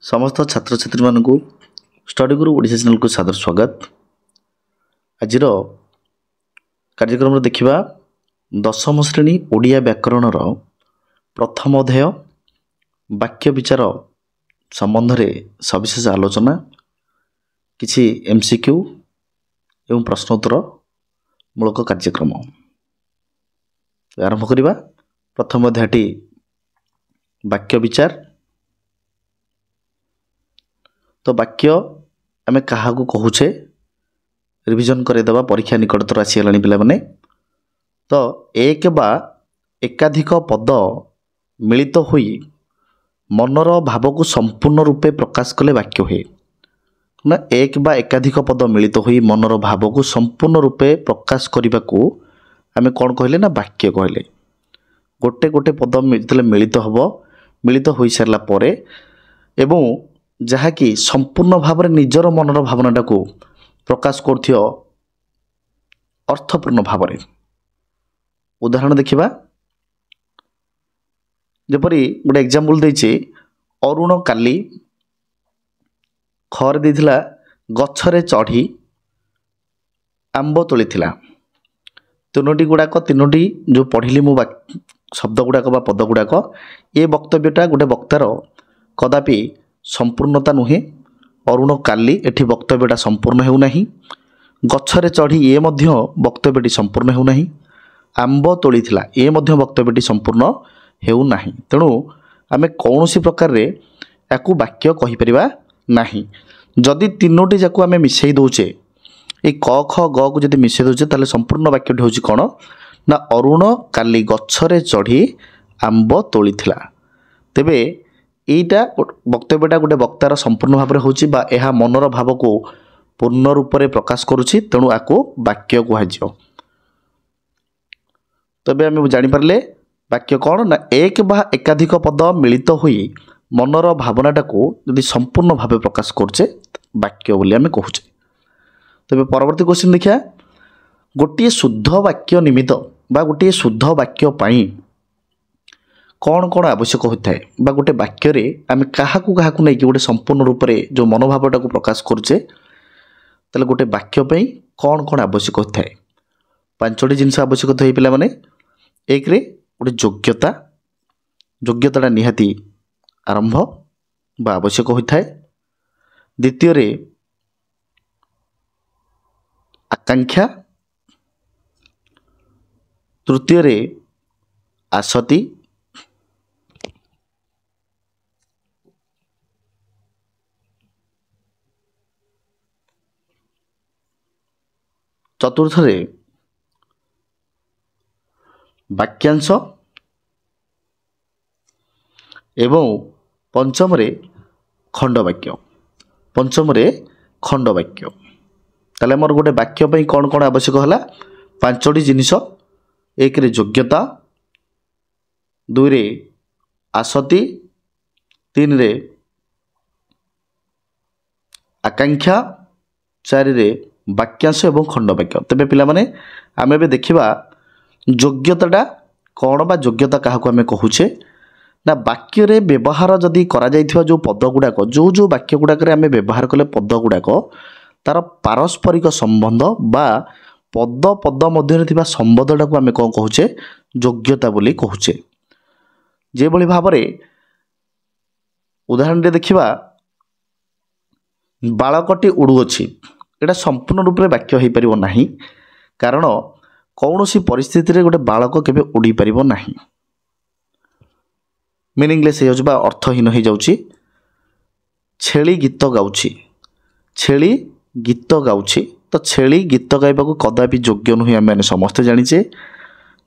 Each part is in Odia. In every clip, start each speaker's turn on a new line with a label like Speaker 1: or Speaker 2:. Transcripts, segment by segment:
Speaker 1: समस्त छात्र छात्री मानक स्टडी गुरु ओडिशा चैनल को सादर स्वागत। आज कार्यक्रम देखा दशम श्रेणी ओडिया व्याकरण प्रथम अध्याय वाक्य विचार संबंध में सविशेष आलोचना किछि एमसीक्यू एवं प्रश्नोत्तर मूलक कार्यक्रम आरंभ करवा। प्रथम अध्यायटी वाक्य विचार। तो वाक्य आमे कहा कहूचे रिविजन करदेवा, परीक्षा निकटतर आसीगलानी पिला माने। तो एक बा एकाधिक पद मिलित होई मनर भाव को संपूर्ण रूपे प्रकाश कले वाक्य हुए ना। एक बा एकाधिक पद मिलित होई मनर भाव को संपूर्ण रूपे प्रकाश करने को आमे कौन कहले ना वाक्य कहले। गोटे गोटे पद मिलित हम, मिलित हो सारा पर एवं जहाँकि संपूर्ण भाव में निजर मनर भावनाटा को प्रकाश कर अर्थपूर्ण भाव में। उदाहरण देखिबा, जपरी गोटे एग्जांपल देछि, अरुण काली खर देथिला गछरे चढ़ी आंब तोलिथिला। तीनोटी गुड़ाक तीनोटी जो पढ़िली मु शब्द गुड़ाक बा पद गुड़ाक, ये वक्तव्यटा गोटे वक्तार कदापि संपूर्णता नुहे। अरुण काली एठी वक्तव्यटा संपूर्ण हेउना। गछरे चढ़ी ये मध्य वक्तव्यटी संपूर्ण हेउना। आंब तोलिथिला ये मध्य वक्तव्यटी संपूर्ण हेउना। तेणु आमे कौनसी प्रकार रे याकू वाक्य कहि परिबा नाही। जदि तीनोटी जाकू आमे मिसई दोचे, ए क ख ग को जदि मिसई दोचे ताले संपूर्ण वाक्यटी होची कोन ना अरुण काली गछरे चढ़ी आंब तोलिथिला। तेबे एटा वक्तव्यटा गोटे वक्तार संपूर्ण भाव में होची बा एहा मनर भाव को पूर्ण रूप में प्रकाश करुछि। तेणु आको वाक्य कहुजियो। तबे आमे जानि पारले वाक्य कौन ना एक बा एकाधिक पद मिलित होई मनर भावनाटा को यदि संपूर्ण भाव प्रकाश करछे वाक्य बोली आमे कहूचे। तबे परवर्ती क्वेश्चन देखिया, गोटे शुद्ध वाक्य निमित्त बा गोटे शुद्ध वाक्य पाई कौन कौन आवश्यक होता है बा गोटे वाक्य रे आमे काहाकू काहाकू नहीं कि गोटे संपूर्ण रूप से जो मनोभावटा को प्रकाश करुचे, ताले गोटे वाक्य पाई कौन कौन आवश्यक होता है। पांचटी जिनस आवश्यक होता है पिला माने। एक रे गोटे योग्यता, योग्यताटा निहाती आरंभ बा आवश्यक होता है। द्वितीय रे आकांक्षा, तृतीय रे आसति, चतुर्थ रे वाक्यांश एवं पंचम रे खंडवाक्य। पंचम रे खंडवाक्य। ताले मोर गोटे वाक्य पई कौन कौन आवश्यक हला पांचटी जिनिस। एक रे योग्यता, दुई रे आसति, तीन रे आकांक्षा, चारि रे वाक्यांश एवं खंडवाक्य। तेबे पिला माने आमे बे देखिबा योग्यताटा कौन बा योग्यता काहाकू आमे कहूचे ना वाक्य रे व्यवहार जदि करा जाइथिबा जो पद गुड़ाक जो जो वाक्य गुड़ाक रे आमे व्यवहार कले पद गुड़ाक तार पारस्परिक संबंध बा पद पद मध्य रे थिबा संबंधटा को आमे कौन कहूचे योग्यता बोली कहूचे। जे भली भाबरे उदाहरण दे देखिबा, बालकटी उड़ुअछि, एटा संपूर्ण रूप में वाक्य हो पारिबो नाही, कारण कौनसी परिस्थिति रे गोटे बालक केबे उड़ी पारिबो नाही। मीनिंगलेस हो जाबा अर्थहीन हो जाउछि। छेली गीत गाउछि, छेली गीत गाउछि, तो छेली गीत गाइबा को कदापि योग्य नुहे आमे समस्त जानिचे।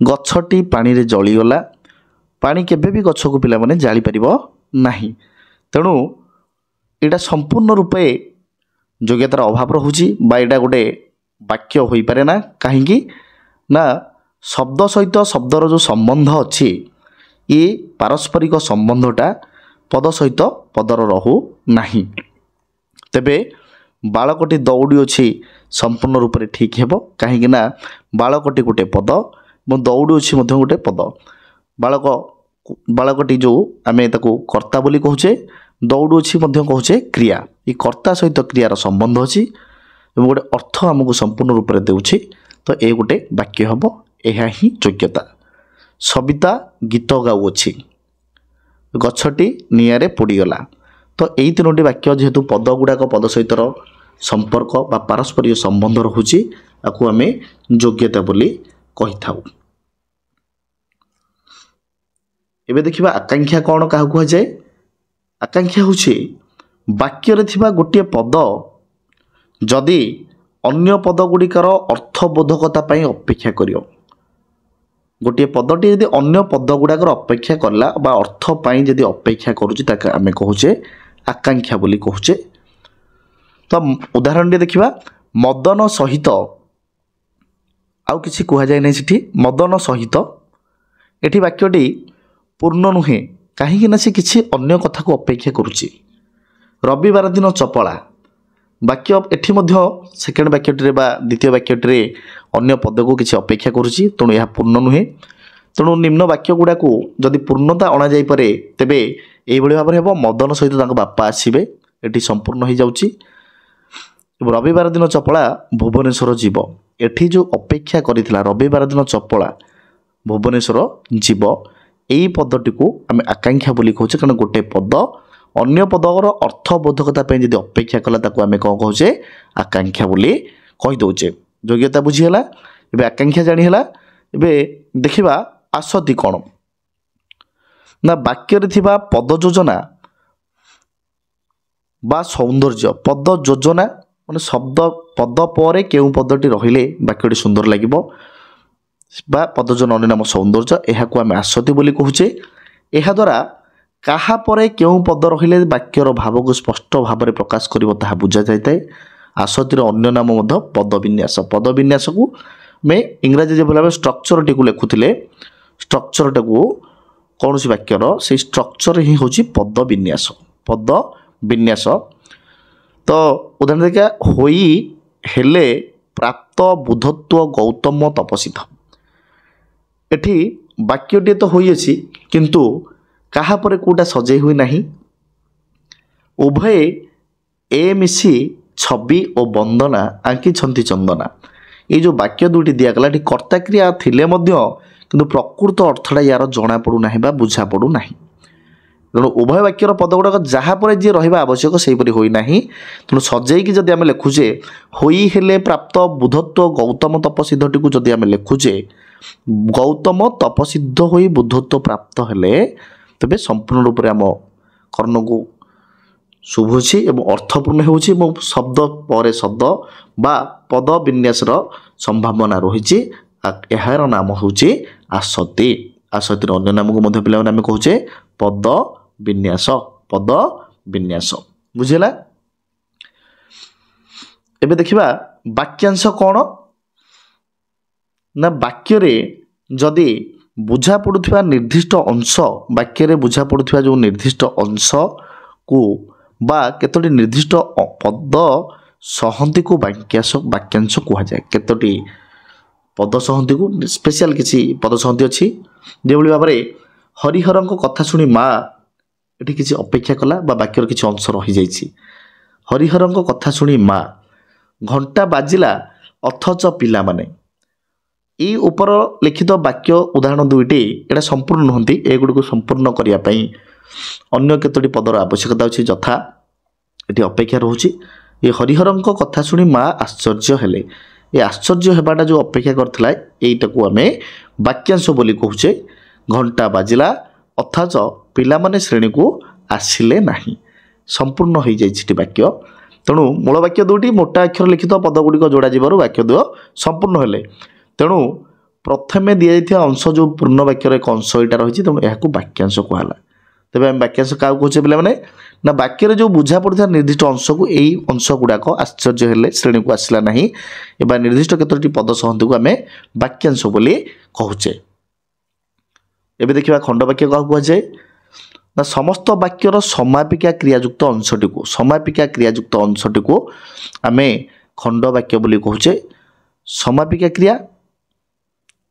Speaker 1: गछटी पानी रे जली गला, पानी केबे भी गछ को पिला माने जाली पारिबो नाही। तेणु एटा संपूर्ण रूपे योग्यतार अभाव रहुछि बा एटा गोटे वाक्य हो पारे ना। कहीं ना शब्द सहित शब्दर जो संबंध अच्छी ये पारस्परिक संबंधटा पद सहित पदर रहू नाही। तेबे बालकटी दौड़ी अच्छी संपूर्ण रूप से ठीक हेबो, कहीं ना बालकटी गोटे पद और दौड़ी अच्छी गोटे पद। बालक बालकटी जो आमे ताको कर्ता बोली कहूचे, ଦୌଡ଼ୁଛି ମଧ୍ୟ କହୁଛେ କ୍ରିୟା। ଏ କର୍ତ୍ତା ସହିତ କ୍ରିୟାର ସମ୍ବନ୍ଧ ଅଛି ଏବଂ ଗୋଟେ ଅର୍ଥ ଆମକୁ ସମ୍ପୂର୍ଣ୍ଣ ରୂପରେ ଦେଉଛି। ତ ଏ ଗୋଟେ ବାକ୍ୟ ହେବ, ଏହା ହିଁ ଯୋଗ୍ୟତା। ସବିତା ଗୀତ ଗାଉଅଛି, ଗଛଟି ନିଆଁରେ ପୋଡ଼ିଗଲା। ତ ଏଇ ତିନୋଟି ବାକ୍ୟ ଯେହେତୁ ପଦ ଗୁଡ଼ାକ ପଦ ସହିତର ସମ୍ପର୍କ ବା ପାରସ୍ପରିକ ସମ୍ବନ୍ଧ ରହୁଛି, ତାକୁ ଆମେ ଯୋଗ୍ୟତା ବୋଲି କହିଥାଉ। ଏବେ ଦେଖିବା ଆକାଂକ୍ଷା କ'ଣ, କାହାକୁ କୁହାଯାଏ? ଆକାଂକ୍ଷା ହେଉଛି ବାକ୍ୟରେ ଥିବା ଗୋଟିଏ ପଦ ଯଦି ଅନ୍ୟ ପଦ ଗୁଡ଼ିକର ଅର୍ଥବୋଧକତା ପାଇଁ ଅପେକ୍ଷା କରିବ। ଗୋଟିଏ ପଦଟି ଯଦି ଅନ୍ୟ ପଦ ଗୁଡ଼ାକର ଅପେକ୍ଷା କଲା ବା ଅର୍ଥ ପାଇଁ ଯଦି ଅପେକ୍ଷା କରୁଛି, ତାକୁ ଆମେ କହୁଛେ ଆକାଂକ୍ଷା ବୋଲି କହୁଛେ। ତ ଉଦାହରଣଟି ଦେଖିବା, ମଦନ ସହିତ, ଆଉ କିଛି କୁହାଯାଏ ନାହିଁ ସେଠି, ମଦନ ସହିତ। ଏଠି ବାକ୍ୟଟି ପୂର୍ଣ୍ଣ ନୁହେଁ, କାହିଁକି ନା ସେ କିଛି ଅନ୍ୟ କଥାକୁ ଅପେକ୍ଷା କରୁଛି। ରବିବାର ଦିନ ଚପଳା, ବାକ୍ୟ ଏଠି ମଧ୍ୟ ସେକେଣ୍ଡ ବାକ୍ୟଟିରେ ବା ଦ୍ୱିତୀୟ ବାକ୍ୟଟିରେ ଅନ୍ୟ ପଦକୁ କିଛି ଅପେକ୍ଷା କରୁଛି, ତେଣୁ ଏହା ପୂର୍ଣ୍ଣ ନୁହେଁ। ତେଣୁ ନିମ୍ନ ବାକ୍ୟ ଗୁଡ଼ାକୁ ଯଦି ପୂର୍ଣ୍ଣତା ଅଣାଯାଇପାରେ, ତେବେ ଏଇଭଳି ଭାବରେ ହେବ, ମଦନ ସହିତ ତାଙ୍କ ବାପା ଆସିବେ, ଏଠି ସମ୍ପୂର୍ଣ୍ଣ ହୋଇଯାଉଛି। ରବିବାର ଦିନ ଚପଳା ଭୁବନେଶ୍ୱର ଯିବ, ଏଠି ଯେଉଁ ଅପେକ୍ଷା କରିଥିଲା ରବିବାର ଦିନ ଚପଳା ଭୁବନେଶ୍ୱର ଯିବ, ଏଇ ପଦଟିକୁ ଆମେ ଆକାଂକ୍ଷା ବୋଲି କହୁଛେ। କାରଣ ଗୋଟେ ପଦ ଅନ୍ୟ ପଦର ଅର୍ଥବୋଧକତା ପାଇଁ ଯଦି ଅପେକ୍ଷା କଲା, ତାକୁ ଆମେ କ'ଣ କହୁଛେ? ଆକାଂକ୍ଷା ବୋଲି କହିଦେଉଛେ। ଯୋଗ୍ୟତା ବୁଝିହେଲା, ଏବେ ଆକାଂକ୍ଷା ଜାଣିହେଲା। ଏବେ ଦେଖିବା ଆସତି କ'ଣ ନା, ବାକ୍ୟରେ ଥିବା ପଦ ଯୋଜନା ବା ସୌନ୍ଦର୍ଯ୍ୟ। ପଦ ଯୋଜନା ମାନେ ଶବ୍ଦ ପଦ ପରେ କେଉଁ ପଦଟି ରହିଲେ ବାକ୍ୟଟି ସୁନ୍ଦର ଲାଗିବ ବା ପଦ ଯୋଜନା ଅନ୍ୟ ନାମ ସୌନ୍ଦର୍ଯ୍ୟ, ଏହାକୁ ଆମେ ଆସତି ବୋଲି କହୁଛେ। ଏହାଦ୍ୱାରା କାହା ପରେ କେଉଁ ପଦ ରହିଲେ ବାକ୍ୟର ଭାବକୁ ସ୍ପଷ୍ଟ ଭାବରେ ପ୍ରକାଶ କରିବ ତାହା ବୁଝାଯାଇଥାଏ। ଆସତିର ଅନ୍ୟ ନାମ ମଧ୍ୟ ପଦ ବିନ୍ୟାସ। ପଦ ବିନ୍ୟାସକୁ ଆମେ ଇଂରାଜୀ ଯେଭଳି ଭାବେ ଷ୍ଟ୍ରକ୍ଚରଟିକୁ ଲେଖୁଥିଲେ, ଷ୍ଟ୍ରକ୍ଚରଟାକୁ କୌଣସି ବାକ୍ୟର ସେଇ ଷ୍ଟ୍ରକ୍ଚର ହିଁ ହେଉଛି ପଦ ବିନ୍ୟାସ। ପଦ ବିନ୍ୟାସ। ତ ଉଦାହରଣ ଦେଖିବା, ହୋଇ ହେଲେ ପ୍ରାପ୍ତ ବୁଧତ୍ୱ ଗୌତମ ତପସିତ। ଏଠି ବାକ୍ୟଟିଏ ତ ହୋଇଅଛି, କିନ୍ତୁ କାହା ପରେ କେଉଁଟା ସଜେଇ ହୁଏ ନାହିଁ। ଉଭୟେ ଏ ମିଶି ଛବି ଓ ବନ୍ଦନା ଆଙ୍କିଛନ୍ତି ଚନ୍ଦନା। ଏଇ ଯେଉଁ ବାକ୍ୟ ଦୁଇଟି ଦିଆଗଲା, ଏଠି କର୍ତ୍ତା କ୍ରିୟା ଥିଲେ ମଧ୍ୟ କିନ୍ତୁ ପ୍ରକୃତ ଅର୍ଥଟା ୟାର ଜଣାପଡ଼ୁନାହିଁ ବା ବୁଝାପଡ଼ୁନାହିଁ। ତେଣୁ ଉଭୟ ବାକ୍ୟର ପଦ ଗୁଡ଼ାକ ଯାହା ପରେ ଯିଏ ରହିବା ଆବଶ୍ୟକ ସେହିପରି ହୋଇନାହିଁ। ତେଣୁ ସଜେଇକି ଯଦି ଆମେ ଲେଖୁଛେ, ହୋଇ ହେଲେ ପ୍ରାପ୍ତ ବୁଧତ୍ୱ ଗୌତମ ତପସିଦ୍ଧଟିକୁ ଯଦି ଆମେ ଲେଖୁଛେ, ଗୌତମ ତପସିଦ୍ଧ ହୋଇ ବୁଧତ୍ୱ ପ୍ରାପ୍ତ ହେଲେ, ତେବେ ସମ୍ପୂର୍ଣ୍ଣ ରୂପରେ ଆମ କର୍ଣ୍ଣକୁ ଶୁଭୁଛି ଏବଂ ଅର୍ଥପୂର୍ଣ୍ଣ ହେଉଛି ଏବଂ ଶବ୍ଦ ପରେ ଶବ୍ଦ ବା ପଦ ବିନ୍ୟାସର ସମ୍ଭାବନା ରହିଛି। ଏହାର ନାମ ହେଉଛି ଆସତି। ଆସତିର ଅନ୍ୟ ନାମକୁ ମଧ୍ୟ ପିଲାମାନେ ଆମେ କହୁଛେ ପଦ ବିନ୍ୟାସ। ପଦ ବିନ୍ୟାସ ବୁଝିଲା। ଏବେ ଦେଖିବା ବାକ୍ୟାଂଶ କ'ଣ ନା, ବାକ୍ୟରେ ଯଦି ବୁଝା ପଡ଼ୁଥିବା ନିର୍ଦ୍ଦିଷ୍ଟ ଅଂଶ, ବାକ୍ୟରେ ବୁଝା ପଡ଼ୁଥିବା ଯେଉଁ ନିର୍ଦ୍ଦିଷ୍ଟ ଅଂଶକୁ ବା କେତୋଟି ନିର୍ଦ୍ଦିଷ୍ଟ ପଦ ସହନ୍ତିକୁ ବାକ୍ୟାଂଶ କୁହାଯାଏ। କେତୋଟି ପଦ ସହନ୍ତିକୁ ସ୍ପେଶିଆଲ କିଛି ପଦ ସହନ୍ତି ଅଛି। ଯେଭଳି ଭାବରେ ହରିହରଙ୍କ କଥା ଶୁଣି ମା, ଏଠି କିଛି ଅପେକ୍ଷା କଲା ବା ବାକ୍ୟର କିଛି ଅଂଶ ରହିଯାଇଛି। ହରିହରଙ୍କ କଥା ଶୁଣି ମା, ଘଣ୍ଟା ବାଜିଲା ଅଥଚ ପିଲାମାନେ। এই ଉପର ଲିଖିତ ବାକ୍ୟ ଉଦାହରଣ ଦୁଇଟି ଏଇଟା ସମ୍ପୂର୍ଣ୍ଣ ନୁହନ୍ତି। ଏଗୁଡ଼ିକୁ ସମ୍ପୂର୍ଣ୍ଣ କରିବା ପାଇଁ ଅନ୍ୟ କେତୋଟି ପଦର ଆବଶ୍ୟକତା ଅଛି। ଯଥା ଏଠି ଅପେକ୍ଷା ରହୁଛି, ଏ ହରିହରଙ୍କ କଥା ଶୁଣି ମା ଆଶ୍ଚର୍ଯ୍ୟ ହେଲେ। ଏ ଆଶ୍ଚର୍ଯ୍ୟ ହେବାଟା ଯେଉଁ ଅପେକ୍ଷା କରିଥିଲା, ଏଇଟାକୁ ଆମେ ବାକ୍ୟାଂଶ ବୋଲି କହୁଛେ। ଘଣ୍ଟା ବାଜିଲା ଅଥଚ ପିଲାମାନେ ଶ୍ରେଣୀକୁ ଆସିଲେ ନାହିଁ। ସମ୍ପୂର୍ଣ୍ଣ ହୋଇଯାଇଛି ଏଠି ବାକ୍ୟ। ତେଣୁ ମୂଳ ବାକ୍ୟ ଦୁଇଟି ମୋଟା ଅକ୍ଷର ଲିଖିତ ପଦ ଗୁଡ଼ିକ ଯୋଡ଼ାଯିବାରୁ ବାକ୍ୟ ଦୁଅ ସମ୍ପୂର୍ଣ୍ଣ ହେଲେ। ତେଣୁ ପ୍ରଥମେ ଦିଆଯାଇଥିବା ଅଂଶ ଯେଉଁ ପୂର୍ଣ୍ଣ ବାକ୍ୟର ଏକ ଅଂଶ ଏଇଟା ରହିଛି, ତେଣୁ ଏହାକୁ ବାକ୍ୟାଂଶ କୁହାହେଲା। ତେବେ ଆମେ ବାକ୍ୟାଂଶ କାହାକୁ କହୁଛେ ପିଲାମାନେ ନା, ବାକ୍ୟରେ ଯେଉଁ ବୁଝା ପଡ଼ୁଥିବା ନିର୍ଦ୍ଦିଷ୍ଟ ଅଂଶକୁ, ଏଇ ଅଂଶ ଗୁଡ଼ାକ ଆଶ୍ଚର୍ଯ୍ୟ ହେଲେ ଶ୍ରେଣୀକୁ ଆସିଲା ନାହିଁ ବା ନିର୍ଦ୍ଦିଷ୍ଟ କେତୋଟି ପଦ ସହନ୍ତିକୁ ଆମେ ବାକ୍ୟାଂଶ ବୋଲି କହୁଛେ। ଏବେ ଦେଖିବା ଖଣ୍ଡବାକ୍ୟ କାହାକୁ କୁହାଯାଏ ନା, ସମସ୍ତ ବାକ୍ୟର ସମାପିକା କ୍ରିୟାଯୁକ୍ତ ଅଂଶଟିକୁ, ସମାପିକା କ୍ରିୟାଯୁକ୍ତ ଅଂଶଟିକୁ ଆମେ ଖଣ୍ଡବାକ୍ୟ ବୋଲି କହୁଛେ। ସମାପିକା କ୍ରିୟା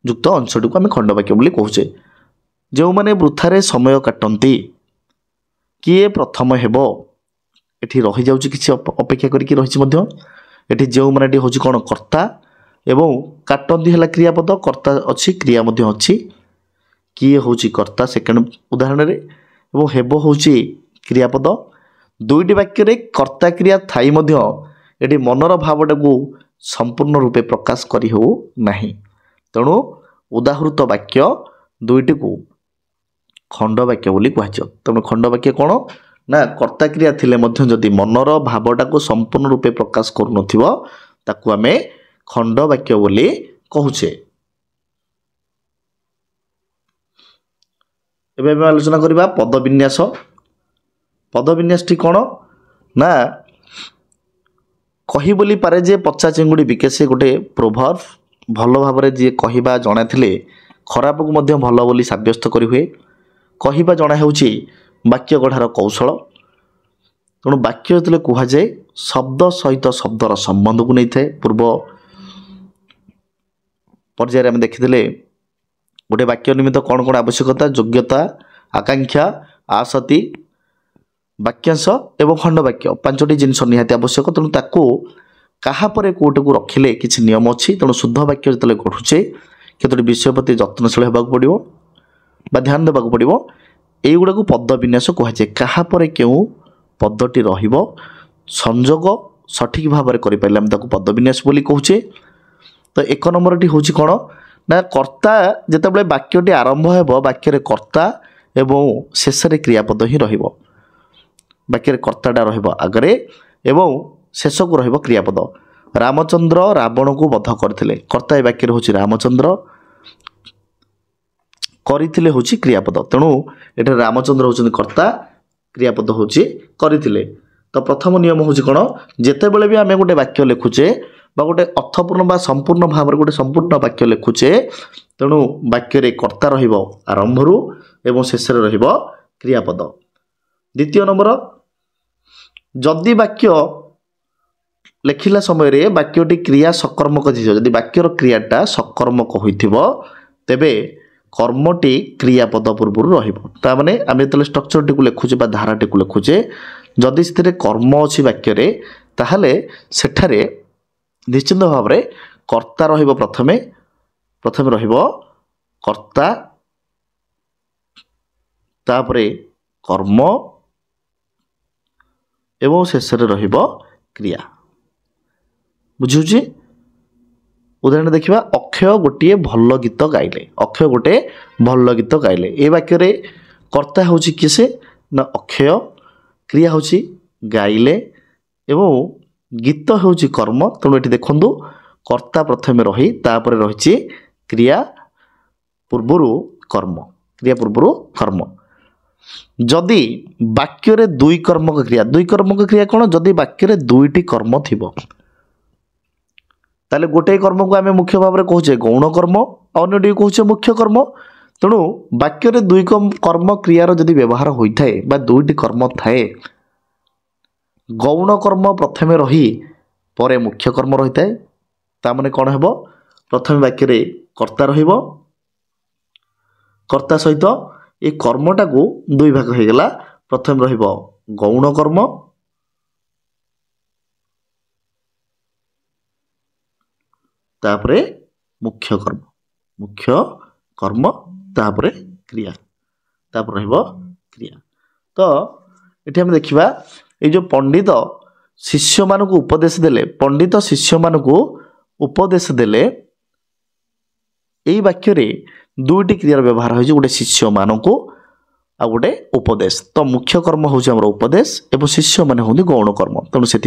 Speaker 1: ଯୁକ୍ତ ଅଂଶଟିକୁ ଆମେ ଖଣ୍ଡବାକ୍ୟ ବୋଲି କହୁଛେ। ଯେଉଁମାନେ ବୃଥାରେ ସମୟ କାଟନ୍ତି, किए प्रथम हेब एठी रही जाउची किछि अपेक्षा करिकी रहिछि मध्य एठी जेउ मानेटी होची कोन कर्ता एवं काटंदी हला क्रियापद कर्ता अछि क्रिया मध्य अछि किए होची कर्ता सेकेंड उदाहरण रे एवं हेब होची क्रियापद दुईटी वाक्य रे कर्ता क्रिया थाई मध्य एठी मनर भावटा को संपूर्ण रूपे प्रकाश करी हो नाही तेणु उदाहृत वाक्य दुईटी को खंड वाक्य बोली कहछ तेणु खंड वाक्य कोन ना कर्ता क्रिया थिले मध्य जदि मनर भावटा को संपूर्ण रूपे प्रकाश करू नथिबो ताकू आमे खंड वाक्य बोली कहूचे। एबे हम आलोचना करिबा पदविन्यास टी कोन ना कही बोली पारे जे पचा चिंगुड़ी बिकेसे गोटे प्रोभर्ब भल भाव जी कहवा जଣା थिले खराब को मध्य भल बोली साब्यस्त करी हुए कहवा जଣା हेउची वाक्य गढ़ार कौशल तेणु वाक्य जो कह जाए शब्द सहित शब्दर संबंध को नहीं थाए पूर्व पर्यायर आम देखी गोटे वाक्य निमित्त कौन कौन आवश्यकता योग्यता आकांक्षा आसति वाक्यांश एवं खंड वाक्य पांचटी जिनस निहाती आवश्यक तेणु ताकू क्या कौटे को रखिले किसी नियम अच्छी तेणु शुद्ध वाक्य जो गढ़ुचे केतोटी विषय प्रति जत्नशील होगा पड़ो ध्यान देवा पड़ो युवा को पद विन्यास कहुए क्या क्यों पदटी संजोग सठिक भाव में करें पद विन्यास बोली कहूचे। तो एक नंबर टी हूँ कौन ना कर्ता जिते वाक्यटी आरंभ हो वाक्य कर्ता एवं शेष क्रियापद ही वाक्य कर्ताटा रगरे एवं शेष को क्रियापद रामचंद्र रावण को वध करथिले कर्ता वाक्य हूँ रामचंद्र करथिले हूँ क्रियापद तेणु ये रामचंद्र होउछन्ति कर्ता क्रियापद हूँ करथिले। तो प्रथम नियम हूँ कौन जिते बड़े भी आम गोटे वाक्य लिखुचे गोटे अर्थपूर्ण बा संपूर्ण भाव में गोटे संपूर्ण वाक्य लिखुचे तेणु वाक्य कर्ता आरंभ एवं शेष क्रियापद। द्वितीय नंबर जदि वाक्य लिखिला समय वाक्यटी क्रिया सकर्मक जदि वाक्यर क्रियाटा सकर्मक होइथिबो तेबे कर्मटी क्रियापद पूर्व रही आम जो स्ट्रक्चर टी लिखुचे धारा टी लिखुचे जदि से कर्म अच्छी वाक्य ताहले सेठारे निश्चित भाव में कर्ता प्रथमे कर्ता तापरे कर्म एवं शेष क्रिया बुझुची। उदाहरण देखिबा अक्षय गोटे भल गीत गाइले अक्षय गोटे भल गीत गाइले ए वाक्य कर्ता हूँ किए से ना अक्षय क्रिया हूँ गाइले एवं गीत हूँ कर्म तेणु ये देखु कर्ता प्रथमे रही तापर रही क्रिया पूर्वर कर्म जदि वाक्य दुई कर्मक क्रिया कौन जदि वाक्य दुईटी कर्म थिबो ताले गोटे कर्म को आम मुख्य भाव में कहचे गौण कर्म अन्यटी कहचे मुख्य कर्म तेणु वाक्य दुई कर्म क्रियार जदि व्यवहार होता है बा दुईटी कर्म थाए गौण कर्म प्रथमे रही परे मुख्य कर्म रही है ताने कौन है प्रथम वाक्य कर्ता कर्ता सहित ये कर्मटा को दुई भाग हो गला प्रथम गौण कर्म तापरे मुख्य कर्म तापरे क्रिया तापर क्रिया। तो ये आम देखा ये जो पंडित शिष्य मान को उपदेश देले पंडित शिष्य मान को उपदेश देले यही वाक्य दुईटी क्रियार व्यवहार हो गोटे शिष्य मान को आ गोटे उपदेश। तो मुख्य कर्म हूँ आम उपदेश एवं शिष्य मान हूँ गौण कर्म तेणु से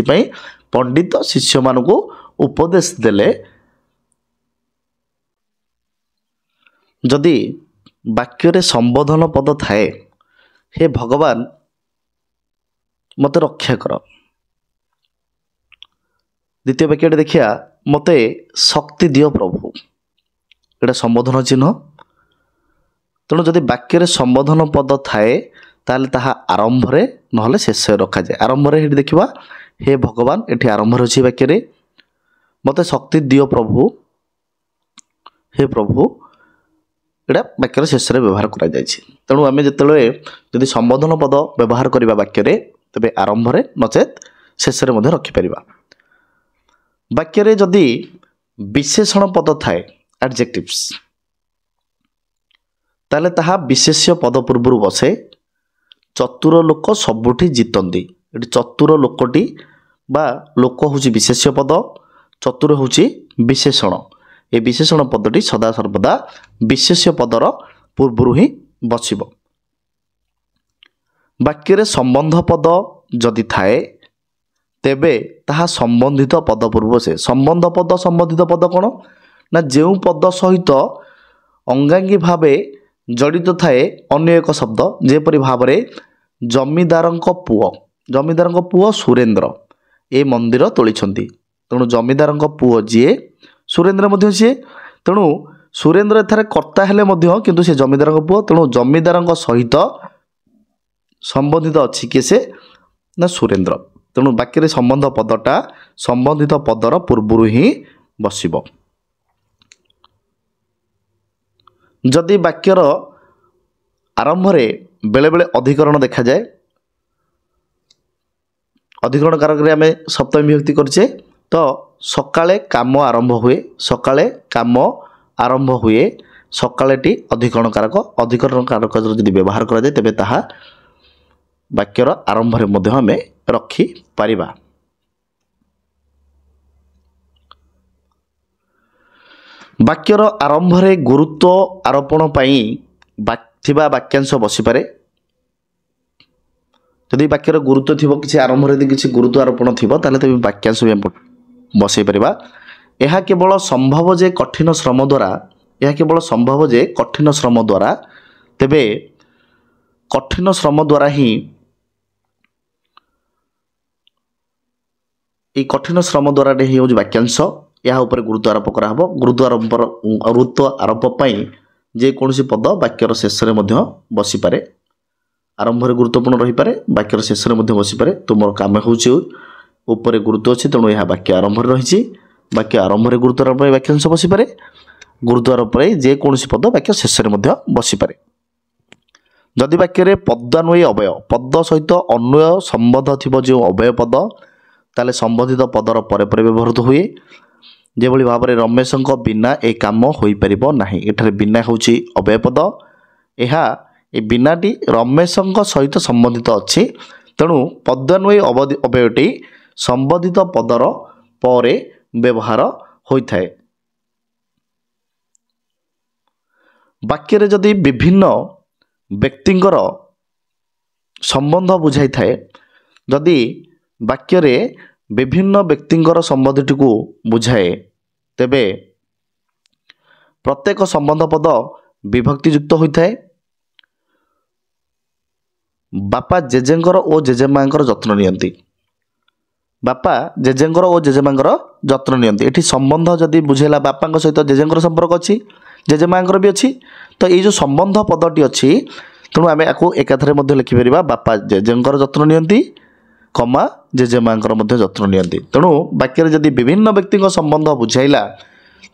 Speaker 1: पंडित शिष्य मान को उपदेश देले जदि वाक्य संबोधन पद थाए हे भगवान मत रक्षा कर। द्वितीय वाक्य देखिया मते शक्ति दियो प्रभु एटा संबोधन चिन्ह तेणु जदि वाक्य संबोधन पद थाए ताले ताहा आरंभ रे नहले शेष रखा जाए आरंभ रे देखिबा हे भगवान एठी आरंभ रे अछि वाक्य रे मते शक्ति दियो प्रभु हे प्रभु এটা বাক্যର ଶେଷରେ ବ୍ୟବହାର କରାଯାଇଛି। ତେଣୁ ଆମେ ଯେତେବେଳେ ଯଦି ସମ୍ବୋଧନ ପଦ ବ୍ୟବହାର କରିବା ବାକ୍ୟରେ ତେବେ ଆରମ୍ଭରେ ନଚେତ୍ ଶେଷରେ ମଧ୍ୟ ରଖିପାରିବା। ବାକ୍ୟରେ ଯଦି ବିଶେଷଣ ପଦ ଥାଏ ଆଡଜେକ୍ଟିଭ୍ସ, ତାହେଲେ ତାହା ବିଶେଷ୍ୟ ପଦ ପୂର୍ବରୁ ବସେ। ଚତୁର ଲୋକ ସବୁଠି ଜିତନ୍ତି, ଏଠି ଚତୁର ଲୋକଟି ବା ଲୋକ ହେଉଛି ବିଶେଷ୍ୟ ପଦ, ଚତୁର ହେଉଛି ବିଶେଷଣ। ଏ ବିଶେଷଣ ପଦଟି ସଦାସର୍ବଦା ବିଶେଷ୍ୟ ପଦର ପୂର୍ବରୁ ହିଁ ବସିବ। ବାକ୍ୟରେ ସମ୍ବନ୍ଧ ପଦ ଯଦି ଥାଏ ତେବେ ତାହା ସମ୍ବନ୍ଧିତ ପଦ ପୂର୍ବରୁ ବସେ। ସମ୍ବନ୍ଧ ପଦ ସମ୍ବନ୍ଧିତ ପଦ କ'ଣ ନା ଯେଉଁ ପଦ ସହିତ ଅଙ୍ଗାଙ୍ଗୀ ଭାବେ ଜଡ଼ିତ ଥାଏ ଅନ୍ୟ ଏକ ଶବ୍ଦ, ଯେପରି ଭାବରେ ଜମିଦାରଙ୍କ ପୁଅ ସୁରେନ୍ଦ୍ର ଏ ମନ୍ଦିର ତୋଳିଛନ୍ତି। ତେଣୁ ଜମିଦାରଙ୍କ ପୁଅ ଯିଏ ସୁରେନ୍ଦ୍ର ମଧ୍ୟ ସିଏ, ତେଣୁ ସୁରେନ୍ଦ୍ର ଏଠାରେ କର୍ତ୍ତା ହେଲେ ମଧ୍ୟ କିନ୍ତୁ ସେ ଜମିଦାରଙ୍କ ପୁଅ, ତେଣୁ ଜମିଦାରଙ୍କ ସହିତ ସମ୍ବନ୍ଧିତ ଅଛି କିଏ ସେ ନା ସୁରେନ୍ଦ୍ର। ତେଣୁ ବାକ୍ୟରେ ସମ୍ବନ୍ଧ ପଦଟା ସମ୍ବନ୍ଧିତ ପଦର ପୂର୍ବରୁ ହିଁ ବସିବ। ଯଦି ବାକ୍ୟର ଆରମ୍ଭରେ ବେଳେବେଳେ ଅଧିକରଣ ଦେଖାଯାଏ, ଅଧିକରଣ କାରକରେ ଆମେ ସପ୍ତମୀ ବିଭକ୍ତି କରିଛେ, ତ ସକାଳେ କାମ ଆରମ୍ଭ ହୁଏ, ସକାଳେ କାମ ଆରମ୍ଭ ହୁଏ, ସକାଳେଟି ଅଧିକରଣ କାରକ। ଅଧିକରଣ କାରକ ଯଦି ବ୍ୟବହାର କରାଯାଏ ତେବେ ତାହା ବାକ୍ୟର ଆରମ୍ଭରେ ମଧ୍ୟ ଆମେ ରଖିପାରିବା। ବାକ୍ୟର ଆରମ୍ଭରେ ଗୁରୁତ୍ୱ ଆରୋପଣ ପାଇଁ ଥିବା ବାକ୍ୟାଂଶ ବସିପାରେ। ଯଦି ବାକ୍ୟର ଗୁରୁତ୍ୱ ଥିବ, କିଛି ଆରମ୍ଭରେ ଯଦି କିଛି ଗୁରୁତ୍ୱ ଆରୋପଣ ଥିବ, ତାହେଲେ ତେବେ ବାକ୍ୟାଂଶ ବି ଆମେ ବସାଇ ପାରିବା। ଏହା କେବଳ ସମ୍ଭବ ଯେ କଠିନ ଶ୍ରମ ଦ୍ୱାରା, ତେବେ କଠିନ ଶ୍ରମ ଦ୍ୱାରା ହିଁ এই কঠিন শ্রম দ্বারাটি ହିଁ ହେଉଛି ବାକ୍ୟାଂଶ। ଏହା ଉପରେ ଗୁରୁତ୍ୱ ଆରୋପ କରାହେବ। ଗୁରୁତ୍ୱ ଆରୋପ ପାଇଁ ଯେକୌଣସି ପଦ ବାକ୍ୟର ଶେଷରେ ମଧ୍ୟ ବସିପାରେ। ଆରମ୍ଭରେ ଗୁରୁତ୍ୱପୂର୍ଣ୍ଣ ରହିପାରେ, ବାକ୍ୟର ଶେଷରେ ମଧ୍ୟ ବସିପାରେ। ତୁମର କାମ ହେଉଛି ଉପରେ ଗୁରୁତ୍ୱ ଅଛି, ତେଣୁ ଏହା ବାକ୍ୟ ଆରମ୍ଭରେ ରହିଛି। ବାକ୍ୟ ଆରମ୍ଭରେ ଗୁରୁତ୍ୱ ଆରୋପ ପାଇଁ ବାକ୍ୟାଂଶ ବସିପାରେ, ଗୁରୁତ୍ୱ ଆରୋପ ପାଇଁ ଯେକୌଣସି ପଦ ବାକ୍ୟ ଶେଷରେ ମଧ୍ୟ ବସିପାରେ। ଯଦି ବାକ୍ୟରେ ପଦାନ୍ୱୟୀ ଅବୟବ ପଦ ସହିତ ଅନ୍ୱୟ ସମ୍ବନ୍ଧ ଥିବ ଯେଉଁ ଅବୟବ ପଦ, ତାହେଲେ ସମ୍ବନ୍ଧିତ ପଦର ପରେ ପରେ ବ୍ୟବହୃତ ହୁଏ। ଯେଭଳି ଭାବରେ ରମେଶଙ୍କ ବିନା ଏ କାମ ହୋଇପାରିବ ନାହିଁ। ଏଠାରେ ବିନା ହେଉଛି ଅବୟବ ପଦ। ଏ ବିନାଟି ରମେଶଙ୍କ ସହିତ ସମ୍ବନ୍ଧିତ ଅଛି, ତେଣୁ ପଦାନ୍ୱୟୀ ଅବୟବଟି ସମ୍ବନ୍ଧିତ ପଦର ପରେ ବ୍ୟବହାର ହୋଇଥାଏ। ବାକ୍ୟରେ ଯଦି ବିଭିନ୍ନ ବ୍ୟକ୍ତିଙ୍କର ସମ୍ବନ୍ଧ ବୁଝାଇଥାଏ, ଯଦି ବାକ୍ୟରେ ବିଭିନ୍ନ ବ୍ୟକ୍ତିଙ୍କର ସମ୍ବନ୍ଧଟିକୁ ବୁଝାଏ, ତେବେ ପ୍ରତ୍ୟେକ ସମ୍ବନ୍ଧ ପଦ ବିଭକ୍ତିଯୁକ୍ତ ହୋଇଥାଏ। ବାପା ଜେଜେଙ୍କର ଓ ଜେଜେମାଙ୍କର ଯତ୍ନ ନିଅନ୍ତି। ବାପା ଜେଜେଙ୍କର ଓ ଜେଜେମାଙ୍କର ଯତ୍ନ ନିଅନ୍ତି। ଏଠି ସମ୍ବନ୍ଧ ଯଦି ବୁଝେଇଲା, ବାପାଙ୍କ ସହିତ ଜେଜେଙ୍କର ସମ୍ପର୍କ ଅଛି, ଜେଜେମାଙ୍କର ବି ଅଛି। ତ ଏଇ ଯେଉଁ ସମ୍ବନ୍ଧ ପଦଟି ଅଛି, ତେଣୁ ଆମେ ୟାକୁ ଏକାଥରେ ମଧ୍ୟ ଲେଖିପାରିବା, ବାପା ଜେଜେଙ୍କର ଯତ୍ନ ନିଅନ୍ତି, କମା ଜେଜେମାଙ୍କର ମଧ୍ୟ ଯତ୍ନ ନିଅନ୍ତି। ତେଣୁ ବାକ୍ୟରେ ଯଦି ବିଭିନ୍ନ ବ୍ୟକ୍ତିଙ୍କ ସମ୍ବନ୍ଧ ବୁଝାଇଲା,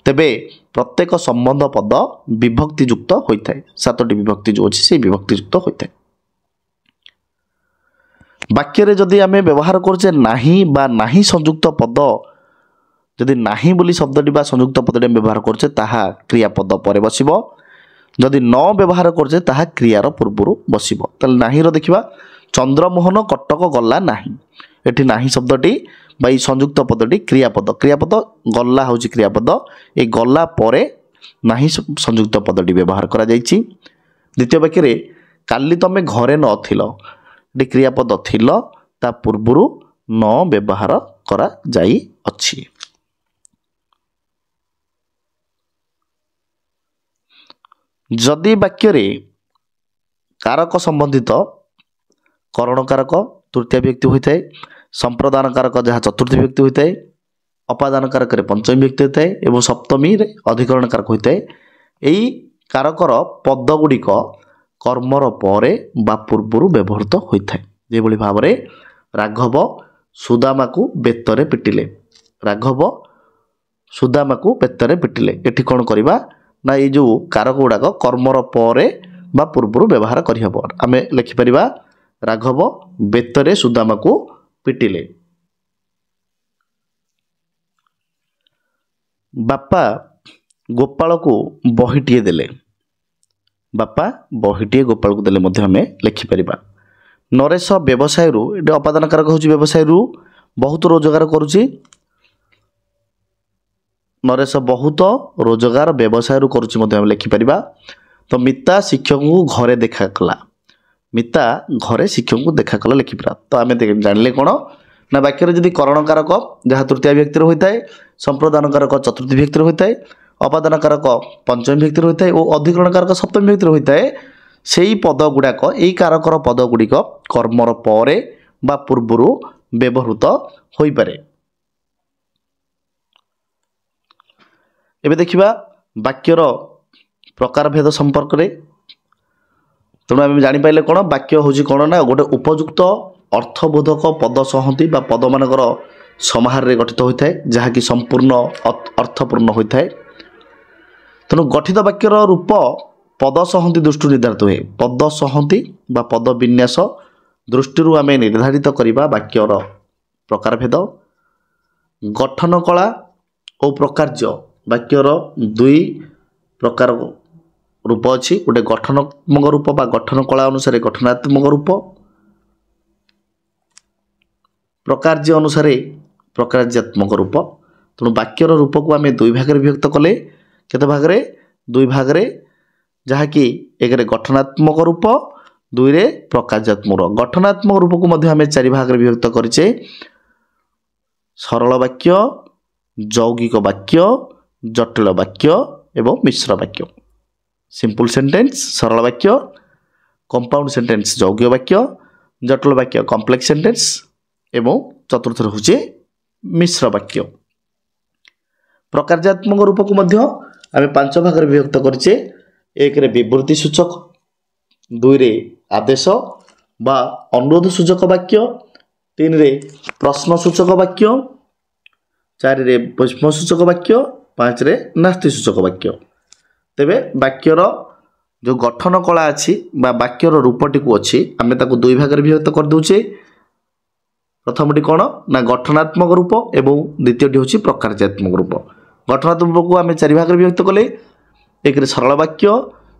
Speaker 1: ତେବେ ପ୍ରତ୍ୟେକ ସମ୍ବନ୍ଧ ପଦ ବିଭକ୍ତିଯୁକ୍ତ ହୋଇଥାଏ। 7ଟି ବିଭକ୍ତି ଯେଉଁ ଅଛି ସେଇ ବିଭକ୍ତିଯୁକ୍ତ ହୋଇଥାଏ। ବାକ୍ୟରେ ଯଦି ଆମେ ବ୍ୟବହାର କରୁଛେ ନାହିଁ ବା ନାହିଁ ସଂଯୁକ୍ତ ପଦ, ଯଦି ନାହିଁ ବୋଲି ଶବ୍ଦଟି ବା ସଂଯୁକ୍ତ ପଦଟି ଆମେ ବ୍ୟବହାର କରୁଛେ, ତାହା କ୍ରିୟାପଦ ପରେ ବସିବ। ଯଦି ନ ବ୍ୟବହାର କରୁଛେ, ତାହା କ୍ରିୟାର ପୂର୍ବରୁ ବସିବ। ତାହେଲେ ନାହିଁର ଦେଖିବା, ଚନ୍ଦ୍ରମୋହନ କଟକ ଗଲା ନାହିଁ। ଏଠି ନାହିଁ ଶବ୍ଦଟି ବା ଏଇ ସଂଯୁକ୍ତ ପଦଟି କ୍ରିୟାପଦ। ଗଲା ହେଉଛି କ୍ରିୟାପଦ। এই ଗଲା ପରେ ନାହିଁ ସଂଯୁକ୍ତ ପଦଟି ବ୍ୟବହାର କରାଯାଇଛି। ଦ୍ୱିତୀୟ ବାକ୍ୟରେ କାଲି ତମେ ଘରେ ନଥିଲ, ଏଠି କ୍ରିୟାପଦ ଥିଲ, ତା ପୂର୍ବରୁ ନ ବ୍ୟବହାର କରାଯାଇଅଛି। ଯଦି ବାକ୍ୟରେ କାରକ ସମ୍ବନ୍ଧିତ କରଣ କାରକ ତୃତୀୟ ବିଭକ୍ତି ହୋଇଥାଏ, ସମ୍ପ୍ରଦାନ କାରକ ଯାହା ଚତୁର୍ଥ ବିଭକ୍ତି ହୋଇଥାଏ, ଅପାଦାନ କାରକରେ ପଞ୍ଚମୀ ବିଭକ୍ତି ହୋଇଥାଏ ଏବଂ ସପ୍ତମୀରେ ଅଧିକରଣ କାରକ ହୋଇଥାଏ, ଏହି କାରକର ପଦ ଗୁଡ଼ିକ କର୍ମର ପରେ ବା ପୂର୍ବରୁ ବ୍ୟବହୃତ ହୋଇଥାଏ। ଯେଭଳି ଭାବରେ ରାଘବ ସୁଦାମାକୁ ବେତରେ ପିଟିଲେ। ରାଘବ ସୁଦାମାକୁ ବେତରେ ପିଟିଲେ। ଏଠି କ'ଣ କରିବା ना ये जो कारक गुड़ाक कर्मर पर बा पूर्वर व्यवहार करहब आम लिखिपर राघव बेतरे सुदामा को पिटिले। बापा गोपाल को बहीटे देले बापा बहीटे गोपाल को देले मध्य आम लिखिपर। नरेश व्यवसाय ये अपादान कारक हूँ व्यवसाय बहुत रोजगार करुच्ची नरेश बहुत रोजगार व्यवसाय करुच्ची लिखिपर। तो मिता शिक्षक को घरे देखा कला मिता घरे शिक्षक को देखा कला लिखिपर। तो आम जानिले कौन ना वाक्य जदि करण कारक जहाँ तृतीय व्यक्ति होता है संप्रदान कारक चतुर्थी व्यक्ति होता है अपादान कारक पंचम व्यक्ति होता है और अधिकरण कारक सप्तम व्यक्ति होता है से पद गुड़ाक यही कारकर पद गुड़िक कर्मर पर बा पूर्वर व्यवहृत हो पारे। एबे देखिबा वाक्यर प्रकार भेद संपर्क रे तेणु आम जापारे कौन वाक्य हूँ कौन ना गोटे उपयुक्त अर्थबोधक पद सहती बा पद मानकर समाहार रे गठित होता है जहाँकि संपूर्ण अर्थपूर्ण होता है। तेणु गठित वाक्यर रूप पद सहती दृष्टि निर्धारित हुए पद सहती बा पद विन्यास दृष्टि आम निर्धारित करवा वाक्यर प्रकार भेद गठन कला और प्रकार्य वाक्यर दुई प्रकार रूप अच्छी गोटे गठनात्मक रूप बा गठन कला अनुसार गठनात्मक रूप प्रकार्य अनुसार प्रकार्यात्मक रूप। तेणु वाक्यर रूप को आम दुई भाग विभक्त कले केते भाग रे दुई भाग रे जहाँकि एक गठनात्मक रूप दुई रे प्रकार्यात्मक गठनात्मक रूप को आम चारि भाग विभक्त करिचे सरल वाक्य यौगिक वाक्य जटिल वाक्य एवं मिश्र वाक्य। सिंपल सेंटेंस सरल वाक्य कंपाउंड सेंटेंस यौगिक वाक्य जटिल वाक्य कॉम्प्लेक्स सेंटेंस एवं चतुर्थ हूँ मिश्र वाक्य। प्रकार्यात्मक रूप को आम पांच भाग विभक्त करिचे एक रे विवृत्ति सूचक दुई रे आदेश बा अनुरोध सूचक वाक्य तीन रे प्रश्न सूचक वाक्य चार रे प्रश्न सूचक वाक्य पाँच रे नास्ति सूचक वाक्य। तेबे वाक्यर जो गठन कला अच्छी वाक्यर रूपटी को अच्छी आम दुई भाग विभक्त कर दूचे प्रथमटी कौन ना गठनात्मक रूप एवं द्वितीयटी हूँ प्रकार्यात्मक रूप। गठनात्मक रूप को आम चारि भाग विभक्त कले एक रे सरल वाक्य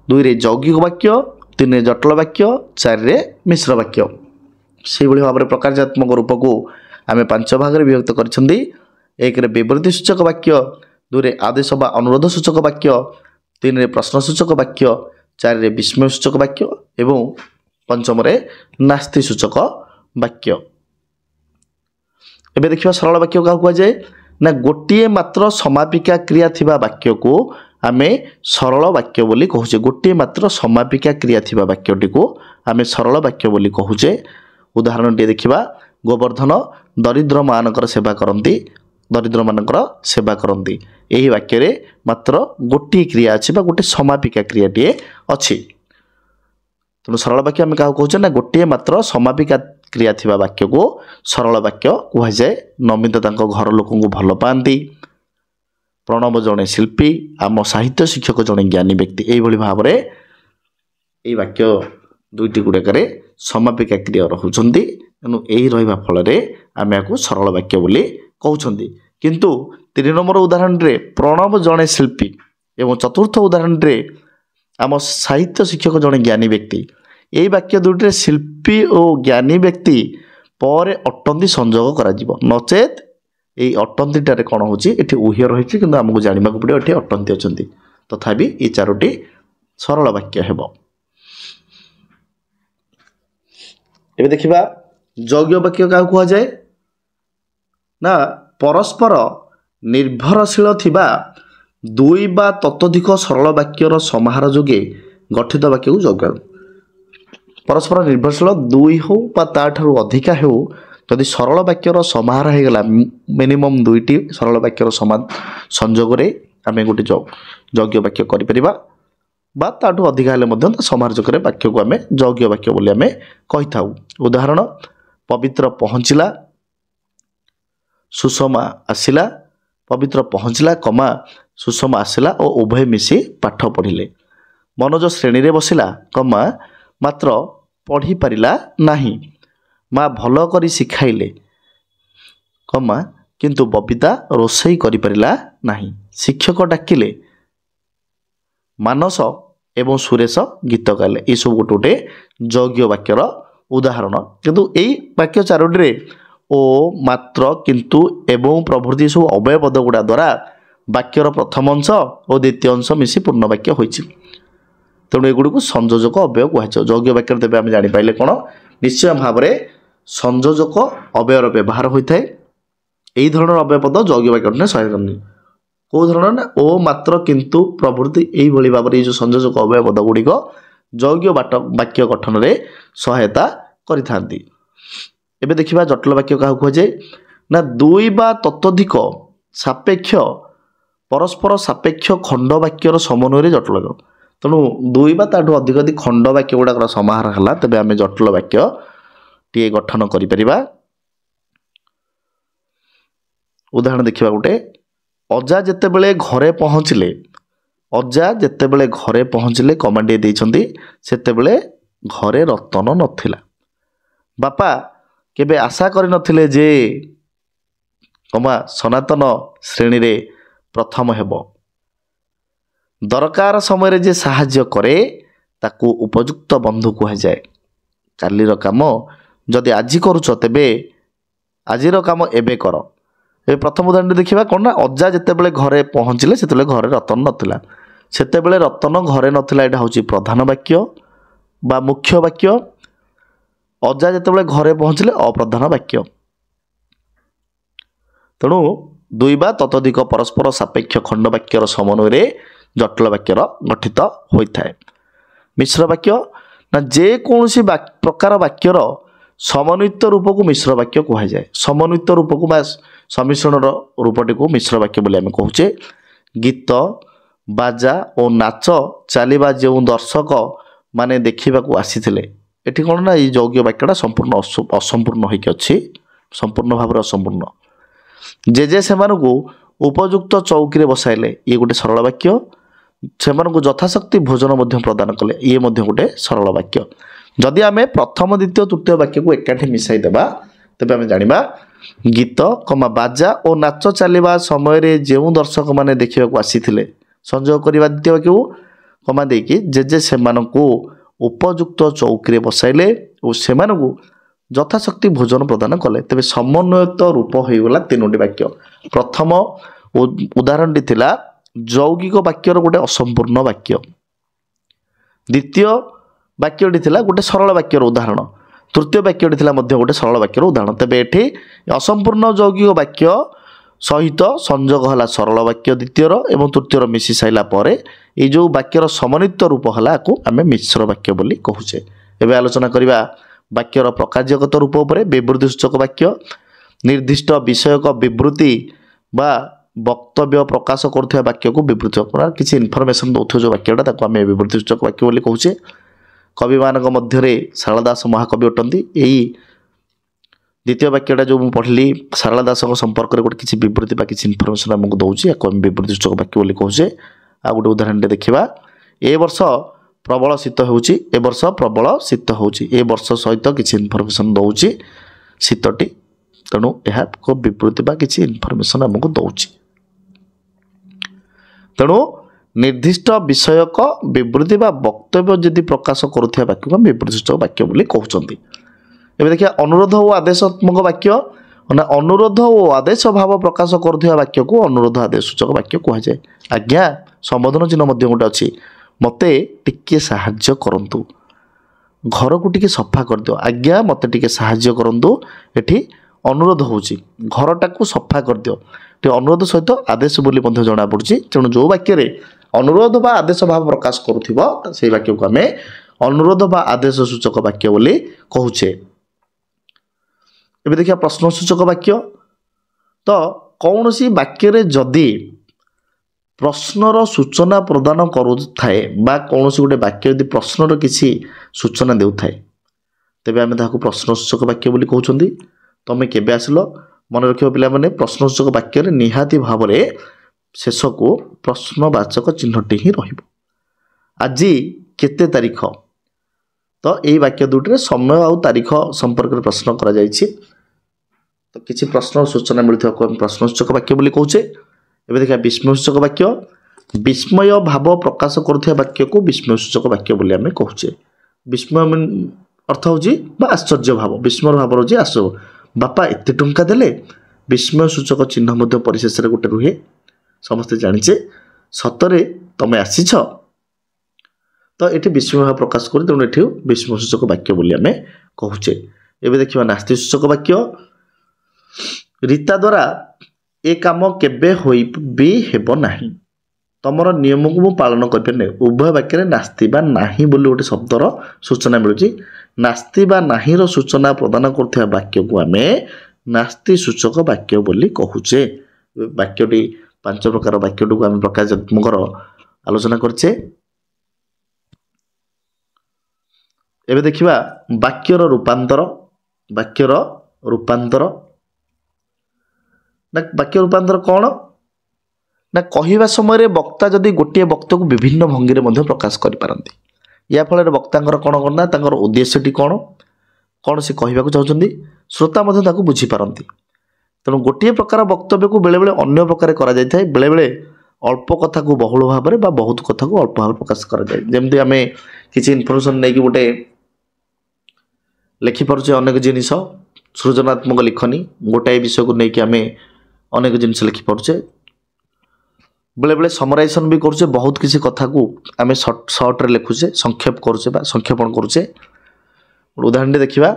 Speaker 1: दुई रे यौगिक वाक्य तीन रे जटिल वाक्य चार रे मिश्र वाक्य। से भाव में प्रकार्यात्मक रूप को आम पांच भाग विभक्त कर एक रे विवृत्ति सूचक वाक्य दुई रे आदेश बा अनुरोध सूचक वाक्य तीन रे प्रश्न सूचक वाक्य चार रे विस्मय सूचक वाक्य एवं पंचम रे नास्ति सूचक वाक्य। एबे देखिबा सरल वाक्य क्या कह जाए ना गोटे मात्र समापिका क्रिया थिबा वाक्य को आमे सरल वाक्य बोली कहूचे गोटे मात्र समापिका क्रिया थिबा वाक्यटी को आमे सरल वाक्य बोली कहूचे। उदाहरण टे देखिबा गोवर्धन दरिद्र मानकर सेवा करती दरिद्र मानकर सेवा करती यही वाक्य रे मात्र गोटे क्रिया अच्छी गोटे समापिका क्रियाटे अच्छी। तेणु सरल वाक्य आम क्या कहूचे ना गोटे मात्र समापिका क्रिया थिबा वाक्य को सरल वाक्य कह जाए। नमिता तांको घर लोक भल पाती प्रणव जड़े शिल्पी आम साहित्य शिक्षक जड़े ज्ञानी व्यक्ति यही भाव में यही वाक्य दुईटी गुड़ाक समापिका क्रिया रोचंती तेणु यही रहा फल आम या सरल वाक्य बोली कहते। किंतु तीन नंबर उदाहरण रे प्रणव जड़े शिल्पी एवं चतुर्थ उदाहरण रे आम साहित्य शिक्षक जड़े ज्ञानी व्यक्ति यही वाक्य दुईटे शिल्पी और ज्ञानी व्यक्ति पर अटंती संजोग करा नचेत यही अटंतीटार कौन होची एठी उह्य रही कि आमको जानवा पड़ो ये अटंती अच्छा तथापि ये चारोटी सरल वाक्य हेब। एबे देखिबा यौगिक वाक्य क्या कह जाए ना परस्पर निर्भरशील थिबा दुई बा ततोधिक सरल वाक्यर समाहार जोगे गठित वाक्य को यौगिक। परस्पर निर्भरशील दुई हो ताठू अधिका हो जदि सरल वाक्यर समाहार हो गला मिनिमम दुईटी सरल वाक्यर समान संजोग आम गोटे यौगिक वाक्य करिपरिबा बा ताठू अधिका हेले समाहार जोगे वाक्य को आम यौगिक वाक्य बोली आम कहि थाउ। उदाहरण पवित्र पहुँचला सुषमा आसिला पवित्र पहुँचला कमा ସୁଷମା ଆସିଲା ଓ ଉଭୟ ମିଶି ପାଠ ପଢ଼ିଲେ। ମନୋଜ ଶ୍ରେଣୀରେ ବସିଲା, କମା ମାତ୍ର ପଢ଼ିପାରିଲା ନାହିଁ। ମା ଭଲ କରି ଶିଖାଇଲେ, କମା କିନ୍ତୁ ବବିତା ରୋଷେଇ କରିପାରିଲା ନାହିଁ। ଶିକ୍ଷକ ଡାକିଲେ, ମାନସ ଏବଂ ସୁରେଶ ଗୀତ ଗାଇଲେ। ଏସବୁ ଗୋଟେ ଗୋଟେ ଯୌଗୀୟ ବାକ୍ୟର ଉଦାହରଣ। କିନ୍ତୁ ଏଇ ବାକ୍ୟ ଚାରୋଟିରେ ଓ, ମାତ୍ର, କିନ୍ତୁ, ଏବଂ ପ୍ରଭୃତି ସବୁ ଅବୟ ପଦ ଗୁଡ଼ା ଦ୍ୱାରା ବାକ୍ୟର ପ୍ରଥମ ଅଂଶ ଓ ଦ୍ୱିତୀୟ ଅଂଶ ମିଶି ପୂର୍ଣ୍ଣ ବାକ୍ୟ ହୋଇଛି। ତେଣୁ ଏଗୁଡ଼ିକୁ ସଂଯୋଜକ ଅବୟ କୁହାଯାଏ। ଯୌଗୀୟ ବାକ୍ୟରେ ତେବେ ଆମେ ଜାଣିପାରିଲେ କ'ଣ, ନିଶ୍ଚୟ ଭାବରେ ସଂଯୋଜକ ଅବୟର ବ୍ୟବହାର ହୋଇଥାଏ। ଏହି ଧରଣର ଅବୟ ପଦ ଯୌଗୀୟ ବାକ୍ୟ ଗଠନରେ ସହାୟକ ନୁହେଁ। କେଉଁ ଧରଣର ନା, ଓ, ମାତ୍ର, କିନ୍ତୁ, ପ୍ରଭୃତି ଏଇଭଳି ଭାବରେ ଏଇ ଯେଉଁ ସଂଯୋଜକ ଅବୟ ପଦ ଗୁଡ଼ିକ ଯୌଗୀୟ ବାକ୍ୟ ଗଠନରେ ସହାୟତା କରିଥାନ୍ତି। ଏବେ ଦେଖିବା ଜଟିଳ ବାକ୍ୟ କାହାକୁ କୁହାଯାଏ ନା, ଦୁଇ ବା ତତୋଧିକ ସାପେକ୍ଷ ପରସ୍ପର ସାପେକ୍ଷ ଖଣ୍ଡ ବାକ୍ୟର ସମନ୍ୱୟରେ ଜଟିଳ ବାକ୍ୟ। ତେଣୁ ଦୁଇ ବା ତାଠୁ ଅଧିକ ଖଣ୍ଡ ବାକ୍ୟ ଗୁଡ଼ାକର ସମାହାର ହେଲା, ତେବେ ଆମେ ଜଟିଳ ବାକ୍ୟଟିଏ ଗଠନ କରିପାରିବା। ଉଦାହରଣ ଦେଖିବା ଗୋଟେ, ଅଜା ଯେତେବେଳେ ଘରେ ପହଞ୍ଚିଲେ କମାଣ୍ଡିଏ ଦେଇଛନ୍ତି, ସେତେବେଳେ ଘରେ ରତନ ନଥିଲା। ବାପା କେବେ ଆଶା କରିନଥିଲେ ଯେ, କମା ସନାତନ ଶ୍ରେଣୀରେ ପ୍ରଥମ ହେବ। ଦରକାର ସମୟରେ ଯେ ସାହାଯ୍ୟ କରେ ତାକୁ ଉପଯୁକ୍ତ ବନ୍ଧୁ କୁହାଯାଏ। କାଲିର କାମ ଯଦି ଆଜି କରୁଛ, ତେବେ ଆଜିର କାମ ଏବେ କର। ଏବେ ପ୍ରଥମ ଉଦାହରଣ ଦେଖିବା କ'ଣ ନା, ଅଜା ଯେତେବେଳେ ଘରେ ପହଞ୍ଚିଲେ ସେତେବେଳେ ଘରେ ରତନ ନଥିଲା। ସେତେବେଳେ ରତନ ଘରେ ନଥିଲା, ଏଇଟା ହେଉଛି ପ୍ରଧାନ ବାକ୍ୟ ବା ମୁଖ୍ୟ ବାକ୍ୟ। ଅଜା ଯେତେବେଳେ ଘରେ ପହଞ୍ଚିଲେ ଅପ୍ରଧାନ ବାକ୍ୟ। ତେଣୁ ଦୁଇ ବା ତତୋଧିକ ପରସ୍ପର ସାପେକ୍ଷ ଖଣ୍ଡ ବାକ୍ୟର ସମନ୍ୱୟରେ ଜଟିଳ ବାକ୍ୟର ଗଠିତ ହୋଇଥାଏ। ମିଶ୍ର ବାକ୍ୟ ନା, ଯେକୌଣସି ପ୍ରକାର ବାକ୍ୟର ସମନ୍ୱିତ ରୂପକୁ ମିଶ୍ର ବାକ୍ୟ କୁହାଯାଏ। ସମନ୍ୱିତ ରୂପକୁ ବା ସମ୍ମିଶ୍ରଣର ରୂପଟିକୁ ମିଶ୍ର ବାକ୍ୟ ବୋଲି ଆମେ କହୁଛେ। ଗୀତ, ବାଜା ଓ ନାଚ ଚାଲିବା ଯେଉଁ ଦର୍ଶକ ମାନେ ଦେଖିବାକୁ ଆସିଥିଲେ, ଏଠି କ'ଣ ନା, ଏଇ ଯୌଗୀୟ ବାକ୍ୟଟା ସମ୍ପୂର୍ଣ୍ଣ ଅସମ୍ପୂର୍ଣ୍ଣ ହୋଇକି ଅଛି, ସମ୍ପୂର୍ଣ୍ଣ ଭାବରେ ଅସମ୍ପୂର୍ଣ୍ଣ। ଜେଜେ ସେମାନଙ୍କୁ ଉପଯୁକ୍ତ ଚୌକିରେ ବସାଇଲେ, ଇଏ ଗୋଟେ ସରଳ ବାକ୍ୟ। ସେମାନଙ୍କୁ ଯଥାଶକ୍ତି ଭୋଜନ ମଧ୍ୟ ପ୍ରଦାନ କଲେ, ଇଏ ମଧ୍ୟ ଗୋଟେ ସରଳ ବାକ୍ୟ। ଯଦି ଆମେ ପ୍ରଥମ, ଦ୍ୱିତୀୟ, ତୃତୀୟ ବାକ୍ୟକୁ ଏକାଠି ମିଶାଇ ଦେବା, ତେବେ ଆମେ ଜାଣିବା ଗୀତ, ବାଜା ଓ ନାଚ ଚାଲିବା ସମୟରେ ଯେଉଁ ଦର୍ଶକମାନେ ଦେଖିବାକୁ ଆସିଥିଲେ, ସଂଯୋଗ କରିବା ଦ୍ୱିତୀୟ ବାକ୍ୟକୁ କମା ଦେଇକି ଜେଜେ ସେମାନଙ୍କୁ ଉପଯୁକ୍ତ ଚୌକିରେ ବସାଇଲେ ଓ ସେମାନଙ୍କୁ ଯଥାଶକ୍ତି ଭୋଜନ ପ୍ରଦାନ କଲେ। ତେବେ ସମନ୍ୱୟିତ ରୂପ ହୋଇଗଲା ତିନୋଟି ବାକ୍ୟ। ପ୍ରଥମ ଉଦାହରଣଟି ଥିଲା ଯୌଗିକ ବାକ୍ୟର ଗୋଟେ ଅସମ୍ପୂର୍ଣ୍ଣ ବାକ୍ୟ। ଦ୍ୱିତୀୟ ବାକ୍ୟଟି ଥିଲା ଗୋଟେ ସରଳ ବାକ୍ୟର ଉଦାହରଣ। ତୃତୀୟ ବାକ୍ୟଟି ଥିଲା ମଧ୍ୟ ଗୋଟେ ସରଳ ବାକ୍ୟର ଉଦାହରଣ। ତେବେ ଏଠି ଅସମ୍ପୂର୍ଣ୍ଣ ଯୌଗିକ ବାକ୍ୟ ସହିତ ସଂଯୋଗ ହେଲା ସରଳ ବାକ୍ୟ ଦ୍ୱିତୀୟର ଏବଂ ତୃତୀୟର ମିଶି ସାରିଲା ପରେ ଏଇ ଯେଉଁ ବାକ୍ୟର ସମନ୍ୱିତ ରୂପ ହେଲା, ଆକୁ ଆମେ ମିଶ୍ର ବାକ୍ୟ ବୋଲି କହୁଛେ। ଏବେ ଆଲୋଚନା କରିବା ବାକ୍ୟର ପ୍ରକାର୍ଯ୍ୟଗତ ରୂପ ଉପରେ। ବିବୃତ୍ତି ସୂଚକ ବାକ୍ୟ, ନିର୍ଦ୍ଦିଷ୍ଟ ବିଷୟକ ବିବୃତ୍ତି ବା ବକ୍ତବ୍ୟ ପ୍ରକାଶ କରୁଥିବା ବାକ୍ୟକୁ ବିବୃତ୍ତି, କିଛି ଇନଫର୍ମେସନ୍ ଦେଉଥିବା ଯେଉଁ ବାକ୍ୟଟା, ତାକୁ ଆମେ ବିବୃତ୍ତି ସୂଚକ ବାକ୍ୟ ବୋଲି କହୁଛେ। କବିମାନଙ୍କ ମଧ୍ୟରେ ଶାରଳା ଦାସ ମହାକବି ଅଟନ୍ତି। ଏହି ଦ୍ୱିତୀୟ ବାକ୍ୟଟା ଯେଉଁ ମୁଁ ପଢ଼ିଲି, ଶାରଳା ଦାସଙ୍କ ସମ୍ପର୍କରେ ଗୋଟେ କିଛି ବିବୃତ୍ତି ବା କିଛି ଇନଫର୍ମେସନ୍ ଆମକୁ ଦେଉଛି, ୟାକୁ ଆମେ ବିବୃତ୍ତି ସୂଚକ ବାକ୍ୟ ବୋଲି କହୁଛେ। ଆଉ ଗୋଟେ ଉଦାହରଣଟେ ଦେଖିବା, ଏ ବର୍ଷ ପ୍ରବଳ ଶୀତ ହେଉଛି, ଏ ବର୍ଷ ପ୍ରବଳ ଶୀତ ହେଉଛି, ଏ ବର୍ଷ ସହିତ କିଛି ଇନଫର୍ମେସନ୍ ଦେଉଛି ଶୀତଟି। ତେଣୁ ଏହା ଏକ ବିବୃତ୍ତି ବା କିଛି ଇନଫର୍ମେସନ୍ ଆମକୁ ଦେଉଛି। ତେଣୁ ନିର୍ଦ୍ଦିଷ୍ଟ ବିଷୟକ ବିବୃତ୍ତି ବା ବକ୍ତବ୍ୟ ଯଦି ପ୍ରକାଶ କରୁଥିବା ବାକ୍ୟକୁ ଆମେ ବିବୃତ୍ତି ସୂଚକ ବାକ୍ୟ ବୋଲି କହୁଛନ୍ତି। ଏବେ ଦେଖିବା ଅନୁରୋଧ ଓ ଆଦେଶାତ୍ମକ ବାକ୍ୟ। ନା, ଅନୁରୋଧ ଓ ଆଦେଶ ଭାବ ପ୍ରକାଶ କରୁଥିବା ବାକ୍ୟକୁ ଅନୁରୋଧ ଆଦେଶ ସୂଚକ ବାକ୍ୟ କୁହାଯାଏ। ଆଜ୍ଞା, ସମ୍ବୋଧନ ଚିହ୍ନ ମଧ୍ୟ ଗୋଟେ ଅଛି। ମୋତେ ଟିକେ ସାହାଯ୍ୟ କରନ୍ତୁ, ଘରକୁ ଟିକେ ସଫା କରିଦିଅ। ଆଜ୍ଞା, ମୋତେ ଟିକେ ସାହାଯ୍ୟ କରନ୍ତୁ, ଏଠି ଅନୁରୋଧ ହେଉଛି ଘରଟାକୁ ସଫା କରିଦିଅ। ଟିକେ ଅନୁରୋଧ ସହିତ ଆଦେଶ ବୋଲି ମଧ୍ୟ ଜଣାପଡ଼ୁଛି। ତେଣୁ ଯେଉଁ ବାକ୍ୟରେ ଅନୁରୋଧ ବା ଆଦେଶ ଭାବ ପ୍ରକାଶ କରୁଥିବ, ସେଇ ବାକ୍ୟକୁ ଆମେ ଅନୁରୋଧ ବା ଆଦେଶ ସୂଚକ ବାକ୍ୟ ବୋଲି କହୁଛେ। ଏବେ ଦେଖିବା ପ୍ରଶ୍ନସୂଚକ ବାକ୍ୟ। ତ କୌଣସି ବାକ୍ୟରେ ଯଦି ପ୍ରଶ୍ନର ସୂଚନା ପ୍ରଦାନ କରୁଥାଏ ବା କୌଣସି ଗୋଟେ ବାକ୍ୟ ଯଦି ପ୍ରଶ୍ନର କିଛି ସୂଚନା ଦେଉଥାଏ, ତେବେ ଆମେ ତାହାକୁ ପ୍ରଶ୍ନସୂଚକ ବାକ୍ୟ ବୋଲି କହୁଛନ୍ତି। ତମେ କେବେ ଆସିଲ? ମନେ ରଖିବ ପିଲାମାନେ, ପ୍ରଶ୍ନସୂଚକ ବାକ୍ୟରେ ନିହାତି ଭାବରେ शेषको प्रश्नवाचक चिन्हटे ही रहिबो। आज केते तारीख तो यही वाक्य दुटे समय आउ तारीख संपर्क में प्रश्न करा जायछि। तो किसी प्रश्न सूचना मिलता को प्रश्नसूचक वाक्य बोली कहूचे। एबे देखा विस्मयसूचक वाक्य विस्मय भाव प्रकाश करुवा वाक्य को विस्मयसूचक वाक्य बोली आमे कहूचे। विस्मय अर्थ होची बा आश्चर्य भाव, विस्मय भाव होची आश्चर्य, बापा एते टंका देले। विस्मयसूचक चिन्ह मध्य परिशेष रे गोटे रुहे, समस्ते जानिचे सतरे तमे आसीछ। तो ये विस्मय भाव प्रकाश कर तेणु ये विस्मयसूचक वाक्य बोली आमे कहूचे। एबे देखिबा नास्तिसूचक वाक्य रीता द्वारा ए काम केबे होई भी हेबो नाही, तमर नियम को मु पालन करबे। उभय वाक्य नास्ति बा नाही बोली गोटे शब्दर सूचना मिलुची। नास्ति बा नाही रो सूचना प्रदान करथिया वाक्य को आमे नास्ति सूचक वाक्य बोली कहूचे। वाक्यटी 5 प्रकार वाक्यटी को आमे प्रकाशात्मक आलोचना करछे। एबे देखिबा वाक्यर रूपांतर। वाक्यर रूपांतर ना वाक्य रूपांतर कौन ना कहवा समय वक्ता जदि गोटे वक्ता को विभिन्न भंगी में प्रकाश करें, या फल वक्ता कौन करना तांकर उद्देश्यटी कौन कौन से कहवाक चाहते श्रोता बुझीपारती। तेणु गोटे प्रकार वक्तव्य को बेले बेले अन्य प्रकार करा जाय थाए, बेले बेले अल्प कथा को बहुल भाव में बहुत कथा को अल्प भाव प्रकाश करा जाय। जमती आम किसी इनफर्मेशन नहीं कि गोटे लिखिपे अनेक जिनिस सृजनात्मक लिखनी गोटाए विषय को लेकिन आम अनेक जिनिस लिखिपे, बेले बेले समराइजेशन भी करुचे, बहुत किसी कथा को आम सर्ट रे लिखुचे, संक्षेप करुचे बा संक्षेपण करुचे। उदाहरण देखिबा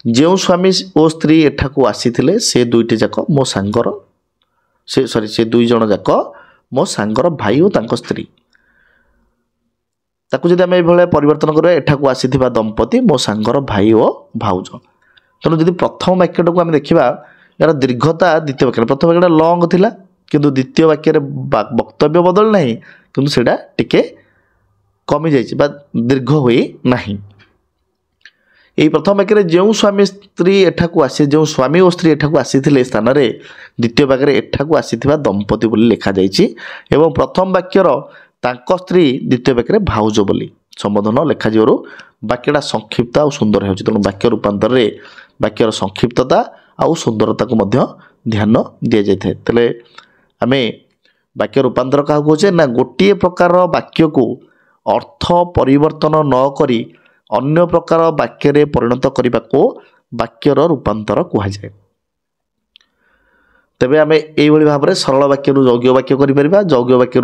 Speaker 1: जो स्वामी ओ स्त्री एठाकू आसीथिले से दुईटे जाक मो सांगर से दुई जण जाक मो सांगर भाई और तांको स्त्री। ताकू जदि आम एभले परिवर्तन करबा एठाकू आसीथिबा दंपति मो सांगर भाई और भाउज। तेणु जदि प्रथम वाक्यटा को आम देखिबा यार दीर्घता द्वितीय वाक्य प्रथम वाक्यटा लॉन्ग थिला किंतु द्वितीय वाक्य वक्तव्य बदल नहीं किंतु सेटा टिके कमी जाइछि बा दीर्घ होई नाही। यही प्रथम वाक्य जो स्वामी स्त्री एठाकू आसी जो स्वामी और स्त्री एठाकू आसीथिले स्थान रे द्वितीय वाक्य एठाकू आसीथिबा दंपति बोली लिखा जाइछि एवं प्रथम वाक्यर तांको स्त्री द्वितीय वाक्य भाउज बोली संबोधन लिखा जिवरु वाक्यटा संक्षिप्त और सुंदर होछि। तेणु वाक्य रूपांतर रे वाक्यर संक्षिप्तता आउ सुंदरता को मध्य ध्यान दिया जाय थाए। तले आमे वाक्य रूपांतर क्या कहे ना गोटे प्रकार वाक्य को अर्थ परिवर्तन न करी अन्य प्रकार वाक्य रे परिणत करने को वाक्यर रूपांतर कहुए। तेबे आमे एइभली भाव में सरल वाक्य यौगिक वाक्य करिपरिबा, यौगिक वाक्य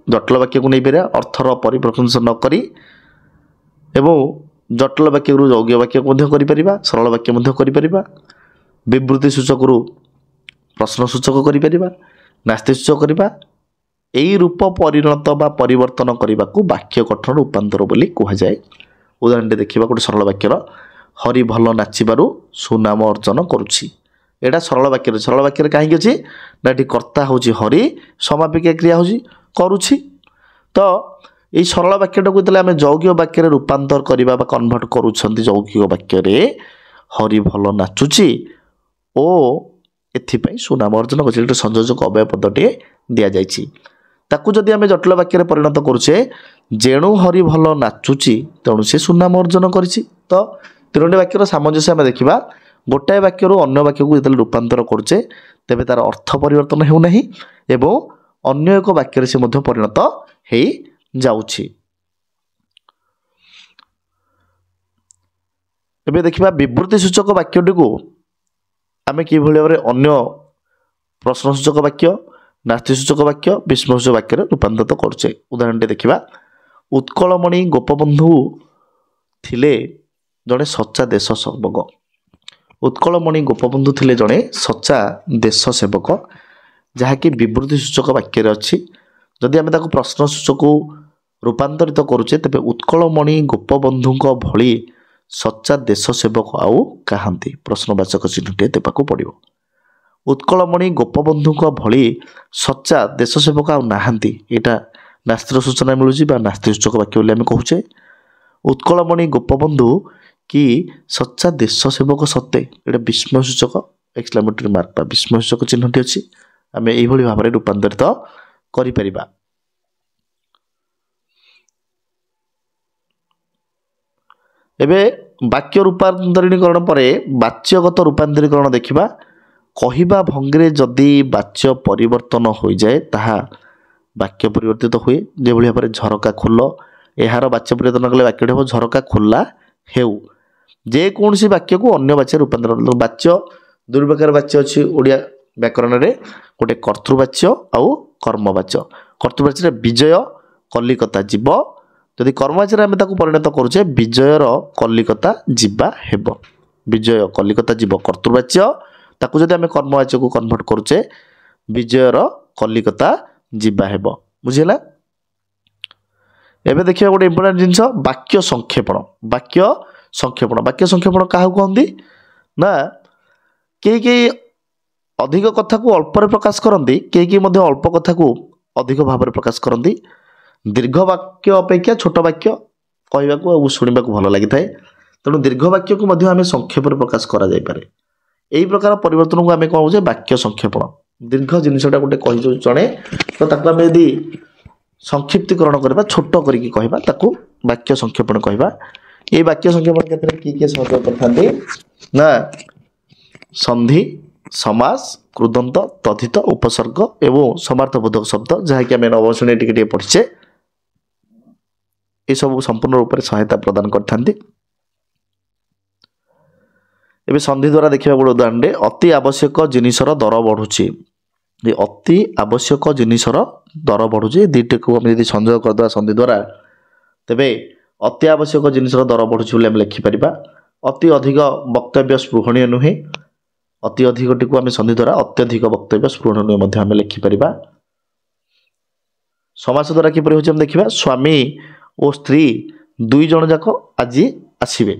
Speaker 1: जटिल वाक्य को नहीं पारिबा अर्थर परिवर्तन न करी एवं जटिल वाक्य यौगिक वाक्य को मध्य करिपरिबा, सरल वाक्य मध्य करिपरिबा, विवृत्ति सूचक प्रश्न सूचक करिपरिबा, नास्ति सूचक करबा। एई रूप परिणत बा परिवर्तन करने को वाक्य गठन रूपांतर बोली कहुए। उदाहरण देखिबा गोटे सरल वाक्यर हरि भल नाचिबारु सुनाम अर्जन करुछि। एटा सरल वाक्य कहीं अच्छी ना ये कर्ता हूँ हरि समापिका क्रिया हूँ करुछि। तो ये सरल वाक्यटा को आम यौगिक वाक्य रूपांतर करवा कन्वर्ट करुँच यौगिक वाक्य हरि भल नाचुची ओ एथिपाई सुनाम अर्जन कर संयोजक अव्यय पदटे दि जाइछि। ताकू जदि आम जटिल वाक्य परिणत करुचे जेणु हरि भल नाचुची तेणु से सुनाम अर्जन करिछि। तो तीनोटी वाक्यर सामंजस्य आम देखा गोटाए वाक्य अन्य वाक्य को जो रूपांतर करुचे तेबे तार अर्थ परिवर्तन हेउना एवं अन्य एक वाक्य से मध्य परिणत हो जाउछि। एबे देखिबा विवृत्ति सूचक वाक्यटी को आम कि भाव में अन्य प्रश्न सूचक वाक्य नास्ति सूचक वाक्य विस्मयसूचक वाक्य रूपांतरित करुचे। उदाहरण देखिबा उत्कलमणि गोपबंधु थिले जड़े सच्चा देश सेवक। उत्कलमणि गोपबंधु थिले जड़े सच्चा देश सेवक जहाँकि विवृत्ति सूचक वाक्य अच्छी। जदि आम प्रश्न सूचक रूपांतरित करुचे तेबे उत्कलमणि गोपबंधु भली सच्चा देश सेवक आउ कहांती प्रश्नवाचक चिन्हटे देवाक पड़ो। उत्कलमणि गोपबंधु भली सच्चा देश सेवक आउ नाहांती एटा नास्तिर सूचना मिलूँ नास्ति सूचक वाक्य बोली आम कहूचे। उत्कलमणि गोपबंधु कि सच्चा देश सेवक सत्य एटा विस्मय सूचक एक्सक्लेमेटरी मार्क बा विस्मय सूचक चिन्हटी अच्छी। आम यही भाव में रूपांतरित କରିପାରିବା। ଏବେ ବାକ୍ୟ ରୂପାନ୍ତରୀକରଣ ପରେ ବାଚ୍ୟଗତ ରୂପାନ୍ତରୀକରଣ ଦେଖିବା। କହିବା ଭଙ୍ଗୀରେ ଯଦି ବାଚ୍ୟ ପରିବର୍ତ୍ତନ ହୋଇଯାଏ ତାହା ବାକ୍ୟ ପରିବର୍ତ୍ତିତ ହୁଏ। ଯେଭଳି ଭାବରେ ଝରକା ଖୋଲ, ଏହାର ବାଚ୍ୟ ପରିବର୍ତ୍ତନ କଲେ ବାକ୍ୟଟି ହେବ ଝରକା ଖୋଲା ହେଉ। ଯେକୌଣସି ବାକ୍ୟକୁ ଅନ୍ୟ ବାଚ୍ୟ ରୂପାନ୍ତରଣ। ବାଚ୍ୟ ଦୁଇ ପ୍ରକାର ବାଚ୍ୟ ଅଛି ଓଡ଼ିଆ ବ୍ୟାକରଣରେ, ଗୋଟେ କର୍ତ୍ତୃବାଚ୍ୟ ଆଉ କର୍ମବାଚ୍ୟ। କର୍ତ୍ତୃବାଚ୍ୟରେ ବିଜୟ କଲିକତା ଯିବ, ଯଦି କର୍ମବାଚ୍ୟରେ ଆମେ ତାକୁ ପରିଣତ କରୁଛେ ବିଜୟର କଲିକତା ଯିବା ହେବ। ବିଜୟ କଲିକତା ଯିବ କର୍ତ୍ତୃବାଚ୍ୟ, ତାକୁ ଯଦି ଆମେ କର୍ମବାଚ୍ୟକୁ କନଭର୍ଟ କରୁଛେ ବିଜୟର କଲିକତା ଯିବା ହେବ। ବୁଝିଲା? ଏବେ ଦେଖିବା ଗୋଟେ ଇମ୍ପୋର୍ଟାଣ୍ଟ ଜିନିଷ, ବାକ୍ୟ ସଂକ୍ଷେପଣ। ବାକ୍ୟ ସଂକ୍ଷେପଣ, ବାକ୍ୟ ସଂକ୍ଷେପଣ କାହାକୁ କହନ୍ତି ନା କେହି କେହି ଅଧିକ କଥାକୁ ଅଳ୍ପରେ ପ୍ରକାଶ କରନ୍ତି, କେହି କେହି ମଧ୍ୟ ଅଳ୍ପ କଥାକୁ ଅଧିକ ଭାବରେ ପ୍ରକାଶ କରନ୍ତି। ଦୀର୍ଘ ବାକ୍ୟ ଅପେକ୍ଷା ଛୋଟ ବାକ୍ୟ କହିବାକୁ ଆଉ ଶୁଣିବାକୁ ଭଲ ଲାଗିଥାଏ, ତେଣୁ ଦୀର୍ଘ ବାକ୍ୟକୁ ମଧ୍ୟ ଆମେ ସଂକ୍ଷେପରେ ପ୍ରକାଶ କରାଯାଇପାରେ। ଏହି ପ୍ରକାର ପରିବର୍ତ୍ତନକୁ ଆମେ କ'ଣ କହୁଛେ ବାକ୍ୟ ସଂକ୍ଷେପଣ। ଦୀର୍ଘ ଜିନିଷଟା ଗୋଟେ କହିଛୁ ଜଣେ, ତ ତାକୁ ଆମେ ଯଦି ସଂକ୍ଷିପ୍ତୀକରଣ କରିବା, ଛୋଟ କରିକି କହିବା, ତାକୁ ବାକ୍ୟ ସଂକ୍ଷେପଣ କହିବା। এই বাক্য সংক্ষেপণ ক্ষেত্রে কি কি সহযোগ করতে না সন্ধি, সমাস, কৃদন্ত, তথিত, উপসর্গ এবং সমার্থবোধক শব্দ, যাকে আমি নবম শ্রেণী টিকে টিকে পড়িছে, এসব সম্পূর্ণ রূপে সহায়তা প্রদান করে থাকে। এবে সন্ধি দ্বারা দেখা গোটে উদাহরণে অতি আবশ্যক জিনিসর দর বড়ুছি। অতি আবশ্যক জিনিসর দর বড়ুছি, দুইটিকে আমি যদি সংযোগ করদেবা সন্ধি দ্বারা, তেবে অতি আবশ্যক জিনিসর দর বড়ুছি বলে আমি লিখিপারিবা। অতি অধিক বক্তব্য স্পৃহণীয় নুহে, অতি অধিকটিকে আমি সন্ধি দ্বারা অত্যধিক বক্তব্য স্পৃহণীয় মধ্যে আমি লিখিপারিবা। সমাস দ্বারা কিপরি হচ্ছে আমি দেখিবা। স্বামী ও স্ত্রী দুই জন যাক আজি আসিবে,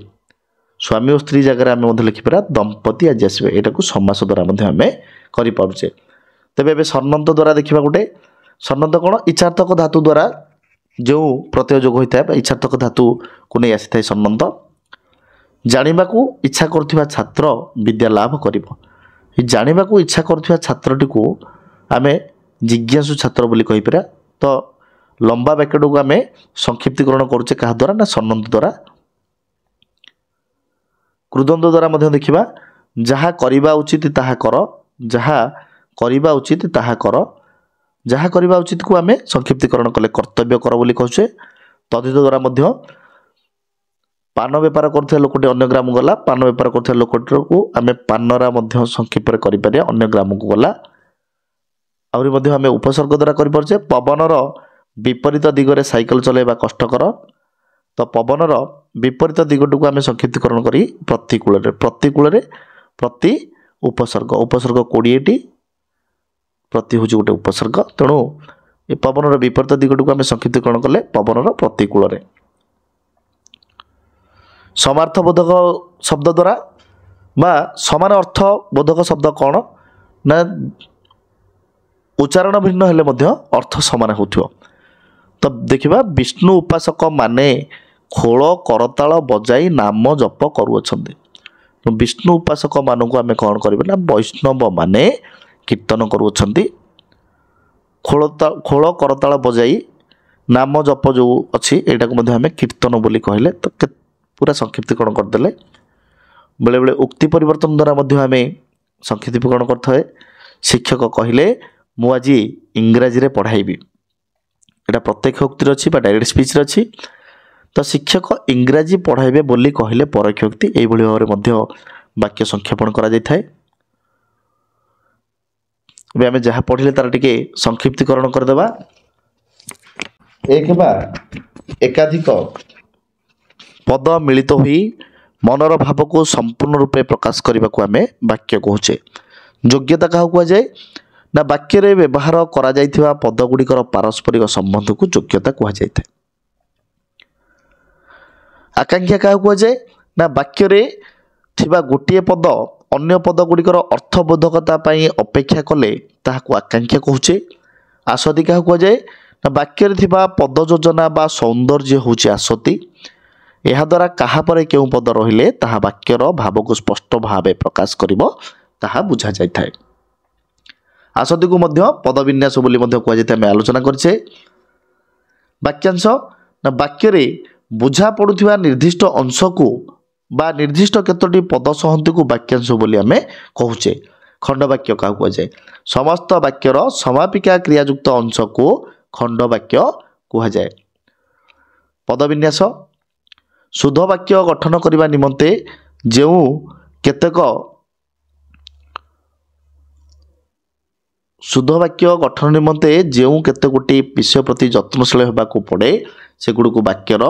Speaker 1: স্বামী ও স্ত্রী জায়গায় আমি মধ্যে লিখিপারা দম্পতি আজি আসবে, এটাকে সমাস দ্বারা মধ্যে আমি করিপারুছে। তেবে এবে স্বর্ণন্ত দ্বারা দেখিবা গোটে, স্বর্ণন্ত কোণ ইচ্ছার্থক ধাতু দ্বারা যে প্রত্যয় যোগ হয়ে থাকে, ইচ্ছার্থক ধাতুকে নিয়ে আসি থাকে স্বর্ণন্ত। জানিবাকু ইচ্ছা করুথিবা ছাত্র বিদ্যা লাভ করিব, এই জানিবাকু ইচ্ছা করুথিবা ছাত্রটিকে আমি জিজ্ঞাসু ছাত্র বলি কহিপারা। তো লম্বা বাক্যটাকে আমি সংক্ষিপ্তীকরণ করুছে কাহা দ্বারা না স্বর্ণন্ত দ্বারা। কৃদন্ত দ্বারা মধ্যে দেখিবা যাহা করিবা উচিত তাহা কর, যাহা করিবা উচিত তাহা কর, যাহা করিবা উচিত কু আমি সংক্ষিপ্তীকরণ কলে কর্তব্য কর বলি কହୁଛେ। তদিত দ্বারা মধ্য পান বেপার করুଥିବା লোকটি অন্য গ্রামକୁ গলা, পান বেপার করুଥିବା লোকটিକୁ ଆମେ ପାନରା ମଧ୍ୟ ସଂକ୍ଷେପରେ କରିପାରିବା, ଅନ୍ୟ ଗ୍ରାମକୁ ଗଲା। ଆହୁରି ମଧ୍ୟ ଆମେ ଉପସର୍ଗ ଦ୍ୱାରା କରିପାରୁଛେ। ପବନର ବିପରୀତ ଦିଗରେ ସାଇକେଲ ଚଲାଇବା କଷ୍ଟକର, ତ ପବନର ବିପରୀତ ଦିଗଟିକୁ ଆମେ ସଂକ୍ଷିପ୍ତୀକରଣ କରି ପ୍ରତିକୂଳରେ, ପ୍ରତିକୂଳରେ ପ୍ରତି ଉପସର୍ଗ, ଉପସର୍ଗ 20ଟି, ପ୍ରତି ହେଉଛି ଗୋଟେ ଉପସର୍ଗ, ତେଣୁ ଏ ପବନର ବିପରୀତ ଦିଗଟିକୁ ଆମେ ସଂକ୍ଷିପ୍ତୀକରଣ କଲେ ପବନର ପ୍ରତିକୂଳରେ। ସମାର୍ଥବୋଧକ ଶବ୍ଦ ଦ୍ୱାରା ବା ସମାନ ଅର୍ଥ ବୋଧକ ଶବ୍ଦ କ'ଣ ନା ଉଚ୍ଚାରଣ ଭିନ୍ନ ହେଲେ ମଧ୍ୟ ଅର୍ଥ ସମାନ ହେଉଥିବ। ତ ଦେଖିବା ବିଷ୍ଣୁ ଉପାସକ ମାନେ ଖୋଳ କରତାଳ ବଜାଇ ନାମ ଜପ କରୁଅଛନ୍ତି। ବିଷ୍ଣୁ ଉପାସକ ମାନଙ୍କୁ ଆମେ କ'ଣ କରିବେ ନା ବୈଷ୍ଣବ ମାନେ କୀର୍ତ୍ତନ କରୁଅଛନ୍ତି। ଖୋଳ କରତାଳ ବଜାଇ ନାମ ଜପ ଯେଉଁ ଅଛି ଏଇଟାକୁ ମଧ୍ୟ ଆମେ କୀର୍ତ୍ତନ ବୋଲି କହିଲେ, ତ ପୁରା ସଂକ୍ଷିପ୍ତୀକରଣ କରିଦେଲେ। ବେଳେବେଳେ ଉକ୍ତି ପରିବର୍ତ୍ତନ ଦ୍ୱାରା ମଧ୍ୟ ଆମେ ସଂକ୍ଷିପ୍ତୀକରଣ କରିଥାଏ। ଶିକ୍ଷକ କହିଲେ ମୁଁ ଆଜି ଇଂରାଜୀରେ ପଢ଼ାଇବି, ଏଇଟା ପ୍ରତ୍ୟକ୍ଷ ଉକ୍ତିରେ ଅଛି ବା ଡାଇରେକ୍ଟ ସ୍ପିଚ୍ରେ ଅଛି। ତ ଶିକ୍ଷକ ଇଂରାଜୀ ପଢ଼ାଇବେ ବୋଲି କହିଲେ ପରୋକ୍ଷ ଉକ୍ତି, ଏଇଭଳି ଭାବରେ ମଧ୍ୟ ବାକ୍ୟ ସଂକ୍ଷେପଣ କରାଯାଇଥାଏ। ଏବେ ଆମେ ଯାହା ପଢ଼ିଲେ ତାର ଟିକେ ସଂକ୍ଷିପ୍ତୀକରଣ କରିଦେବା। ଏକ ବା ଏକାଧିକ ପଦ ମିଳିତ ହୋଇ ମନର ଭାବକୁ ସମ୍ପୂର୍ଣ୍ଣ ରୂପେ ପ୍ରକାଶ କରିବାକୁ ଆମେ ବାକ୍ୟ କହୁଛେ। ଯୋଗ୍ୟତା କାହାକୁ କୁହାଯାଏ ନା ବାକ୍ୟରେ ବ୍ୟବହାର କରାଯାଇଥିବା ପଦଗୁଡ଼ିକର ପାରସ୍ପରିକ ସମ୍ବନ୍ଧକୁ ଯୋଗ୍ୟତା କୁହାଯାଇଥାଏ। ଆକାଂକ୍ଷା କାହାକୁ କୁହାଯାଏ ନା ବାକ୍ୟରେ ଥିବା ଗୋଟିଏ ପଦ ଅନ୍ୟ ପଦଗୁଡ଼ିକର ଅର୍ଥବୋଧକତା ପାଇଁ ଅପେକ୍ଷା କଲେ ତାହାକୁ ଆକାଂକ୍ଷା କହୁଛେ। ଆସତି କାହାକୁ କୁହାଯାଏ ନା ବାକ୍ୟରେ ଥିବା ପଦ ଯୋଜନା ବା ସୌନ୍ଦର୍ଯ୍ୟ ହେଉଛି ଆସତି। ଏହାଦ୍ୱାରା କାହା ପରେ କେଉଁ ପଦ ରହିଲେ ତାହା ବାକ୍ୟର ଭାବକୁ ସ୍ପଷ୍ଟ ଭାବେ ପ୍ରକାଶ କରିବ ତାହା ବୁଝାଯାଇଥାଏ। आसति को मध्य पदविन्यास बोली मध्य कुआ जायते आमे आलोचना करछे। वाक्यांश ना वाक्य रे बुझा पड़ुथिबा निर्दिष्ट अंश को बा निर्दिष्ट केतोटी पद सहंती को वाक्यांश बोली आमे कहूचे। खंड वाक्य क्या कुआ जाए? समस्त वाक्यर समापिका क्रियायुक्त अंश को खंड वाक्य कुआ जाए। पदविन्यास शुद्ध वाक्य गठन करने निमंते जो केतेक शुद्ध वाक्य गठन निमंते जो केतेगोटी विषय प्रति जत्नशील होबाकू पड़े सेगुड़ को वाक्यर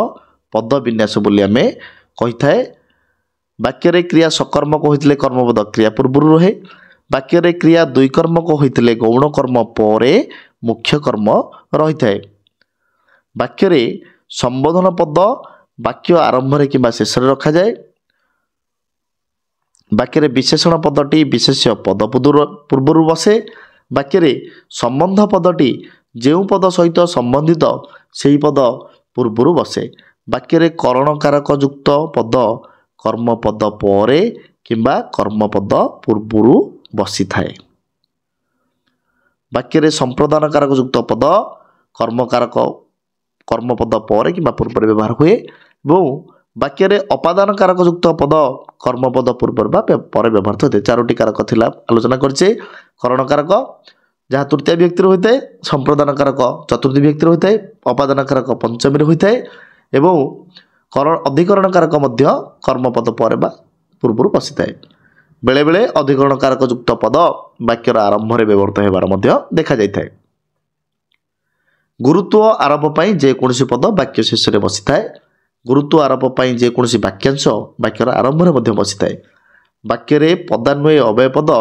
Speaker 1: पदविन्यास बोली आमे कही थाए। वाक्य रे क्रिया सकर्मक होइतिले कर्मपद क्रिया पूर्व रहे। वाक्य रे क्रिया दुई कर्मक होइतिले गौण कर्म परे मुख्य कर्म रही थाए। वाक्य रे संबोधन पद वाक्य आरंभ रे किंबा शेष रे रखा जाए। वाक्य रे विशेषण पदटी विशेष्य पद पूर्व बसे। वाक्य रे संबंध पदटी जो पद सहित संबंधित सेही पद पूर्व बसे। वाक्य रे करण कारक युक्त पद कर्म पद परे किंबा कर्म पद पूर्व बसी थाए। वाक्य रे संप्रदान कारक युक्त पद कर्म पद परे किंबा पूर्व व्यवहार हुए एवं वाक्य रे अपादान कारक युक्त पद कर्म पद पूर्व बा परे व्यवहार होते। चारोटी कारक थिला आलोचना करछे। करण कारक जहाँ तृतीय व्यक्ति होता है, संप्रदान कारक चतुर्थी व्यक्ति होता है, अपादान कारक पंचमी होता है एवं अधिकरण कारक मध्य कर्मपद पर पूर्व बसी थाए। बेले बेले अधिकरण कारक युक्त पद वाक्यर आरंभ में व्यवहृत होबार मध्य देखा जाए। गुरुत्व आरोप पर जेकोसी पद वाक्य शेष में बसी थाए। गुरुत्व आरोप पर जेकोसी वाक्यांश वाक्यर आरंभ में बसी थाए। वाक्य रे पदान्वय अव्यय पद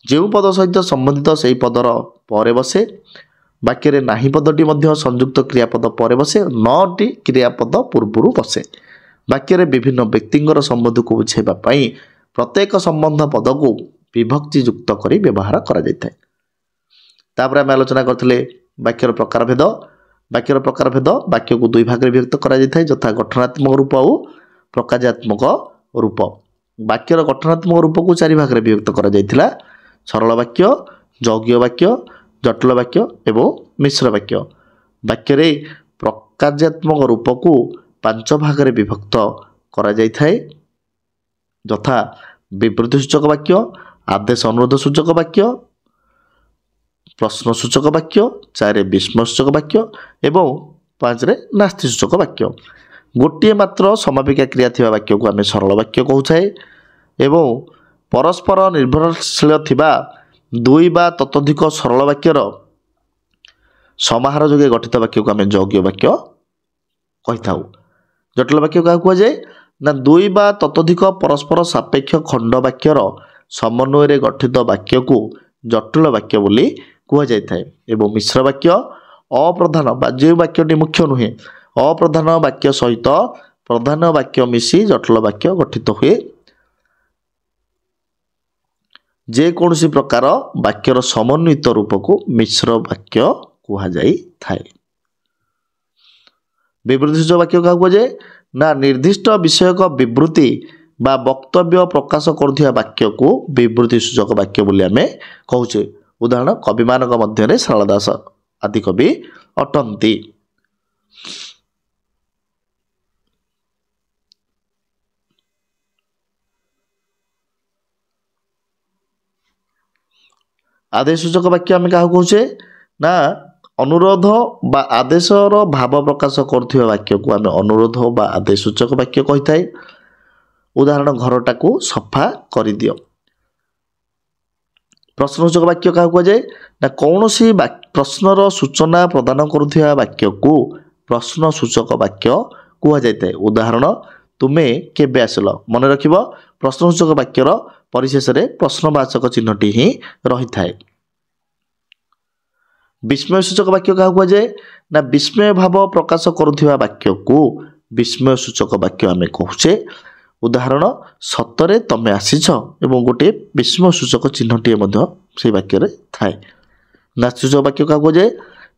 Speaker 1: जो पद सहित संबंधित से पदर पर बसे। वाक्य रे नाही पदटी मध्य संयुक्त क्रियापद पर बसे। 9टी क्रियापद पूर्व बसे। वाक्य रे विभिन्न व्यक्तिंगर संबंध को बुझाइबा पई प्रत्येक संबंध पद को विभक्ति युक्त करी व्यवहार करा जायଥାଏ। तापर आम आलोचना करथिले वाक्यर प्रकार भेद। वाक्यर प्रकार भेद वाक्य को दुई भाग रे विभक्त करा जायଥାଏ, यथा गठनात्मक रूप और प्रकारात्मक रूप। वाक्यर गठनात्मक रूप को 4 भाग रे विभक्त करा जायथिला। सरल वाक्य, यौगिक वाक्य, जटिल वाक्य एवं मिश्र वाक्य। वाक्य रे प्रकारात्मक रूप को 5 भाग रे विभक्त करा जायଥାଏ, यथा विवृत्ति सूचक वाक्य, आदेश अनुरोध सूचक वाक्य, प्रश्न सूचक वाक्य, 4 विस्मय सूचक वाक्य एवं 5 नास्ति सूचक वाक्य। गोटे मात्र समापिका क्रिया थिबा वाक्य को आमे सरल वाक्य कहूछाए एवं परस्पर निर्भरशील थिबा 2 बा ततोधिक सरल वाक्यर समाहार जोगे गठित वाक्य को आमे यौगिक वाक्य कहि थाउ। जटिल वाक्य क्या कुआ जाए ना 2 बा ततोधिक परस्पर सापेक्ष खंड वाक्यर समन्वय रे गठित वाक्य को जटिल वाक्य बोली कुआ जाय थाए। एवं मिश्र वाक्य अप्रधान बा जे वाक्यटी मुख्य नुहे अप्रधान वाक्य सहित प्रधान वाक्य मिसी जटिल वाक्य गठित हुए। जे कौनसी प्रकार वाक्यर समन्वित रूप को मिश्र वाक्य कुआ जाय थाए। विवृत्ति सूचक वाक्य क्या कुआ जाए ना निर्दिष्ट विषयक विवृत्ति बा वक्तव्य प्रकाश करुथिया वाक्य को विवृत्ति सूचक वाक्य बोली आमे कहूचे। उदाहरण कवि मानक मध्य सारला दास आदि कवि अटंती। आदेश सूचक वाक्य आमे क्या कहूचे ना अनुरोध बा आदेशर भाव प्रकाश करुथिबा वाक्य को आमे अनुरोध बा आदेश सूचक वाक्य कहि थाए। उदाहरण घरटा को सफा करि दियो। प्रश्न सूचक वाक्य क्या कुआ जाए ना कौनसी प्रश्नर सूचना प्रदान करुथिबा वाक्य को प्रश्न सूचक वाक्य कुआ जायते। उदाहरण तुमे केबे आसिल। मन रखिबो प्रश्न सूचक वाक्यर परिशेष रे प्रश्नवाचक चिन्हटी ही रही थाए। विस्मय सूचक वाक्य क्या कुआ जाए ना विस्मय भाव प्रकाश करुथिबा वाक्य को विस्मय सूचक वाक्य आमे कहूचे। उदाहरण सतरे तमे आसीछ एवं गोटे विस्मय सूचक चिन्हटी मध्य से वाक्य रे थाए। नास्ति सूचक वाक्य क्या कुआ जाए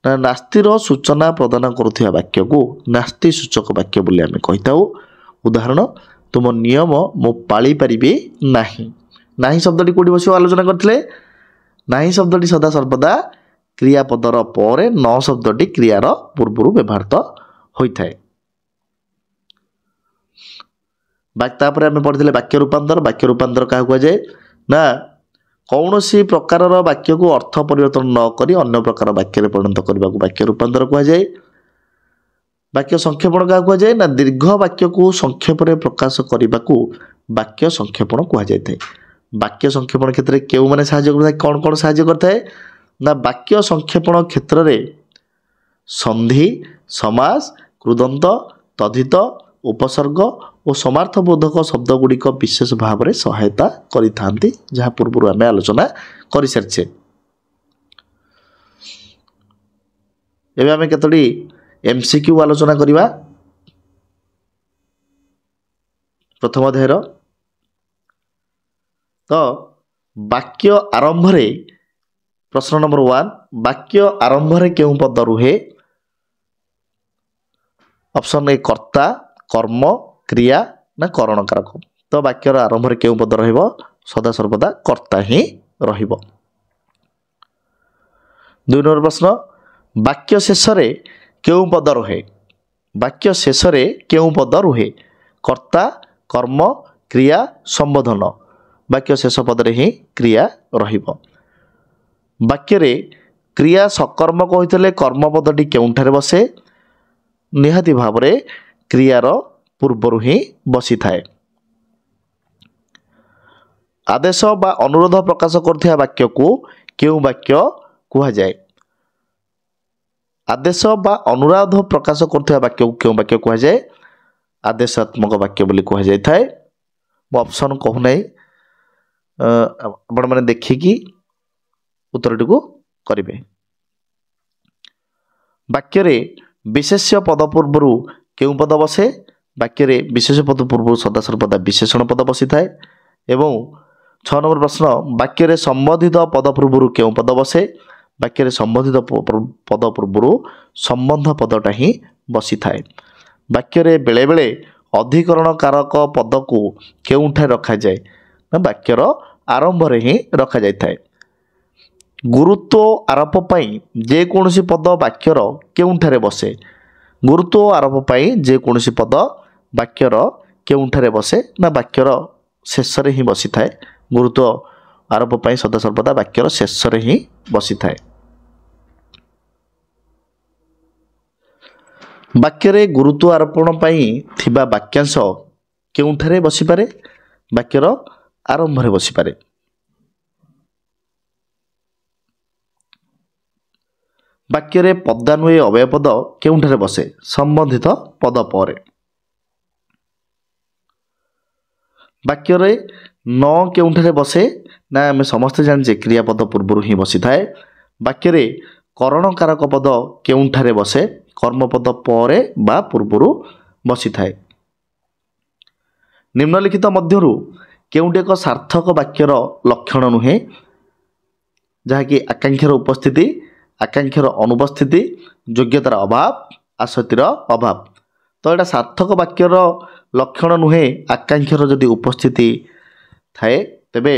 Speaker 1: ना नास्तिर सूचना प्रदान करुथिबा वाक्य को नास्ति सूचक वाक्य बोली आमे कहिताउ। उदाहरण तुम नियम मो पाली परिबे नाही। नाही शब्दटी कोठी बसियो आलोचना करथिले ନାହିଁ ଶବ୍ଦଟି ସଦା ସର୍ବଦା କ୍ରିୟାପଦର ପରେ ନ ଶବ୍ଦଟି କ୍ରିୟାର ପୂର୍ବରୁ ବ୍ୟବହୃତ ହୋଇଥାଏ। ତାପରେ ଆମେ ପଢ଼ିଥିଲେ ବାକ୍ୟ ରୂପାନ୍ତର। ବାକ୍ୟ ରୂପାନ୍ତର କାହାକୁ କୁହାଯାଏ ନା କୌଣସି ପ୍ରକାରର ବାକ୍ୟକୁ ଅର୍ଥ ପରିବର୍ତ୍ତନ ନ କରି ଅନ୍ୟ ପ୍ରକାର ବାକ୍ୟରେ ପରିଣତ କରିବାକୁ ବାକ୍ୟ ରୂପାନ୍ତର କୁହାଯାଏ। ବାକ୍ୟ ସଂକ୍ଷେପଣ କାହାକୁ କୁହାଯାଏ ନା ଦୀର୍ଘ ବାକ୍ୟକୁ ସଂକ୍ଷେପରେ ପ୍ରକାଶ କରିବାକୁ ବାକ୍ୟ ସଂକ୍ଷେପଣ କୁହାଯାଇଥାଏ। ବାକ୍ୟ ସଂକ୍ଷେପଣ କ୍ଷେତ୍ରରେ କେଉଁମାନେ ସାହାଯ୍ୟ କରିଥାଏ, କ'ଣ କ'ଣ ସାହାଯ୍ୟ କରିଥାଏ ନା ବାକ୍ୟ ସଂକ୍ଷେପଣ କ୍ଷେତ୍ରରେ ସନ୍ଧି, ସମାସ, କୃଦନ୍ତ, ତଦ୍ଧିତ, ଉପସର୍ଗ ଓ ସମାର୍ଥବୋଧକ ଶବ୍ଦ ଗୁଡ଼ିକ ବିଶେଷ ଭାବରେ ସହାୟତା କରିଥାନ୍ତି, ଯାହା ପୂର୍ବରୁ ଆମେ ଆଲୋଚନା କରିସାରିଛେ। ଏବେ ଆମେ କେତୋଟି MCQ ଆଲୋଚନା କରିବା। ପ୍ରଥମ ଅଧ୍ୟାୟର ତ ବାକ୍ୟ ଆରମ୍ଭରେ ପ୍ରଶ୍ନ ନମ୍ବର 1, ବାକ୍ୟ ଆରମ୍ଭରେ କେଉଁ ପଦ ରୁହେ? ଅପସନ୍ ଏ କର୍ତ୍ତା, କର୍ମ, କ୍ରିୟା ନା କରଣକାରକ। ତ ବାକ୍ୟର ଆରମ୍ଭରେ କେଉଁ ପଦ ରହିବ? ସଦାସର୍ବଦା କର୍ତ୍ତା ହିଁ ରହିବ। 2 ନମ୍ବର ପ୍ରଶ୍ନ, ବାକ୍ୟ ଶେଷରେ କେଉଁ ପଦ ରୁହେ? ବାକ୍ୟ ଶେଷରେ କେଉଁ ପଦ ରୁହେ? କର୍ତ୍ତା, କର୍ମ, କ୍ରିୟା, ସମ୍ବୋଧନ। ବାକ୍ୟ ଶେଷ ପଦରେ ହିଁ କ୍ରିୟା ରହିବ। ବାକ୍ୟରେ କ୍ରିୟା ସକର୍ମକ ହୋଇଥିଲେ କର୍ମପଦଟି କେଉଁଠାରେ ବସେ? ନିହାତି ଭାବରେ କ୍ରିୟାର ପୂର୍ବରୁ ହିଁ ବସିଥାଏ। ଆଦେଶ ବା ଅନୁରୋଧ ପ୍ରକାଶ କରୁଥିବା ବାକ୍ୟକୁ କେଉଁ ବାକ୍ୟ କୁହାଯାଏ? ଆଦେଶ ବା ଅନୁରୋଧ ପ୍ରକାଶ କରୁଥିବା ବାକ୍ୟକୁ କେଉଁ ବାକ୍ୟ କୁହାଯାଏ? ଆଦେଶାତ୍ମକ ବାକ୍ୟ ବୋଲି କୁହାଯାଇଥାଏ। ମୁଁ ଅପସନ୍ କହୁନାହିଁ, ଆପଣମାନେ ଦେଖିକି ଉତ୍ତରଟିକୁ କରିବେ। ବାକ୍ୟରେ ବିଶେଷ୍ୟ ପଦ ପୂର୍ବରୁ କେଉଁ ପଦ ବସେ? ବାକ୍ୟରେ ବିଶେଷ ପଦ ପୂର୍ବରୁ ସଦାସର୍ବଦା ବିଶେଷଣ ପଦ ବସିଥାଏ। ଏବଂ 6 ନମ୍ବର ପ୍ରଶ୍ନ, ବାକ୍ୟରେ ସମ୍ବନ୍ଧିତ ପଦ ପୂର୍ବରୁ କେଉଁ ପଦ ବସେ? ବାକ୍ୟରେ ସମ୍ବନ୍ଧିତ ପଦ ପୂର୍ବରୁ ସମ୍ବନ୍ଧ ପଦଟା ହିଁ ବସିଥାଏ। ବାକ୍ୟରେ ବେଳେବେଳେ ଅଧିକରଣ କାରକ ପଦକୁ କେଉଁଠାରେ ରଖାଯାଏ? ନା ବାକ୍ୟର ଆରମ୍ଭରେ ହିଁ ରଖାଯାଇଥାଏ। ଗୁରୁତ୍ୱ ଆରୋପ ପାଇଁ ଯେକୌଣସି ପଦ ବାକ୍ୟର କେଉଁଠାରେ ବସେ? ଗୁରୁତ୍ୱ ଆରୋପ ପାଇଁ ଯେକୌଣସି ପଦ ବାକ୍ୟର କେଉଁଠାରେ ବସେ? ନା ବାକ୍ୟର ଶେଷରେ ହିଁ ବସିଥାଏ। ଗୁରୁତ୍ୱ ଆରୋପ ପାଇଁ ସଦାସର୍ବଦା ବାକ୍ୟର ଶେଷରେ ହିଁ ବସିଥାଏ। ବାକ୍ୟରେ ଗୁରୁତ୍ୱ ଆରୋପଣ ପାଇଁ ଥିବା ବାକ୍ୟାଂଶ କେଉଁଠାରେ ବସିପାରେ? ବାକ୍ୟର ଆରମ୍ଭରେ ବସିପାରେ। ବାକ୍ୟରେ ପଦାନ୍ୱୟୀ ଅବ୍ୟୟ ପଦ କେଉଁଠାରେ ବସେ? ସମ୍ବନ୍ଧିତ ପଦ ପରେ। ବାକ୍ୟରେ ନ କେଉଁଠାରେ ବସେ? ନା ଆମେ ସମସ୍ତେ ଜାଣିଛେ କ୍ରିୟାପଦ ପୂର୍ବରୁ ହିଁ ବସିଥାଏ। ବାକ୍ୟରେ କରଣକାରକ ପଦ କେଉଁଠାରେ ବସେ? କର୍ମପଦ ପରେ ବା ପୂର୍ବରୁ ବସିଥାଏ। ନିମ୍ନଲିଖିତ ମଧ୍ୟରୁ କେଉଁଟି ଏକ ସାର୍ଥକ ବାକ୍ୟର ଲକ୍ଷଣ ନୁହେଁ? ଯାହାକି ଆକାଂକ୍ଷାର ଉପସ୍ଥିତି, ଆକାଂକ୍ଷାର ଅନୁପସ୍ଥିତି, ଯୋଗ୍ୟତାର ଅଭାବ, ଆସକ୍ତିର ଅଭାବ। ତ ଏଇଟା ସାର୍ଥକ ବାକ୍ୟର ଲକ୍ଷଣ ନୁହେଁ। ଆକାଂକ୍ଷାର ଯଦି ଉପସ୍ଥିତି ଥାଏ ତେବେ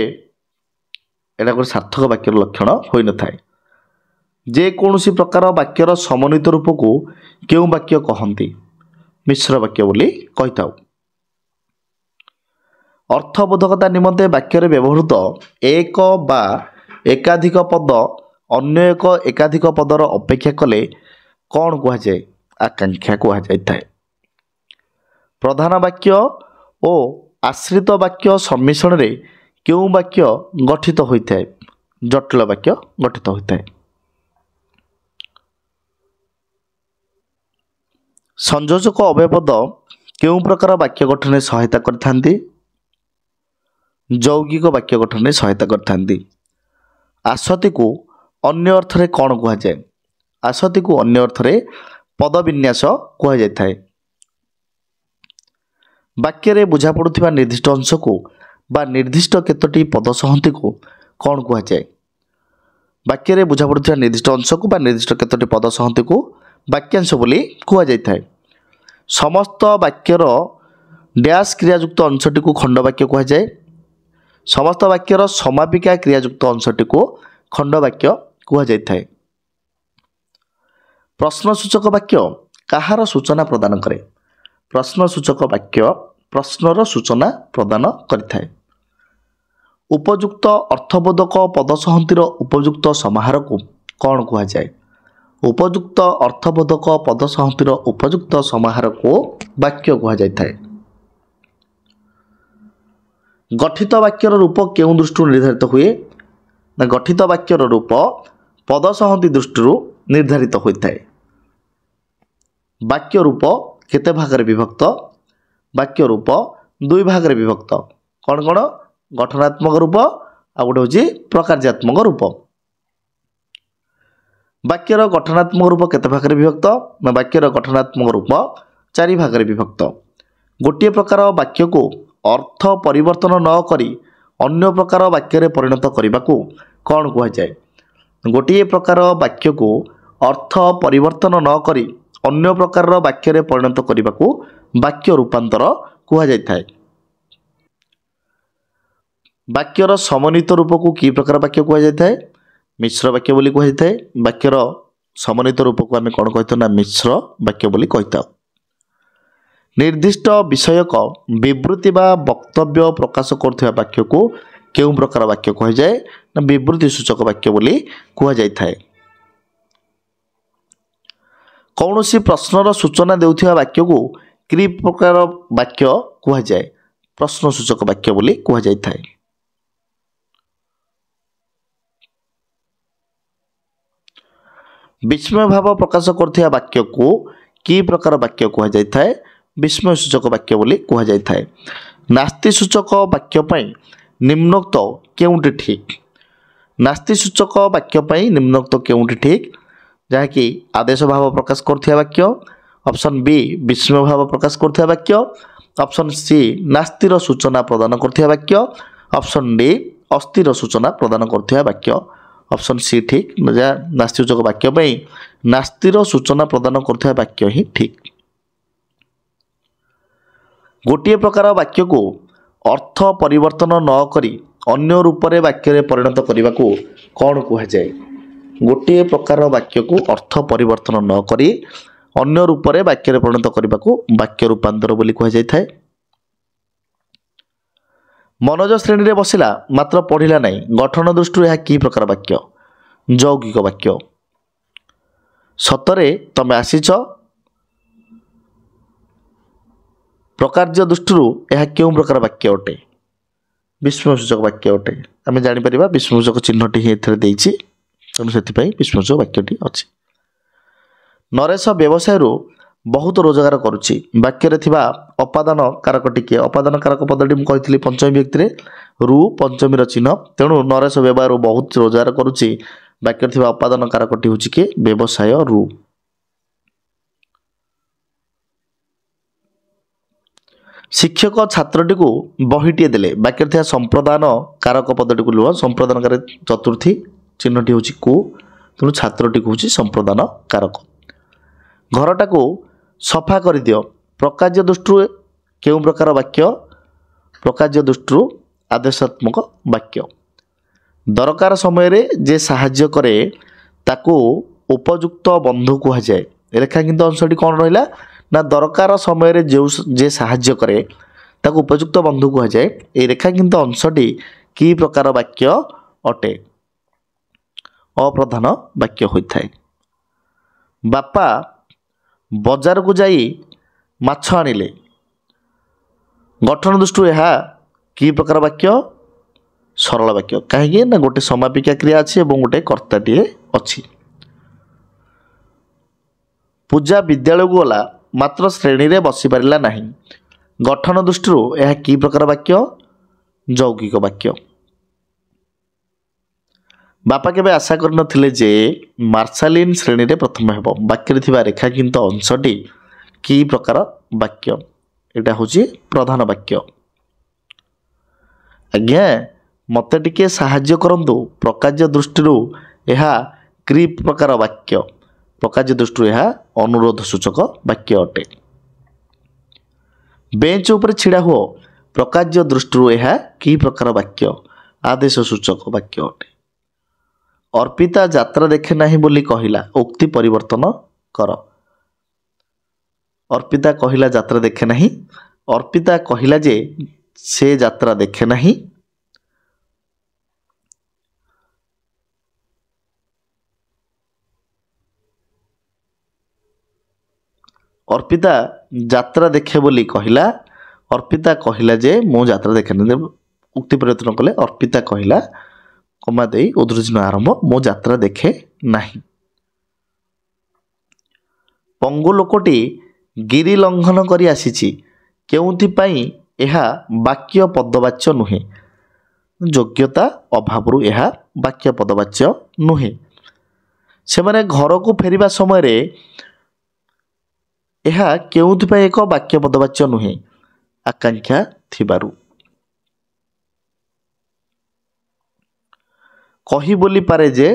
Speaker 1: ଏଇଟା ଗୋଟେ ସାର୍ଥକ ବାକ୍ୟର ଲକ୍ଷଣ ହୋଇନଥାଏ। ଯେକୌଣସି ପ୍ରକାର ବାକ୍ୟର ସମନ୍ୱିତ ରୂପକୁ କେଉଁ ବାକ୍ୟ କହନ୍ତି? ମିଶ୍ର ବାକ୍ୟ ବୋଲି କହିଥାଉ। ଅର୍ଥବୋଧକତା ନିମନ୍ତେ ବାକ୍ୟରେ ବ୍ୟବହୃତ ଏକ ବା ଏକାଧିକ ପଦ ଅନ୍ୟ ଏକ ଏକାଧିକ ପଦର ଅପେକ୍ଷା କଲେ କ'ଣ କୁହାଯାଏ? ଆକାଂକ୍ଷା କୁହାଯାଇଥାଏ। ପ୍ରଧାନ ବାକ୍ୟ ଓ ଆଶ୍ରିତ ବାକ୍ୟ ସମ୍ମିଶ୍ରଣରେ କେଉଁ ବାକ୍ୟ ଗଠିତ ହୋଇଥାଏ? ଜଟିଳ ବାକ୍ୟ ଗଠିତ ହୋଇଥାଏ। ସଂଯୋଜକ ଅବ୍ୟୟ ପଦ କେଉଁ ପ୍ରକାର ବାକ୍ୟ ଗଠନରେ ସହାୟତା କରିଥାନ୍ତି? ଯୌଗିକ ବାକ୍ୟ ଗଠନରେ ସହାୟତା କରିଥାନ୍ତି। ଆସତିକୁ ଅନ୍ୟ ଅର୍ଥରେ କ'ଣ କୁହାଯାଏ? ଆସତିକୁ ଅନ୍ୟ ଅର୍ଥରେ ପଦବିନ୍ୟାସ କୁହାଯାଇଥାଏ। ବାକ୍ୟରେ ବୁଝାପଡ଼ୁଥିବା ନିର୍ଦ୍ଦିଷ୍ଟ ଅଂଶକୁ ବା ନିର୍ଦ୍ଦିଷ୍ଟ କେତୋଟି ପଦ ସହନ୍ତୀକୁ କ'ଣ କୁହାଯାଏ? ବାକ୍ୟରେ ବୁଝାପଡ଼ୁଥିବା ନିର୍ଦ୍ଦିଷ୍ଟ ଅଂଶକୁ ବା ନିର୍ଦ୍ଦିଷ୍ଟ କେତୋଟି ପଦ ସହନ୍ତୀକୁ ବାକ୍ୟାଂଶ ବୋଲି କୁହାଯାଇଥାଏ। ସମସ୍ତ ବାକ୍ୟର ଡ୍ୟାସ୍ କ୍ରିୟାଯୁକ୍ତ ଅଂଶଟିକୁ ଖଣ୍ଡବାକ୍ୟ କୁହାଯାଏ। ସମସ୍ତ ବାକ୍ୟର ସମାପିକା କ୍ରିୟାଯୁକ୍ତ ଅଂଶଟିକୁ ଖଣ୍ଡବାକ୍ୟ କୁହାଯାଇଥାଏ। ପ୍ରଶ୍ନସୂଚକ ବାକ୍ୟ କାହାର ସୂଚନା ପ୍ରଦାନ କରେ? ପ୍ରଶ୍ନସୂଚକ ବାକ୍ୟ ପ୍ରଶ୍ନର ସୂଚନା ପ୍ରଦାନ କରିଥାଏ। ଉପଯୁକ୍ତ ଅର୍ଥବୋଧକ ପଦସନ୍ଧିର ଉପଯୁକ୍ତ ସମାହାରକୁ କ'ଣ କୁହାଯାଏ? ଉପଯୁକ୍ତ ଅର୍ଥବୋଧକ ପଦସନ୍ଧିର ଉପଯୁକ୍ତ ସମାହାରକୁ ବାକ୍ୟ କୁହାଯାଇଥାଏ। ଗଠିତ ବାକ୍ୟର ରୂପ କେଉଁ ଦୃଷ୍ଟିରୁ ନିର୍ଦ୍ଧାରିତ ହୁଏ? ନା ଗଠିତ ବାକ୍ୟର ରୂପ ପଦସନ୍ଧି ଦୃଷ୍ଟିରୁ ନିର୍ଦ୍ଧାରିତ ହୋଇଥାଏ। ବାକ୍ୟ ରୂପ କେତେ ଭାଗରେ ବିଭକ୍ତ? ବାକ୍ୟ ରୂପ ଦୁଇ ଭାଗରେ ବିଭକ୍ତ। କ'ଣ କ'ଣ? ଗଠନାତ୍ମକ ରୂପ ଆଉ ଗୋଟେ ହେଉଛି ପ୍ରକାର୍ୟାତ୍ମକ ରୂପ। ବାକ୍ୟର ଗଠନାତ୍ମକ ରୂପ କେତେ ଭାଗରେ ବିଭକ୍ତ? ନା ବାକ୍ୟର ଗଠନାତ୍ମକ ରୂପ 4 ଭାଗରେ ବିଭକ୍ତ। ଗୋଟିଏ ପ୍ରକାର ବାକ୍ୟକୁ ଅର୍ଥ ପରିବର୍ତ୍ତନ ନ କରି ଅନ୍ୟ ପ୍ରକାର ବାକ୍ୟରେ ପରିଣତ କରିବାକୁ କ'ଣ କୁହାଯାଏ? ଗୋଟିଏ ପ୍ରକାର ବାକ୍ୟକୁ ଅର୍ଥ ପରିବର୍ତ୍ତନ ନ କରି ଅନ୍ୟ ପ୍ରକାରର ବାକ୍ୟରେ ପରିଣତ କରିବାକୁ ବାକ୍ୟ ରୂପାନ୍ତର କୁହାଯାଇଥାଏ। ବାକ୍ୟର ସମନ୍ୱିତ ରୂପକୁ କି ପ୍ରକାର ବାକ୍ୟ କୁହାଯାଇଥାଏ? ମିଶ୍ର ବାକ୍ୟ ବୋଲି କୁହାଯାଇଥାଏ। ବାକ୍ୟର ସମନ୍ୱିତ ରୂପକୁ ଆମେ କ'ଣ କହିଥାଉ? ନା ମିଶ୍ର ବାକ୍ୟ ବୋଲି କହିଥାଉ। ନିର୍ଦ୍ଦିଷ୍ଟ ବିଷୟକ ବିବୃତ୍ତି ବା ବକ୍ତବ୍ୟ ପ୍ରକାଶ କରୁଥିବା ବାକ୍ୟକୁ କେଉଁ ପ୍ରକାର ବାକ୍ୟ କୁହାଯାଏ? ନା ବିବୃତ୍ତି ସୂଚକ ବାକ୍ୟ ବୋଲି କୁହାଯାଇଥାଏ। କୌଣସି ପ୍ରଶ୍ନର ସୂଚନା ଦେଉଥିବା ବାକ୍ୟକୁ କି ପ୍ରକାର ବାକ୍ୟ କୁହାଯାଏ? ପ୍ରଶ୍ନ ସୂଚକ ବାକ୍ୟ ବୋଲି କୁହାଯାଇଥାଏ। ବିସ୍ମୟ ଭାବ ପ୍ରକାଶ କରୁଥିବା ବାକ୍ୟକୁ କି ପ୍ରକାର ବାକ୍ୟ କୁହାଯାଇଥାଏ? ବିସ୍ମୟ ସୂଚକ ବାକ୍ୟ ବୋଲି କୁହାଯାଇଥାଏ। ନାସ୍ତି ସୂଚକ ବାକ୍ୟ ପାଇଁ ନିମ୍ନୋକ୍ତ କେଉଁଟି ଠିକ୍? ନାସ୍ତି ସୂଚକ ବାକ୍ୟ ପାଇଁ ନିମ୍ନୋକ୍ତ କେଉଁଟି ଠିକ୍? ଯାହାକି ଆଦେଶ ଭାବ ପ୍ରକାଶ କରୁଥିବା ବାକ୍ୟ। ଅପସନ୍ ବି ବିସ୍ମୟ ଭାବ ପ୍ରକାଶ କରୁଥିବା ବାକ୍ୟ। ଅପସନ୍ ସି ନାସ୍ତିର ସୂଚନା ପ୍ରଦାନ କରୁଥିବା ବାକ୍ୟ। ଅପସନ୍ ଡି ଅସ୍ଥିର ସୂଚନା ପ୍ରଦାନ କରୁଥିବା ବାକ୍ୟ। ଅପସନ୍ ସି ଠିକ୍। ଯାହା ନାସ୍ତି ସୂଚକ ବାକ୍ୟ ପାଇଁ ନାସ୍ତିର ସୂଚନା ପ୍ରଦାନ କରୁଥିବା ବାକ୍ୟ ହିଁ ଠିକ୍। ଗୋଟିଏ ପ୍ରକାର ବାକ୍ୟକୁ ଅର୍ଥ ପରିବର୍ତ୍ତନ ନ କରି ଅନ୍ୟ ରୂପରେ ବାକ୍ୟରେ ପରିଣତ କରିବାକୁ କ'ଣ କୁହାଯାଏ? ଗୋଟିଏ ପ୍ରକାର ବାକ୍ୟକୁ ଅର୍ଥ ପରିବର୍ତ୍ତନ ନ କରି ଅନ୍ୟ ରୂପରେ ବାକ୍ୟରେ ପରିଣତ କରିବାକୁ ବାକ୍ୟ ରୂପାନ୍ତର ବୋଲି କୁହାଯାଇଥାଏ। ମନୋଜ ଶ୍ରେଣୀରେ ବସିଲା ମାତ୍ର ପଢ଼ିଲା ନାହିଁ, ଗଠନ ଦୃଷ୍ଟିରୁ ଏହା କି ପ୍ରକାର ବାକ୍ୟ? ଯୌଗିକ ବାକ୍ୟ। ସତରେ ତମେ ଆସିଛ, ପ୍ରକାର୍ଯ୍ୟ ଦୃଷ୍ଟିରୁ ଏହା କେଉଁ ପ୍ରକାର ବାକ୍ୟ ଅଟେ? ବିସ୍ମୟସୂଚକ ବାକ୍ୟ ଅଟେ। ଆମେ ଜାଣିପାରିବା ବିସ୍ମୟସୂଚକ ଚିହ୍ନଟି ହିଁ ଏଥିରେ ଦେଇଛି, ତେଣୁ ସେଥିପାଇଁ ବିସ୍ମୟସୂଚକ ବାକ୍ୟଟି ଅଛି। ନରେଶ ବ୍ୟବସାୟରୁ ବହୁତ ରୋଜଗାର କରୁଛି। ବାକ୍ୟରେ ଥିବା ଅପାଦାନ କାରକଟି କିଏ? ଅପାଦାନ କାରକ ପଦଟି ମୁଁ କହିଥିଲି ପଞ୍ଚମୀ ବ୍ୟକ୍ତିରେ ରୁ ପଞ୍ଚମୀର ଚିହ୍ନ, ତେଣୁ ନରେଶ ବ୍ୟବସାୟରୁ ବହୁତ ରୋଜଗାର କରୁଛି। ବାକ୍ୟରେ ଥିବା ଅପାଦାନ କାରକଟି ହେଉଛି କିଏ? ବ୍ୟବସାୟରୁ। ଶିକ୍ଷକ ଛାତ୍ରଟିକୁ ବହିଟିଏ ଦେଲେ। ବାକ୍ୟରେ ଥିବା ସମ୍ପ୍ରଦାନ କାରକ ପଦଟିକୁ ଲୁହ। ସମ୍ପ୍ରଦାନ କାରକ ଚତୁର୍ଥୀ ଚିହ୍ନଟି ହେଉଛି କୁ, ତେଣୁ ଛାତ୍ରଟିକୁ ହେଉଛି ସମ୍ପ୍ରଦାନ କାରକ। ଘରଟାକୁ ସଫା କରିଦିଅ। ପ୍ରକାର୍ଯ୍ୟ ଦୃଷ୍ଟିରୁ କେଉଁ ପ୍ରକାର ବାକ୍ୟ? ପ୍ରକାର୍ଯ୍ୟ ଦୃଷ୍ଟିରୁ ଆଦେଶାତ୍ମକ ବାକ୍ୟ। ଦରକାର ସମୟରେ ଯେ ସାହାଯ୍ୟ କରେ ତାକୁ ଉପଯୁକ୍ତ ବନ୍ଧୁ କୁହାଯାଏ। ରେଖାଙ୍କିତ ଅଂଶଟି କ'ଣ ରହିଲା? ନା ଦରକାର ସମୟରେ ଯେ ସାହାଯ୍ୟ କରେ ତାକୁ ଉପଯୁକ୍ତ ବନ୍ଧୁ କୁହାଯାଏ। এই ରେଖାଙ୍କିତ ଅଂଶଟି କି ପ୍ରକାର ବାକ୍ୟ ଅଟେ? ଅପ୍ରଧାନ ବାକ୍ୟ ହୋଇଥାଏ। ବାପା ବଜାରକୁ ଯାଇ ମାଛ ଆଣିଲେ। ଗଠନ ଦୃଷ୍ଟିରୁ ଏହା କି ପ୍ରକାର ବାକ୍ୟ? ସରଳ ବାକ୍ୟ। କାହିଁକି ନା ଗୋଟେ ସମାପିକା କ୍ରିୟା ଅଛି ଏବଂ ଗୋଟେ କର୍ତ୍ତାଟିଏ ଅଛି। ପୂଜା ବିଦ୍ୟାଳୟକୁ ଗଲା ମାତ୍ର ଶ୍ରେଣୀରେ ବସିପାରିଲା ନାହିଁ। ଗଠନ ଦୃଷ୍ଟିରୁ ଏହା କି ପ୍ରକାର ବାକ୍ୟ? ଯୌଗିକ ବାକ୍ୟ। ବାପା କେବେ ଆଶା କରିନଥିଲେ ଯେ ମାର୍ଶାଲିନ୍ ଶ୍ରେଣୀରେ ପ୍ରଥମ ହେବ। ବାକ୍ୟରେ ଥିବା ରେଖାଙ୍କିତ ଅଂଶଟି କି ପ୍ରକାର ବାକ୍ୟ? ଏଇଟା ହେଉଛି ପ୍ରଧାନ ବାକ୍ୟ। ଆଜ୍ଞା ମୋତେ ଟିକେ ସାହାଯ୍ୟ କରନ୍ତୁ। ପ୍ରକାର୍ଯ୍ୟ ଦୃଷ୍ଟିରୁ ଏହା କି ପ୍ରକାର ବାକ୍ୟ? ପ୍ରକାର୍ଯ୍ୟ ଦୃଷ୍ଟିରୁ ଏହା ଅନୁରୋଧ ସୂଚକ ବାକ୍ୟ ଅଟେ। ବେଞ୍ଚ ଉପରେ ଛିଡ଼ା ହୁଅ। ପ୍ରକାର୍ଯ୍ୟ ଦୃଷ୍ଟିରୁ ଏହା କି ପ୍ରକାର ବାକ୍ୟ? ଆଦେଶ ସୂଚକ ବାକ୍ୟ ଅଟେ। अर्पिता यात्रा देखे नहीं बोली कहिला उक्ति परिवर्तन कर। अर्पिता कहिला यात्रा देखे नहीं, अर्पिता कहिला जे से यात्रा देखे नहीं। अर्पिता यात्रा देखे बोली कहिला, अर्पिता कहिला जे मो यात्रा देखे नहीं। उक्ति परिवर्तन कले अर्पिता कहिला कमा दे उद्धृचिह्न आरंभ मो यात्रा देखे नहीं। पंगु लोकटी गिरी लंघन करी आसीछि केउंथिपाई एहा वाक्य पदवाच्य नुहे। योग्यता अभावरु एहा वाक्य पदवाच्य नुहे। से माने घर को फेरिबा समय रे एहा केउंथिपाई एक वाक्य पदवाच्य नुहे आकांक्षा थिबारु। कही बोली पारे जे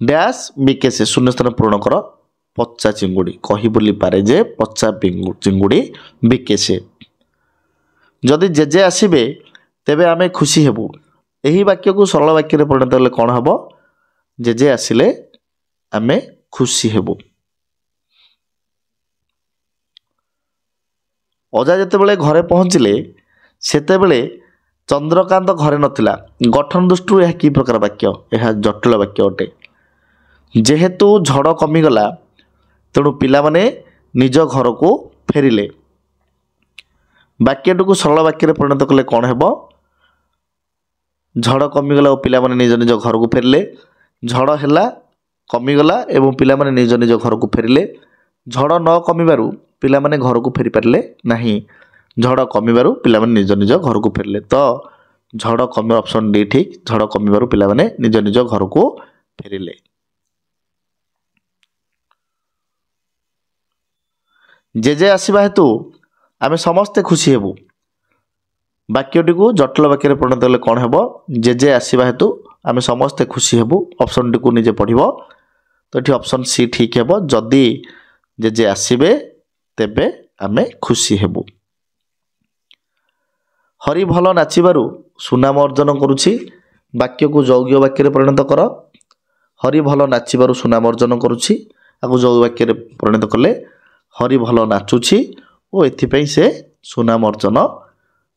Speaker 1: डैश बिकेसे शून्य स्थान पूर्ण कर पच्चा चिंगुड़ी। कही बोली पारे जे पच्चा चिंगुड़ी बिकेसे। जदि जेजे आसबे तेबे आमे खुशी हेबु। एही वाक्य को सरल वाक्य रे परिणत हेले कोन हबो? जेजे आसिले आमे खुशी हेबु। अजा जेतेबेले घरे पहुँचिले सेतेबेले चंद्रकांत घरे नथिला। गठन दृष्टि यह कि प्रकार वाक्य? यह जटिल वाक्य अटे। जेहेतु झड़ कमिगला तेणु पिला माने निज घर को फेरिले। वाक्यटी को सरल वाक्य रे परिणत कले कौन हेबो? झड़ कमिगला और पिला माने निज निज घर को फेरिले। झड़ हैला कमिगला एवं पिला माने निज निज घर को फेरिले। झड़ न कमिबारु पिला माने घर को फेरी पारिले नहीं। झड़ कमिबारु पिला माने निज निज घर को फेरिले। तो झड़ कमी ऑप्शन डी ठीक। झड़ कमिबारु पिला माने निज निज घर को फेरिले। जेजे आसवा हेतु आमे समस्ते खुशी हेबु। वाक्यटी को जटिल वाक्य रे परिणत हेले कौन हेबो? जेजे आसवा हेतु आमे समस्ते खुशी हेबु। ऑप्शन डी को निजे पढ़िबो। तो एठी ऑप्शन सी ठीक हेबो। जदि जेजे आसीबे तेबे आमे खुशी हेबु। हरि भल नाचिबारु सुनाम अर्जन करुछि। वाक्य को यौगिक वाक्य रे परिणत कर। हरि भल नाचिबारु सुनाम अर्जन करुछि। आकु यौगिक वाक्य रे परिणत कले हरि भल नाचुछि ओ एथिपई से सुनाम अर्जन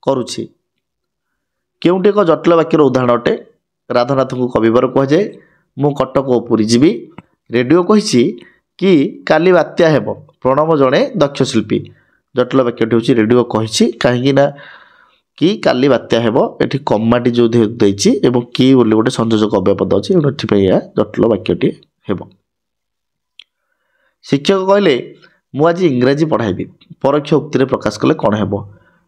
Speaker 1: करुछि। केउंटे एक जटिल वाक्यर उदाहरण अटे? राधानाथ को कविवर कह जाए मु कटक ओ पुरी जीवी। रेडियो कहिछि कि काली बात्या हेबो। प्रणव जणे दक्ष शिल्पी। जटिल वाक्यटी होछि रेडियो कहिछि काहेकि ना कि काली बात्या हेबो। एठी कमाटी जो देछि एवं कि बोली गोटे संयोजक अव्ययपद अछि एठिपई या जटिल वाक्यटी हेबो। शिक्षक कहले मु आज इंग्राजी पढ़ाइबी। परोक्ष उक्ति रे प्रकाश कले कौन हेबो?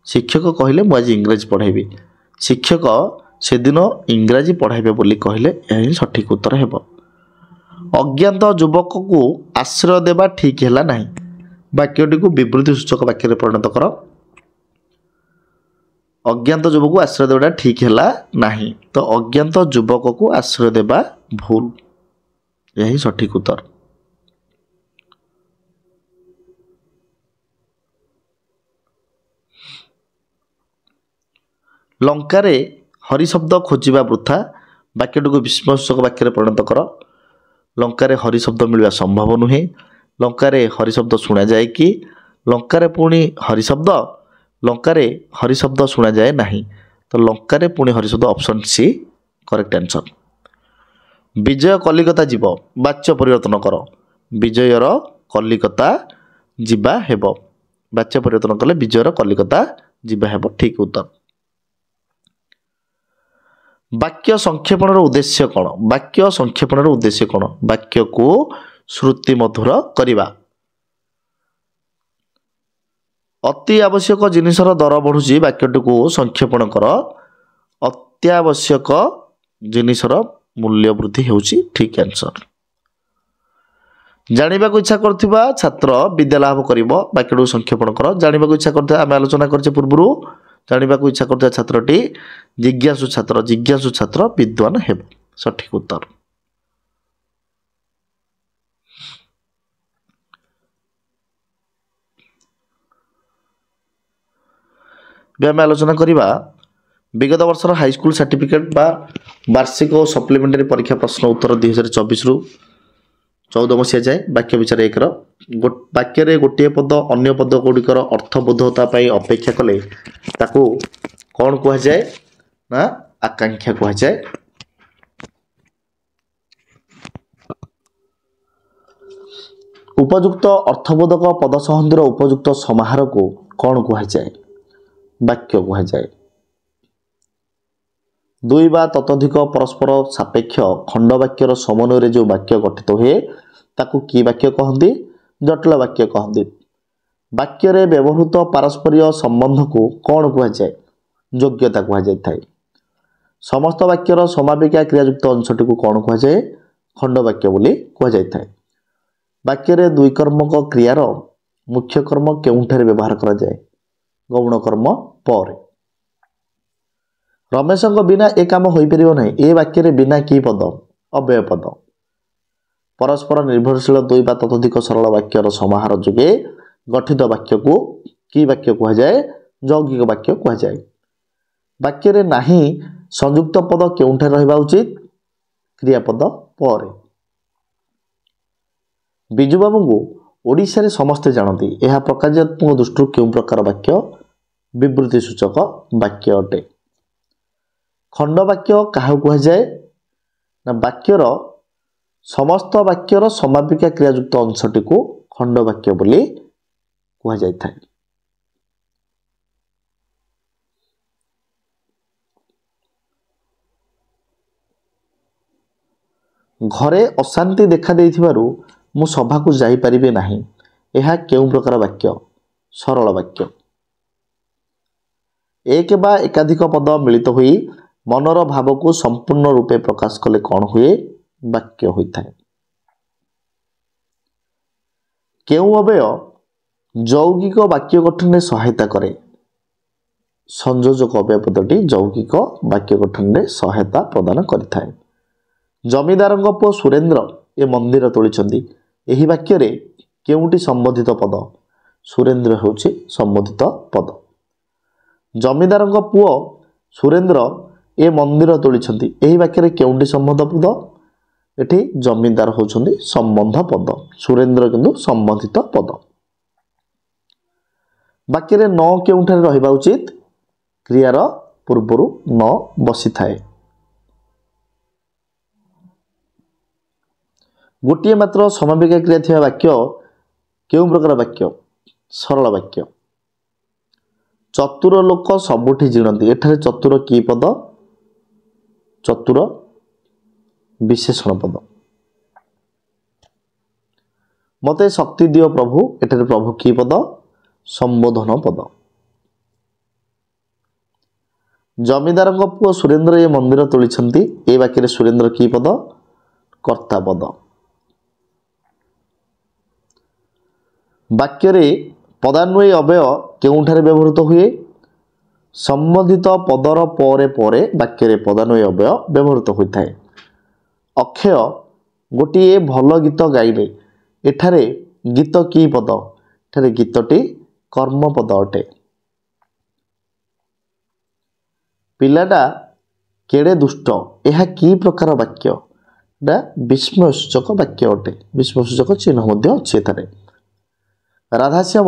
Speaker 1: शिक्षक कहले मु आज इंग्राजी पढ़ाइबी। शिक्षक से दिन इंग्राजी पढ़ाइबे बोली कहले यही सठिक उत्तर हेबो। अज्ञात युवक को आश्रय देवा ठीक हैला नहीं। वाक्यटी को विवृत्ति सूचक वाक्य रे परिणत कर। अज्ञात युवक को आश्रय देवा ठीक हैला नहीं। तो अज्ञात युवक को आश्रय देवा भूल यही सठिक उत्तर। लंकारे हरि शब्द खोजिबा वृथा। वाक्यटी को विस्मयसूचक वाक्य रे परिणत कर। लंकारे हरि शब्द मिलवा संभव नुहे। लंकारे हरि शब्द शुणा जाए कि? लंकारे पुणी हरि शब्द। लंकारे हरि शब्द शुणा जाए नहीं। तो लंकारे पुणी हरि शब्द ऑप्शन सी करेक्ट आंसर। विजय कलिकता जीव। वाच्य परिवर्तन कर। विजयर कलिकता जीवा हेबो। वाच्य परिवर्तन कले विजयर कलिकता जीवा हेबो ठीक उत्तर। वाक्य संक्षेपण उद्देश्य कौन? वाक्य संक्षेपण उद्देश्य कौन? वाक्य को श्रुति मधुर करिबा। अति आवश्यक जिनिसर दर बढ़ुची वाक्यटी को संक्षेपण कर। अत्यावश्यक जिनिसर मूल्य वृद्धि हेउची ठीक आंसर। जानिबा को इच्छा करथिबा छात्र विद्या लाभ करिवो। वाक्यटी को संक्षेपण कर। जानिबा को इच्छा करथिबा आमे आलोचना करछे पूर्वरु। जानिबा को इच्छा करथिबा छात्रटी जिज्ञासु छात्र। जिज्ञासु छात्र विद्वान हेबो सठिक उत्तर। आलोचना करिबा विगत वर्षर हाईस्कल सर्टिफिकेट बा वार्षिक और सप्लीमेंटारी परीक्षा प्रश्न उत्तर 2024 रु 14 मसीहा जाए वाक्य विचार एक वाक्य गोटे पद अन्य पद गुड़िकर अर्थबोधता अपेक्षा कले ताकू कौन कह जाए ना आकांक्षा कह जाए। उपयुक्त अर्थबोधक पद संबंधी उपयुक्त समाहार को कौन कह जाए वाक्य कह जाए। दुई बा ततोधिक परस्पर सापेक्ष खंड वाक्यर समन्वय जो वाक्य गठित हुए ताकू की वाक्य कहती जटिल वाक्य कहती। वाक्य रे व्यवहृत पारस्परिक संबंध को कौन कह जाए योग्यता कह जाए। समस्त वाक्यर समापिका क्रियायुक्त अंशटी को कौन कह जाए खंड वाक्य बोली कह जाए। वाक्य रे दुई कर्मक क्रियार मुख्य कर्म केउठारे व्यवहार करा जाए गौण कर्म पर। रमेश बिना ए काम हो पार ना ए वाक्य बिना की पद अव्यय पद। परस्पर निर्भरशील दुई बा ततोधिक सरल वाक्यर समाहार जोगे गठित वाक्य को की वाक्य कह जाए यौगिक वाक्य कह जाए। वाक्य रे नाही संयुक्त पद केउठारे रहिबा उचित क्रियापद पर। बिजु बाबू को ओडिशा रे समस्ते जानती यह प्रकारात्मक दृष्टि क्यों प्रकार वाक्य विवृत्ति सूचक वाक्य अटे। खंड वाक्य क्या कह जाए ना वाक्यर समस्त वाक्यर समापिका क्रियायुक्त अंशटी को खंड वाक्य बोली कह जाए। घरे अशांति देखा देइथिबारु मु सभा को जाई परिबे नाही यह केउं प्रकार वाक्य सरल वाक्य। एक बा एकाधिक पद मिलित हुई मनर भाव को संपूर्ण रूपे प्रकाश कले कौन हुए वाक्य होता है। केउं अवय यौगिक वाक्य गठन में सहायता करे संयोजक अवय पदटी यौगिक वाक्य गठन में सहायता प्रदान करिथाए। जमीदार पुओ सुरेंद्र ए मंदिर तोली यही वाक्य रे केउंटी संबोधित पद सुरेंद्र होउछि संबोधित पद। जमीदार पुओ सुरेंद्र ए मंदिर तोली यही वाक्य रे केउंटी संबंध पद एठी जमीदार होउछन्ति संबंध पद सुरेंद्र किंतु संबंधित पद। वाक्य रे न केउंठारे रहिबा उचित क्रियार पूर्वरु न बसी थाए। गोटे मात्र समापिका क्रिया थिबा वाक्य केउं प्रकार वाक्य सरल वाक्य। चतुर लोक सबुठी जिणती एठारे चतुर की पद चतुर विशेषण पद। मते शक्ति दियो प्रभु एठारे प्रभु की पद संबोधन पद। जमीदार पुओ सुरेंद्र ए मंदिर तोली ए वाक्य सुरेंद्र की पद कर्ता पद। वाक्य रे पदान्वयी अवय केउठारे व्यवहृत हुए संबंधित पदर परे परे वाक्य रे पदान्वयी अवय व्यवहृत होता है। अक्षय गोटे भल गीत गाइले एठारे गीत की पद एठारे गीतटी कर्म पद अटे। पिलाटा केड़े दुष्ट यह की प्रकार वाक्य विस्मय सूचक वाक्य अटे विस्मय सूचक चिन्ह मध्य अच्छे थारे। राधाश्याम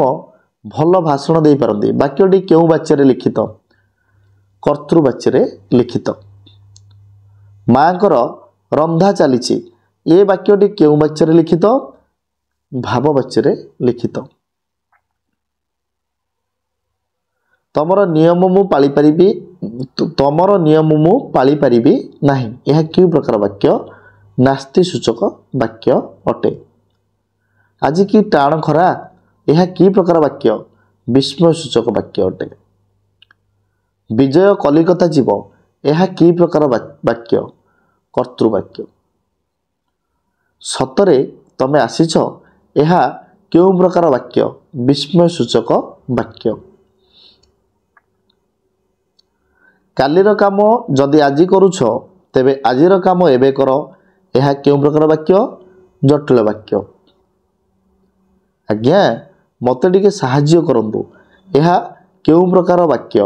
Speaker 1: भल भाषण दे पारती वाक्यटी क्यों वाच्य लिखित कर्तृवाच्य लिखित। माँकर रंधा चली ए वाक्यटी क्यों वाच्य लिखित भाववाच्य लिखित। तमर नियम मु पाली परिबी तमर नियम मु पाली परिबी नहीं यह क्यों प्रकार वाक्य नास्ति सूचक वाक्य अटे। आज की टाण खरा यह की प्रकार वाक्य विस्मय सूचक वाक्य अटे। विजय कलिकता जीव यह की प्रकार वाक्य कर्तृवाक्य। सतरे तमे आसीछ यह क्यों प्रकार वाक्य विस्मय सूचक वाक्य। कालीर काम जदि आज करूछ तेबे आजिर काम एबे कर यह क्यों प्रकार वाक्य जटिल वाक्य। आज्ञा मते टिके साहाय्य करंतु यह क्यों प्रकार वाक्य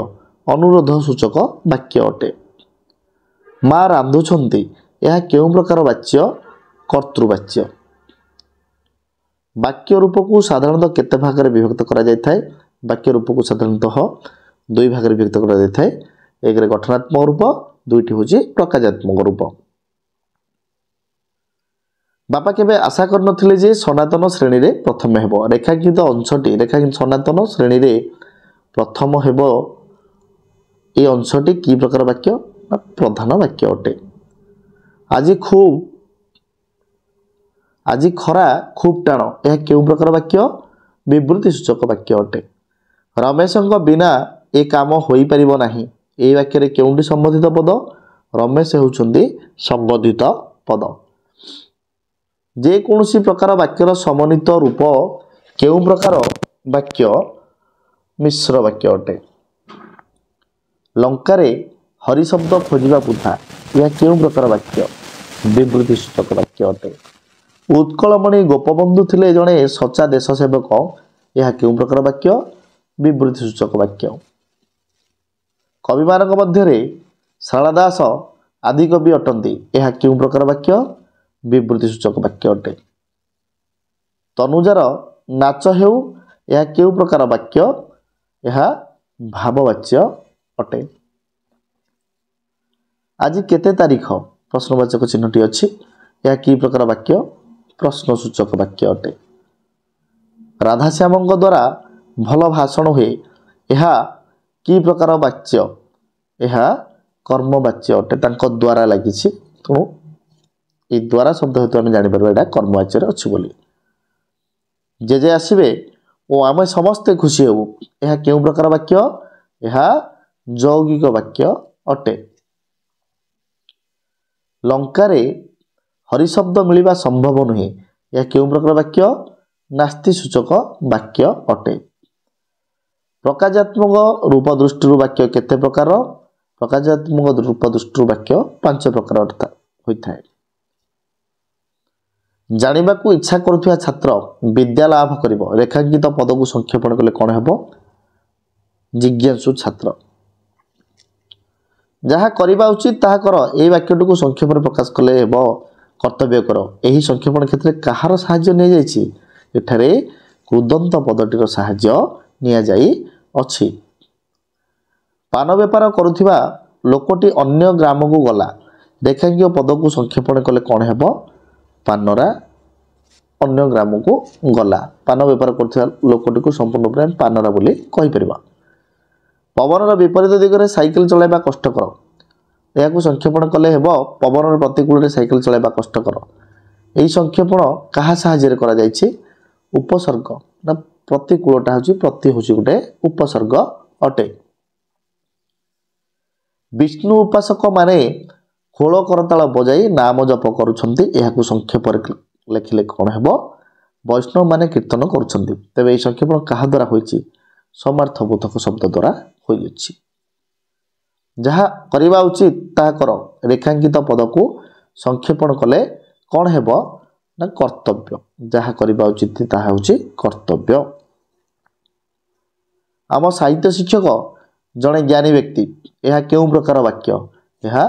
Speaker 1: ଅନୁରୋଧ ସୂଚକ ବାକ୍ୟ ଅଟେ। ମା ରାନ୍ଧୁଛନ୍ତି ଏହା କେଉଁ ପ୍ରକାର ବାଚ୍ୟ? କର୍ତ୍ତୃବାଚ୍ୟ। ବାକ୍ୟ ରୂପକୁ ସାଧାରଣତଃ କେତେ ଭାଗରେ ବିଭକ୍ତ କରାଯାଇଥାଏ? ବାକ୍ୟ ରୂପକୁ ସାଧାରଣତଃ ଦୁଇ ଭାଗରେ ବିଭକ୍ତ କରାଯାଇଥାଏ। ଏକରେ ଗଠନାତ୍ମକ ରୂପ, ଦୁଇଟି ହେଉଛି ପ୍ରକାରାତ୍ମକ ରୂପ। ବାପା କେବେ ଆଶା କରିନଥିଲେ ଯେ ସନାତନ ଶ୍ରେଣୀରେ ପ୍ରଥମେ ହେବ। ରେଖାଙ୍କିତ ଅଂଶଟି ସନାତନ ଶ୍ରେଣୀରେ ପ୍ରଥମ ହେବ। এই ଅଂଶଟି କି ପ୍ରକାର ବାକ୍ୟ? ନା ପ୍ରଧାନ ବାକ୍ୟ ଅଟେ। ଆଜି ଖରା ଖୁବ୍ ଟାଣ ଏହା କେଉଁ ପ୍ରକାର ବାକ୍ୟ? ବିବୃତ୍ତି ସୂଚକ ବାକ୍ୟ ଅଟେ। ରମେଶଙ୍କ ବିନା ଏ କାମ ହୋଇପାରିବ ନାହିଁ ଏହି ବାକ୍ୟରେ କେଉଁଟି ସମ୍ବୋଧିତ ପଦ? ରମେଶ ହେଉଛନ୍ତି ସମ୍ବୋଧିତ ପଦ। ଯେକୌଣସି ପ୍ରକାର ବାକ୍ୟର ସମନ୍ୱିତ ରୂପ କେଉଁ ପ୍ରକାର ବାକ୍ୟ? ମିଶ୍ର ବାକ୍ୟ ଅଟେ। ଲଙ୍କାରେ ହରି ଶବ୍ଦ ଖୋଜିବା ବୃଥା ଏହା କେଉଁ ପ୍ରକାର ବାକ୍ୟ? ବିବୃତ୍ତି ସୂଚକ ବାକ୍ୟ ଅଟେ। ଉତ୍କଳମଣି ଗୋପବନ୍ଧୁ ଥିଲେ ଜଣେ ସଚା ଦେଶ ସେବକ ଏହା କେଉଁ ପ୍ରକାର ବାକ୍ୟ? ବିବୃତ୍ତି ସୂଚକ ବାକ୍ୟ। କବିମାନଙ୍କ ମଧ୍ୟରେ ଶାରଳା ଦାସ ଆଦି କବି ଅଟନ୍ତି ଏହା କେଉଁ ପ୍ରକାର ବାକ୍ୟ? ବିବୃତ୍ତି ସୂଚକ ବାକ୍ୟ ଅଟେ। ତନୁଜାର ନାଚ ହେଉ ଏହା କେଉଁ ପ୍ରକାର ବାକ୍ୟ? ଏହା ଭାବବାଚ୍ୟ ଅଟେ। ଆଜି କେତେ ତାରିଖ? ପ୍ରଶ୍ନବାଚକ ଚିହ୍ନଟି ଅଛି। ଏହା କି ପ୍ରକାର ବାକ୍ୟ? ପ୍ରଶ୍ନ ସୂଚକ ବାକ୍ୟ ଅଟେ। ରାଧାଶ୍ୟାମଙ୍କ ଦ୍ୱାରା ଭଲ ଭାଷଣ ହୁଏ ଏହା କି ପ୍ରକାର ବାକ୍ୟ? ଏହା କର୍ମବାଚ୍ୟ ଅଟେ। ତାଙ୍କ ଦ୍ୱାରା ଲାଗିଛି, ତେଣୁ এই ଦ୍ୱାରା ଶବ୍ଦ ହେତୁ ଆମେ ଜାଣିପାରିବା ଏଇଟା କର୍ମବାଚ୍ୟରେ ଅଛି ବୋଲି। ଜେଜେ ଆସିବେ ଓ ଆମେ ସମସ୍ତେ ଖୁସି ହେବୁ ଏହା କେଉଁ ପ୍ରକାର ବାକ୍ୟ? ଏହା ଯୌଗିକ ବାକ୍ୟ ଅଟେ। ଲଙ୍କାରେ ହରିଶବ୍ଦ ମିଳିବା ସମ୍ଭବ ନୁହେଁ ଏହା କେଉଁ ପ୍ରକାର ବାକ୍ୟ? ନାସ୍ତି ସୂଚକ ବାକ୍ୟ ଅଟେ। ପ୍ରକାରାତ୍ମକ ରୂପ ଦୃଷ୍ଟିରୁ ବାକ୍ୟ କେତେ ପ୍ରକାର? ପ୍ରକାରାତ୍ମକ ରୂପ ଦୃଷ୍ଟିରୁ ବାକ୍ୟ 5 ପ୍ରକାର ହୋଇଥାଏ। ଜାଣିବାକୁ ଇଚ୍ଛା କରୁଥିବା ଛାତ୍ର ବିଦ୍ୟା ଲାଭ କରିବ ରେଖାଙ୍କିତ ପଦକୁ ସଂକ୍ଷେପଣ କଲେ କ'ଣ ହେବ? ଜିଜ୍ଞାସୁ ଛାତ୍ର। ଯାହା କରିବା ଉଚିତ ତାହା କର ଏହି ବାକ୍ୟଟିକୁ ସଂକ୍ଷେପରେ ପ୍ରକାଶ କଲେ ହେବ କର୍ତ୍ତବ୍ୟ କର। ଏହି ସଂକ୍ଷେପଣ କ୍ଷେତ୍ରରେ କାହାର ସାହାଯ୍ୟ ନିଆଯାଇଛି? ଏଠାରେ କୃଦନ୍ତ ପଦଟିର ସାହାଯ୍ୟ ନିଆଯାଇଅଛି। ପାନ ବେପାର କରୁଥିବା ଲୋକଟି ଅନ୍ୟ ଗ୍ରାମକୁ ଗଲା ରେଖାଙ୍କିତ ପଦକୁ ସଂକ୍ଷେପଣ କଲେ କ'ଣ ହେବ? ପାନରା ଅନ୍ୟ ଗ୍ରାମକୁ ଗଲା। ପାନ ବେପାର କରୁଥିବା ଲୋକଟିକୁ ସମ୍ପୂର୍ଣ୍ଣ ରୂପେ ପାନରା ବୋଲି କହିପାରିବା। ପବନର ବିପରୀତ ଦିଗରେ ସାଇକେଲ ଚଳାଇବା କଷ୍ଟକର ଏହାକୁ ସଂକ୍ଷେପଣ କଲେ ହେବ ପବନର ପ୍ରତିକୂଳରେ ସାଇକେଲ ଚଳାଇବା କଷ୍ଟକର। ଏହି ସଂକ୍ଷେପଣ କାହା ସାହାଯ୍ୟରେ କରାଯାଇଛି? ଉପସର୍ଗ ନା ପ୍ରତିକୂଳଟା ହେଉଛି ଗୋଟେ ଉପସର୍ଗ ଅଟେ। ବିଷ୍ଣୁ ଉପାସକ ମାନେ ଖୋଳ କରତାଳ ବଜାଇ ନାମ ଜପ କରୁଛନ୍ତି ଏହାକୁ ସଂକ୍ଷେପରେ ଲେଖିଲେ କ'ଣ ହେବ? ବୈଷ୍ଣବ ମାନେ କୀର୍ତ୍ତନ କରୁଛନ୍ତି। ତେବେ ଏହି ସଂକ୍ଷେପଣ କାହା ଦ୍ୱାରା ହୋଇଛି? ସମାର୍ଥବୋଧକ ଶବ୍ଦ ଦ୍ୱାରା ହୋଇଅଛି। ଯାହା କରିବା ଉଚିତ ତାହା କର ରେଖାଙ୍କିତ ପଦକୁ ସଂକ୍ଷେପଣ କଲେ କ'ଣ ହେବ? ନା କର୍ତ୍ତବ୍ୟ। ଯାହା କରିବା ଉଚିତ ତାହା ହେଉଛି କର୍ତ୍ତବ୍ୟ। ଆମ ସାହିତ୍ୟ ଶିକ୍ଷକ ଜଣେ ଜ୍ଞାନୀ ବ୍ୟକ୍ତି ଏହା କେଉଁ ପ୍ରକାର ବାକ୍ୟ? ଏହା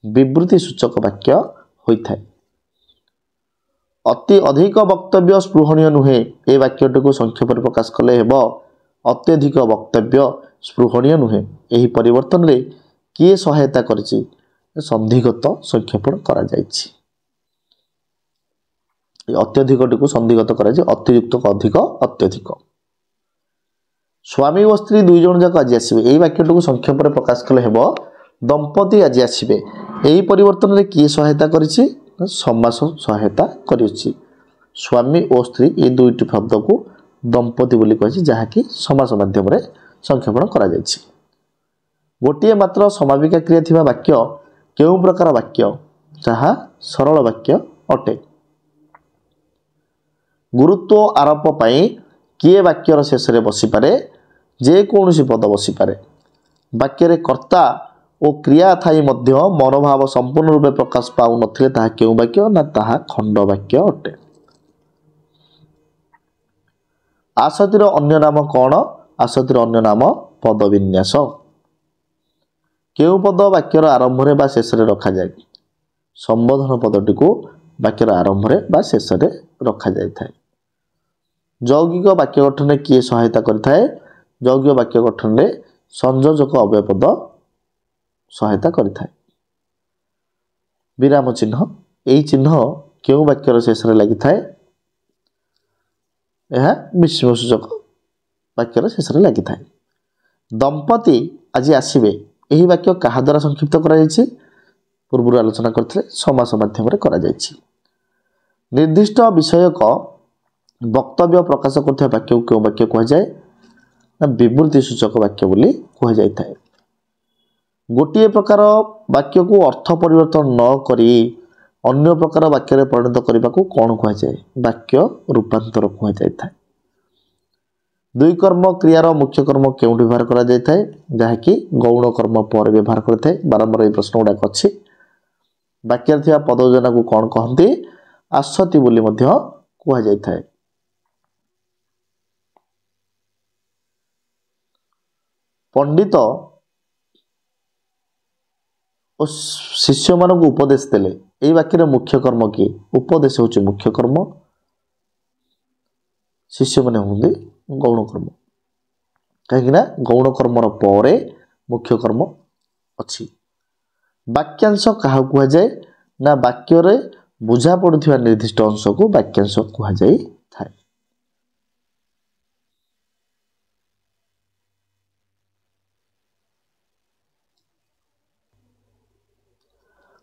Speaker 1: ବିବୃତ୍ତି ସୂଚକ ବାକ୍ୟ ହୋଇଥାଏ। ଅତି ଅଧିକ ବକ୍ତବ୍ୟ ସ୍ପୃହଣୀୟ ନୁହେଁ ଏ ବାକ୍ୟଟିକୁ ସଂକ୍ଷେପରେ ପ୍ରକାଶ କଲେ ହେବ ଅତ୍ୟଧିକ ବକ୍ତବ୍ୟ ସ୍ପୃହଣୀୟ ନୁହେଁ। ଏହି ପରିବର୍ତ୍ତନରେ କିଏ ସହାୟତା କରିଛି? ସନ୍ଧିଗତ ସଂକ୍ଷେପଣ କରାଯାଇଛି। ଅତ୍ୟଧିକଟିକୁ ସନ୍ଧିଗତ କରାଯାଏ। ଅତିରିକ୍ତ ଅଧିକ ଅତ୍ୟଧିକ। ସ୍ୱାମୀ ଓ ସ୍ତ୍ରୀ ଦୁଇ ଜଣ ଯାକ ଆଜି ଆସିବେ ଏହି ବାକ୍ୟଟିକୁ ସଂକ୍ଷେପରେ ପ୍ରକାଶ କଲେ ହେବ ଦମ୍ପତି ଆଜି ଆସିବେ। ଏହି ପରିବର୍ତ୍ତନରେ କିଏ ସହାୟତା କରିଛି? ସମାସ ସହାୟତା କରିଅଛି। ସ୍ୱାମୀ ଓ ସ୍ତ୍ରୀ ଏ ଦୁଇଟି ଶବ୍ଦକୁ ଦମ୍ପତି ବୋଲି କହିଛି ଯାହାକି ସମାସ ମାଧ୍ୟମରେ ସଂକ୍ଷେପଣ କରାଯାଇଛି। ଗୋଟିଏ ମାତ୍ର ସମାପିକା କ୍ରିୟା ଥିବା ବାକ୍ୟ କେଉଁ ପ୍ରକାର ବାକ୍ୟ? ଯାହା ସରଳ ବାକ୍ୟ ଅଟେ। ଗୁରୁତ୍ୱ ଆରୋପ ପାଇଁ କିଏ ବାକ୍ୟର ଶେଷରେ ବସିପାରେ? ଯେକୌଣସି ପଦ ବସିପାରେ। ବାକ୍ୟରେ କର୍ତ୍ତା ଓ କ୍ରିୟା ଥାଇ ମଧ୍ୟ ମନୋଭାବ ସମ୍ପୂର୍ଣ୍ଣ ରୂପେ ପ୍ରକାଶ ପାଉନଥିଲେ ତାହା କେଉଁ ବାକ୍ୟ? ନା ତାହା ଖଣ୍ଡ ବାକ୍ୟ ଅଟେ। ଆସତିର ଅନ୍ୟ ନାମ କ'ଣ? ଆସତିର ଅନ୍ୟ ନାମ ପଦବିନ୍ୟାସ। କେଉଁ ପଦ ବାକ୍ୟର ଆରମ୍ଭରେ ବା ଶେଷରେ ରଖାଯାଏ? ସମ୍ବୋଧନ ପଦଟିକୁ ବାକ୍ୟର ଆରମ୍ଭରେ ବା ଶେଷରେ ରଖାଯାଇଥାଏ। ଯୌଗିକ ବାକ୍ୟ ଗଠନରେ କିଏ ସହାୟତା କରିଥାଏ? ଯୌଗିକ ବାକ୍ୟ ଗଠନରେ ସଂଯୋଜକ ଅବ୍ୟୟ ପଦ ସହାୟତା କରିଥାଏ। ବିରାମ ଚିହ୍ନ, ଏହି ଚିହ୍ନ କେଉଁ ବାକ୍ୟର ଶେଷରେ ଲାଗିଥାଏ? ଏହା ବିସ୍ମୟସୂଚକ ବାକ୍ୟର ଶେଷରେ ଲାଗିଥାଏ। ଦମ୍ପତି ଆଜି ଆସିବେ, ଏହି ବାକ୍ୟ କାହା ଦ୍ୱାରା ସଂକ୍ଷିପ୍ତ କରାଯାଇଛି? ପୂର୍ବରୁ ଆଲୋଚନା କରିଥିଲେ, ସମାସ ମାଧ୍ୟମରେ କରାଯାଇଛି। ନିର୍ଦ୍ଦିଷ୍ଟ ବିଷୟକ ବକ୍ତବ୍ୟ ପ୍ରକାଶ କରୁଥିବା ବାକ୍ୟକୁ କେଉଁ ବାକ୍ୟ କୁହାଯାଏ? ନା ବିବୃତ୍ତି ସୂଚକ ବାକ୍ୟ ବୋଲି କୁହାଯାଇଥାଏ। ଗୋଟିଏ ପ୍ରକାର ବାକ୍ୟକୁ ଅର୍ଥ ପରିବର୍ତ୍ତନ ନ କରି ଅନ୍ୟ ପ୍ରକାର ବାକ୍ୟରେ ପରିଣତ କରିବାକୁ କ'ଣ କୁହାଯାଏ? ବାକ୍ୟ ରୂପାନ୍ତର କୁହାଯାଇଥାଏ। ଦୁଇ କର୍ମ କ୍ରିୟାର ମୁଖ୍ୟ କର୍ମ କେଉଁଠି ବ୍ୟବହାର କରାଯାଇଥାଏ? ଯାହାକି ଗୌଣ କର୍ମ ପରେ ବ୍ୟବହାର କରିଥାଏ। ବାରମ୍ବାର ଏହି ପ୍ରଶ୍ନ ଗୁଡ଼ାକ ଅଛି। ବାକ୍ୟରେ ଥିବା ପଦ ଯୋଜନାକୁ କ'ଣ କହନ୍ତି? ଆସତି ବୋଲି ମଧ୍ୟ କୁହାଯାଇଥାଏ। ପଣ୍ଡିତ ଓ ଶିଷ୍ୟମାନଙ୍କୁ ଉପଦେଶ ଦେଲେ, ଏହି ବାକ୍ୟରେ ମୁଖ୍ୟ କର୍ମ କିଏ? ଉପଦେଶ ହେଉଛି ମୁଖ୍ୟ କର୍ମ, ଶିଷ୍ୟମାନେ ହୁଅନ୍ତି ଗୌଣ କର୍ମ। କାହିଁକିନା ଗୌଣ କର୍ମର ପରେ ମୁଖ୍ୟ କର୍ମ ଅଛି। ବାକ୍ୟାଂଶ କାହାକୁ କୁହାଯାଏ? ନା ବାକ୍ୟରେ ବୁଝା ପଡ଼ୁଥିବା ନିର୍ଦ୍ଦିଷ୍ଟ ଅଂଶକୁ ବାକ୍ୟାଂଶ କୁହାଯାଇଥାଏ।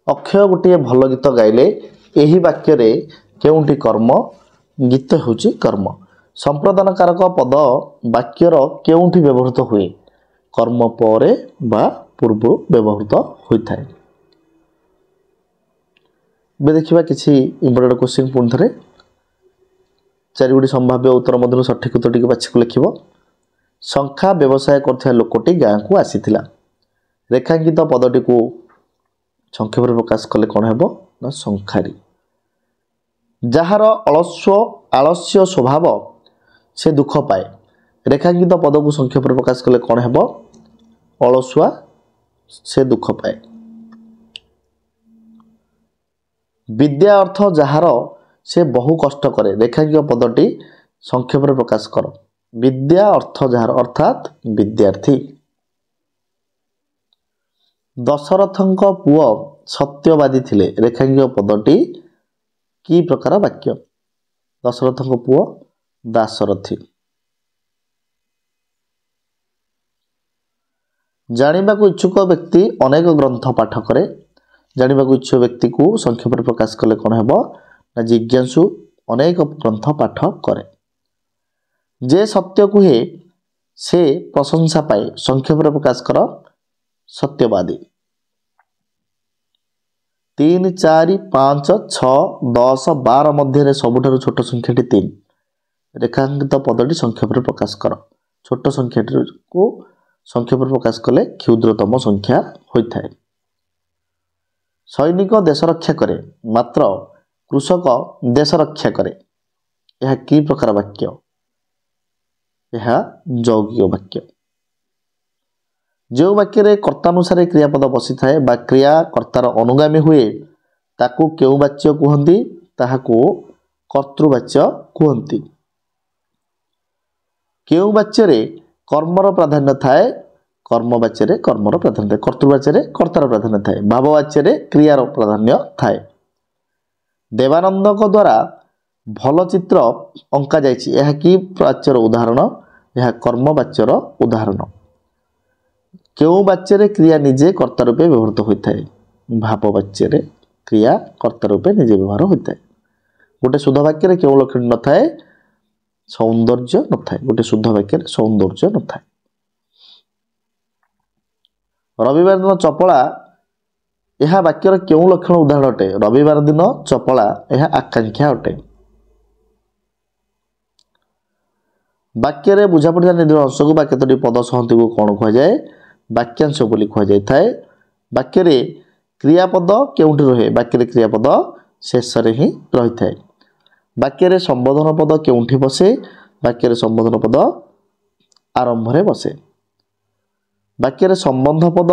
Speaker 1: ଅକ୍ଷୟ ଗୋଟିଏ ଭଲ ଗୀତ ଗାଇଲେ, ଏହି ବାକ୍ୟରେ କେଉଁଠି କର୍ମ? ଗୀତ ହେଉଛି କର୍ମ। ସମ୍ପ୍ରଦାନକାରକ ପଦ ବାକ୍ୟର କେଉଁଠି ବ୍ୟବହୃତ ହୁଏ? କର୍ମ ପରେ ବା ପୂର୍ବରୁ ବ୍ୟବହୃତ ହୋଇଥାଏ। ଏବେ ଦେଖିବା କିଛି ଇମ୍ପୋର୍ଟାଣ୍ଟ କ୍ୱେଶ୍ଚିନ୍ ପୁଣି ଥରେ। ଚାରିଗୋଟି ସମ୍ଭାବ୍ୟ ଉତ୍ତର ମଧ୍ୟରୁ ସଠିକ୍ ଉତ୍ତରଟିକୁ ବାଛିକୁ ଲେଖିବ। ଶଙ୍ଖା ବ୍ୟବସାୟ କରୁଥିବା ଲୋକଟି ଗାଁକୁ ଆସିଥିଲା। ରେଖାଙ୍କିତ ପଦଟିକୁ ସଂକ୍ଷେପରେ ପ୍ରକାଶ କଲେ କ'ଣ ହେବ? ନା ଶଙ୍ଖାରୀ। ଯାହାର ଆଳସ୍ୟ ସ୍ୱଭାବ ସେ ଦୁଃଖ ପାଏ। ରେଖାଙ୍କିତ ପଦକୁ ସଂକ୍ଷେପରେ ପ୍ରକାଶ କଲେ କ'ଣ ହେବ? ଅଳସୁଆ ସେ ଦୁଃଖ ପାଏ। ବିଦ୍ୟା ଅର୍ଥ ଯାହାର ସେ ବହୁ କଷ୍ଟ କରେ। ରେଖାଙ୍କିତ ପଦଟି ସଂକ୍ଷେପରେ ପ୍ରକାଶ କର। ବିଦ୍ୟା ଅର୍ଥ ଯାହାର, ଅର୍ଥାତ୍ ବିଦ୍ୟାର୍ଥୀ। ଦଶରଥଙ୍କ ପୁଅ ସତ୍ୟବାଦୀ ଥିଲେ। ରେଖାଙ୍କିତ ପଦଟି କି ପ୍ରକାର ବାକ୍ୟ? ଦଶରଥଙ୍କ ପୁଅ ଦାଶରଥୀ। ଜାଣିବାକୁ ଇଚ୍ଛୁକ ବ୍ୟକ୍ତି ଅନେକ ଗ୍ରନ୍ଥ ପାଠ କରେ। ଜାଣିବାକୁ ଇଚ୍ଛୁକ ବ୍ୟକ୍ତିକୁ ସଂକ୍ଷେପରେ ପ୍ରକାଶ କଲେ କ'ଣ ହେବ? ନା ଜିଜ୍ଞାସୁ ଅନେକ ଗ୍ରନ୍ଥ ପାଠ କରେ। ଯେ ସତ୍ୟ କୁହେ ସେ ପ୍ରଶଂସା ପାଏ। ସଂକ୍ଷେପରେ ପ୍ରକାଶ କର। ସତ୍ୟବାଦୀ। 3, 4, 5, 6, 10, 12 ମଧ୍ୟରେ ସବୁଠାରୁ ଛୋଟ ସଂଖ୍ୟାଟି 3। ରେଖାଙ୍କିତ ପଦଟି ସଂକ୍ଷେପରେ ପ୍ରକାଶ କର। ଛୋଟ ସଂଖ୍ୟାଟିକୁ ସଂକ୍ଷେପରେ ପ୍ରକାଶ କଲେ କ୍ଷୁଦ୍ରତମ ସଂଖ୍ୟା ହୋଇଥାଏ। ସୈନିକ ଦେଶ ରକ୍ଷା କରେ, ମାତ୍ର କୃଷକ ଦେଶ ରକ୍ଷା କରେ। ଏହା କି ପ୍ରକାର ବାକ୍ୟ? ଏହା ଯୌଗିକ ବାକ୍ୟ। ଯେଉଁ ବାକ୍ୟରେ କର୍ତ୍ତାନୁସାରେ କ୍ରିୟାପଦ ବସିଥାଏ ବା କ୍ରିୟା କର୍ତ୍ତାର ଅନୁଗାମୀ ହୁଏ ତାକୁ କେଉଁ ବାଚ୍ୟ କୁହନ୍ତି? ତାହାକୁ କର୍ତ୍ତୃବାଚ୍ୟ କୁହନ୍ତି। କେଉଁ ବାଚ୍ୟରେ କର୍ମର ପ୍ରାଧାନ୍ୟ ଥାଏ? କର୍ମ ବାଚ୍ୟରେ କର୍ମର ପ୍ରାଧାନ୍ୟ ଥାଏ। କର୍ତ୍ତୃବାଚ୍ୟରେ କର୍ତ୍ତାର ପ୍ରାଧାନ୍ୟ ଥାଏ। ଭାବ ବାଚ୍ୟରେ କ୍ରିୟାର ପ୍ରାଧାନ୍ୟ ଥାଏ। ଦେବାନନ୍ଦଙ୍କ ଦ୍ୱାରା ଭଲ ଚିତ୍ର ଅଙ୍କା ଯାଇଛି। ଏହା କି ବାଚ୍ୟର ଉଦାହରଣ? ଏହା କର୍ମ ବାଚ୍ୟର ଉଦାହରଣ। କେଉଁ ବାଚ୍ୟରେ କ୍ରିୟା ନିଜେ କର୍ତ୍ତା ରୂପେ ବ୍ୟବହୃତ ହୋଇଥାଏ? ଭାବ ବାଚ୍ୟରେ କ୍ରିୟା କର୍ତ୍ତା ରୂପେ ନିଜେ ବ୍ୟବହାର ହୋଇଥାଏ। ଗୋଟେ ଶୁଦ୍ଧ ବାକ୍ୟରେ କେଉଁ ଲକ୍ଷଣ ନଥାଏ? ସୌନ୍ଦର୍ଯ୍ୟ ନଥାଏ। ଗୋଟେ ଶୁଦ୍ଧ ବାକ୍ୟରେ ସୌନ୍ଦର୍ଯ୍ୟ ନଥାଏ। ରବିବାର ଦିନ ଚପଳା, ଏହା ବାକ୍ୟର କେଉଁ ଲକ୍ଷଣ ଉଦାହରଣ ଅଟେ? ରବିବାର ଦିନ ଚପଳା, ଏହା ଆକାଂକ୍ଷା ଅଟେ। ବାକ୍ୟରେ ବୁଝାପଡ଼ିଥିବା ନିର୍ଦ୍ଦିଷ୍ଟ ଅଂଶକୁ ବା କେତୋଟି ପଦ ସଂହତିକୁ କ'ଣ କୁହାଯାଏ? ବାକ୍ୟାଂଶ ବୋଲି କୁହାଯାଇଥାଏ। ବାକ୍ୟରେ କ୍ରିୟାପଦ କେଉଁଠି ରହେ? ବାକ୍ୟରେ କ୍ରିୟାପଦ ଶେଷରେ ହିଁ ରହିଥାଏ। ବାକ୍ୟରେ ସମ୍ବୋଧନ ପଦ କେଉଁଠି ବସେ? ବାକ୍ୟରେ ସମ୍ବୋଧନ ପଦ ଆରମ୍ଭରେ ବସେ। ବାକ୍ୟରେ ସମ୍ବନ୍ଧ ପଦ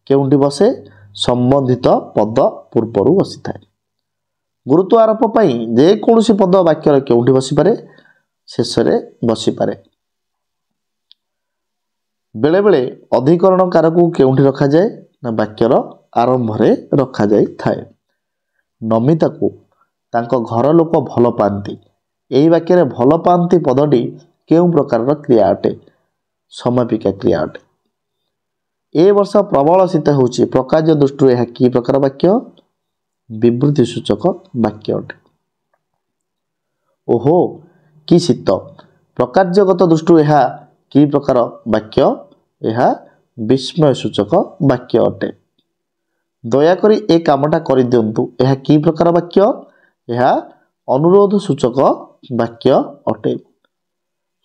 Speaker 1: କେଉଁଠି ବସେ? ସମ୍ବନ୍ଧିତ ପଦ ପୂର୍ବରୁ ବସିଥାଏ। ଗୁରୁତ୍ୱ ଆରୋପ ପାଇଁ ଯେକୌଣସି ପଦ ବାକ୍ୟର କେଉଁଠି ବସିପାରେ? ଶେଷରେ ବସିପାରେ। ବେଳେବେଳେ ଅଧିକରଣ କାରକୁ କେଉଁଠି ରଖାଯାଏ? ନା ବାକ୍ୟର ଆରମ୍ଭରେ ରଖାଯାଇଥାଏ। ନମିତାକୁ ତାଙ୍କ ଘର ଲୋକ ଭଲ ପାଆନ୍ତି। ଏହି ବାକ୍ୟରେ ଭଲ ପାଆନ୍ତି ପଦଟି କେଉଁ ପ୍ରକାରର କ୍ରିୟା ଅଟେ? ସମାପିକା କ୍ରିୟା ଅଟେ। ଏ ବର୍ଷ ପ୍ରବଳ ଶୀତ ହେଉଛି। ପ୍ରକାର୍ଯ୍ୟ ଦୃଷ୍ଟିରୁ ଏହା କି ପ୍ରକାର ବାକ୍ୟ? ବିବୃତ୍ତି ସୂଚକ ବାକ୍ୟ ଅଟେ। ଓହୋ କି ଶୀତ। ପ୍ରକାର୍ଯ୍ୟଗତ ଦୃଷ୍ଟିରୁ ଏହା କି ପ୍ରକାର ବାକ୍ୟ? ଏହା ବିସ୍ମୟ ସୂଚକ ବାକ୍ୟ ଅଟେ। ଦୟାକରି ଏ କାମଟା କରିଦିଅନ୍ତୁ। ଏହା କି ପ୍ରକାର ବାକ୍ୟ? ଏହା ଅନୁରୋଧ ସୂଚକ ବାକ୍ୟ ଅଟେ।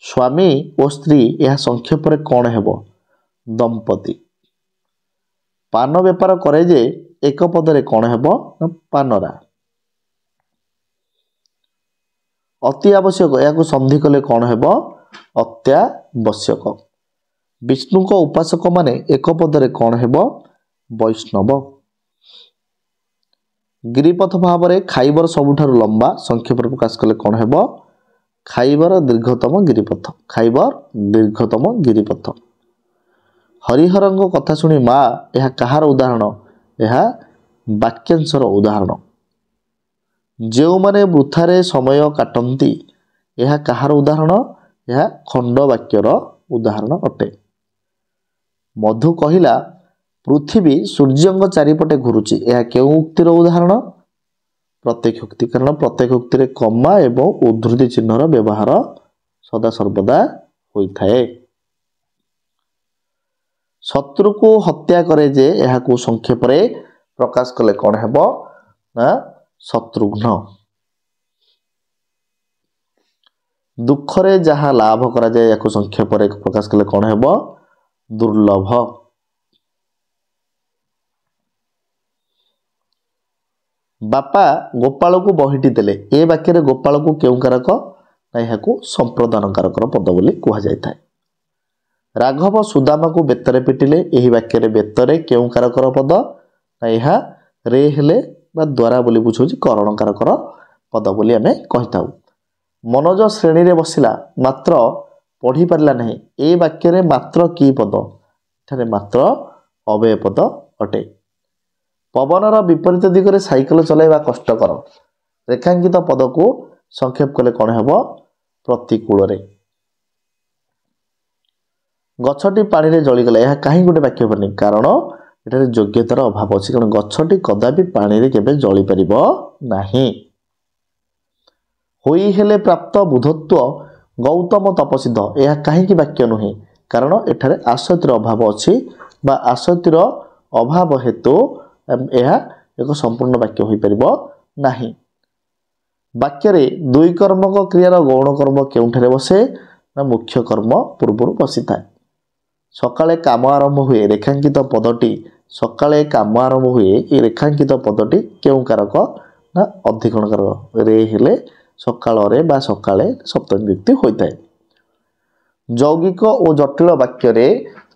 Speaker 1: ସ୍ୱାମୀ ଓ ସ୍ତ୍ରୀ ଏହା ସଂକ୍ଷେପରେ କ'ଣ ହେବ? ଦମ୍ପତି। ପାନ ବେପାର କରେ ଯେ ଏକ ପଦରେ କ'ଣ ହେବ? ନା ପାନରା। ଅତି ଆବଶ୍ୟକ ଏହାକୁ ସନ୍ଧି କଲେ କ'ଣ ହେବ? ଅତ୍ୟାବଶ୍ୟକ। ବିଷ୍ଣୁଙ୍କ ଉପାସକମାନେ ଏକ ପଦରେ କ'ଣ ହେବ? ବୈଷ୍ଣବ। ଗିରିପଥ ଭାବରେ ଖାଇବର ସବୁଠାରୁ ଲମ୍ବା ସଂକ୍ଷେପରେ ପ୍ରକାଶ କଲେ କ'ଣ ହେବ? ଖାଇବର ଦୀର୍ଘତମ ଗିରିପଥ। ଖାଇବର ଦୀର୍ଘତମ ଗିରିପଥ। ହରିହରଙ୍କ କଥା ଶୁଣି ମା ଏହା କାହାର ଉଦାହରଣ? ଏହା ବାକ୍ୟାଂଶର ଉଦାହରଣ। ଯେଉଁମାନେ ବୃଥାରେ ସମୟ କାଟନ୍ତି ଏହା କାହାର ଉଦାହରଣ? ଏହା ଖଣ୍ଡ ବାକ୍ୟର ଉଦାହରଣ ଅଟେ। ମଧୁ କହିଲା ପୃଥିବୀ ସୂର୍ଯ୍ୟଙ୍କ ଚାରିପଟେ ଘୁରୁଛି। ଏହା କେଉଁ ଉକ୍ତିର ଉଦାହରଣ? ପ୍ରତ୍ୟକ୍ଷ ଉକ୍ତି। କାରଣ ପ୍ରତ୍ୟକ୍ଷ ଉକ୍ତିରେ କମା ଏବଂ ଉଦ୍ଧୃତି ଚିହ୍ନର ବ୍ୟବହାର ସଦାସର୍ବଦା ହୋଇଥାଏ। ଶତ୍ରୁକୁ ହତ୍ୟା କରେ ଯେ ଏହାକୁ ସଂକ୍ଷେପରେ ପ୍ରକାଶ କଲେ କ'ଣ ହେବ? ନା ଶତ୍ରୁଘ୍ନ। ଦୁଃଖରେ ଯାହା ଲାଭ କରାଯାଏ ଏହାକୁ ସଂକ୍ଷେପରେ ପ୍ରକାଶ କଲେ କ'ଣ ହେବ? ଦୁର୍ଲଭ। ବାପା ଗୋପାଳକୁ ବହିଟି ଦେଲେ। ଏ ବାକ୍ୟରେ ଗୋପାଳକୁ କେଉଁ କାରକ? ନା ଏହାକୁ ସମ୍ପ୍ରଦାନ କାରକର ପଦ ବୋଲି କୁହାଯାଇଥାଏ। ରାଘବ ସୁଦାମାକୁ ବେତରେ ପିଟିଲେ। ଏହି ବାକ୍ୟରେ ବେତରେ କେଉଁ କାରକର ପଦ? ନା ଏହା ରେ ହେଲେ ବା ଦ୍ୱାରା ବୋଲି ବୁଝାଉଛି କରଣ କାରକର ପଦ ବୋଲି ଆମେ କହିଥାଉ। ମନୋଜ ଶ୍ରେଣୀରେ ବସିଲା ମାତ୍ର ପଢ଼ିପାରିଲା ନାହିଁ। ଏ ବାକ୍ୟରେ ମାତ୍ର କି ପଦ? ଏଠାରେ ମାତ୍ର ଅବ୍ୟୟ ପଦ ଅଟେ। ପବନର ବିପରୀତ ଦିଗରେ ସାଇକେଲ ଚଲାଇବା କଷ୍ଟକର। ରେଖାଙ୍କିତ ପଦକୁ ସଂକ୍ଷେପ କଲେ କ'ଣ ହେବ? ପ୍ରତିକୂଳରେ। ଗଛଟି ପାଣିରେ ଜଳିଗଲା। ଏହା କାହିଁ ଗୋଟେ ବାକ୍ୟ ବନି? କାରଣ ଏଠାରେ ଯୋଗ୍ୟତାର ଅଭାବ ଅଛି। କାରଣ ଗଛଟି କଦାପି ପାଣିରେ କେବେ ଜଳିପାରିବ ନାହିଁ। ହୋଇ ହେଲେ ପ୍ରାପ୍ତ ବୁଧତ୍ୱ ଗୌତମ ତପସିଦ୍ଧ। ଏହା କାହିଁକି ବାକ୍ୟ ନୁହେଁ? କାରଣ ଏଠାରେ ଆସକ୍ତିର ଅଭାବ ଅଛି ବା ଆସକ୍ତିର ଅଭାବ ହେତୁ ଏହା ଏକ ସମ୍ପୂର୍ଣ୍ଣ ବାକ୍ୟ ହୋଇପାରିବ ନାହିଁ। ବାକ୍ୟରେ ଦୁଇ କର୍ମକ କ୍ରିୟାର ଗୌଣ କର୍ମ କେଉଁଠାରେ ବସେ? ନା ମୁଖ୍ୟ କର୍ମ ପୂର୍ବରୁ ବସିଥାଏ। ସକାଳେ କାମ ଆରମ୍ଭ ହୁଏ। ରେଖାଙ୍କିତ ପଦଟି ସକାଳେ କାମ ଆରମ୍ଭ ହୁଏ। ଏ ରେଖାଙ୍କିତ ପଦଟି କେଉଁ କାରକ? ନା ଅଧିକରଣ କାରକ। ରେ ହେଲେ ସକାଳରେ ବା ସକାଳେ ସପ୍ତମୀ ବିଭକ୍ତି ହୋଇଥାଏ। ଯୌଗିକ ଓ ଜଟିଳ ବାକ୍ୟରେ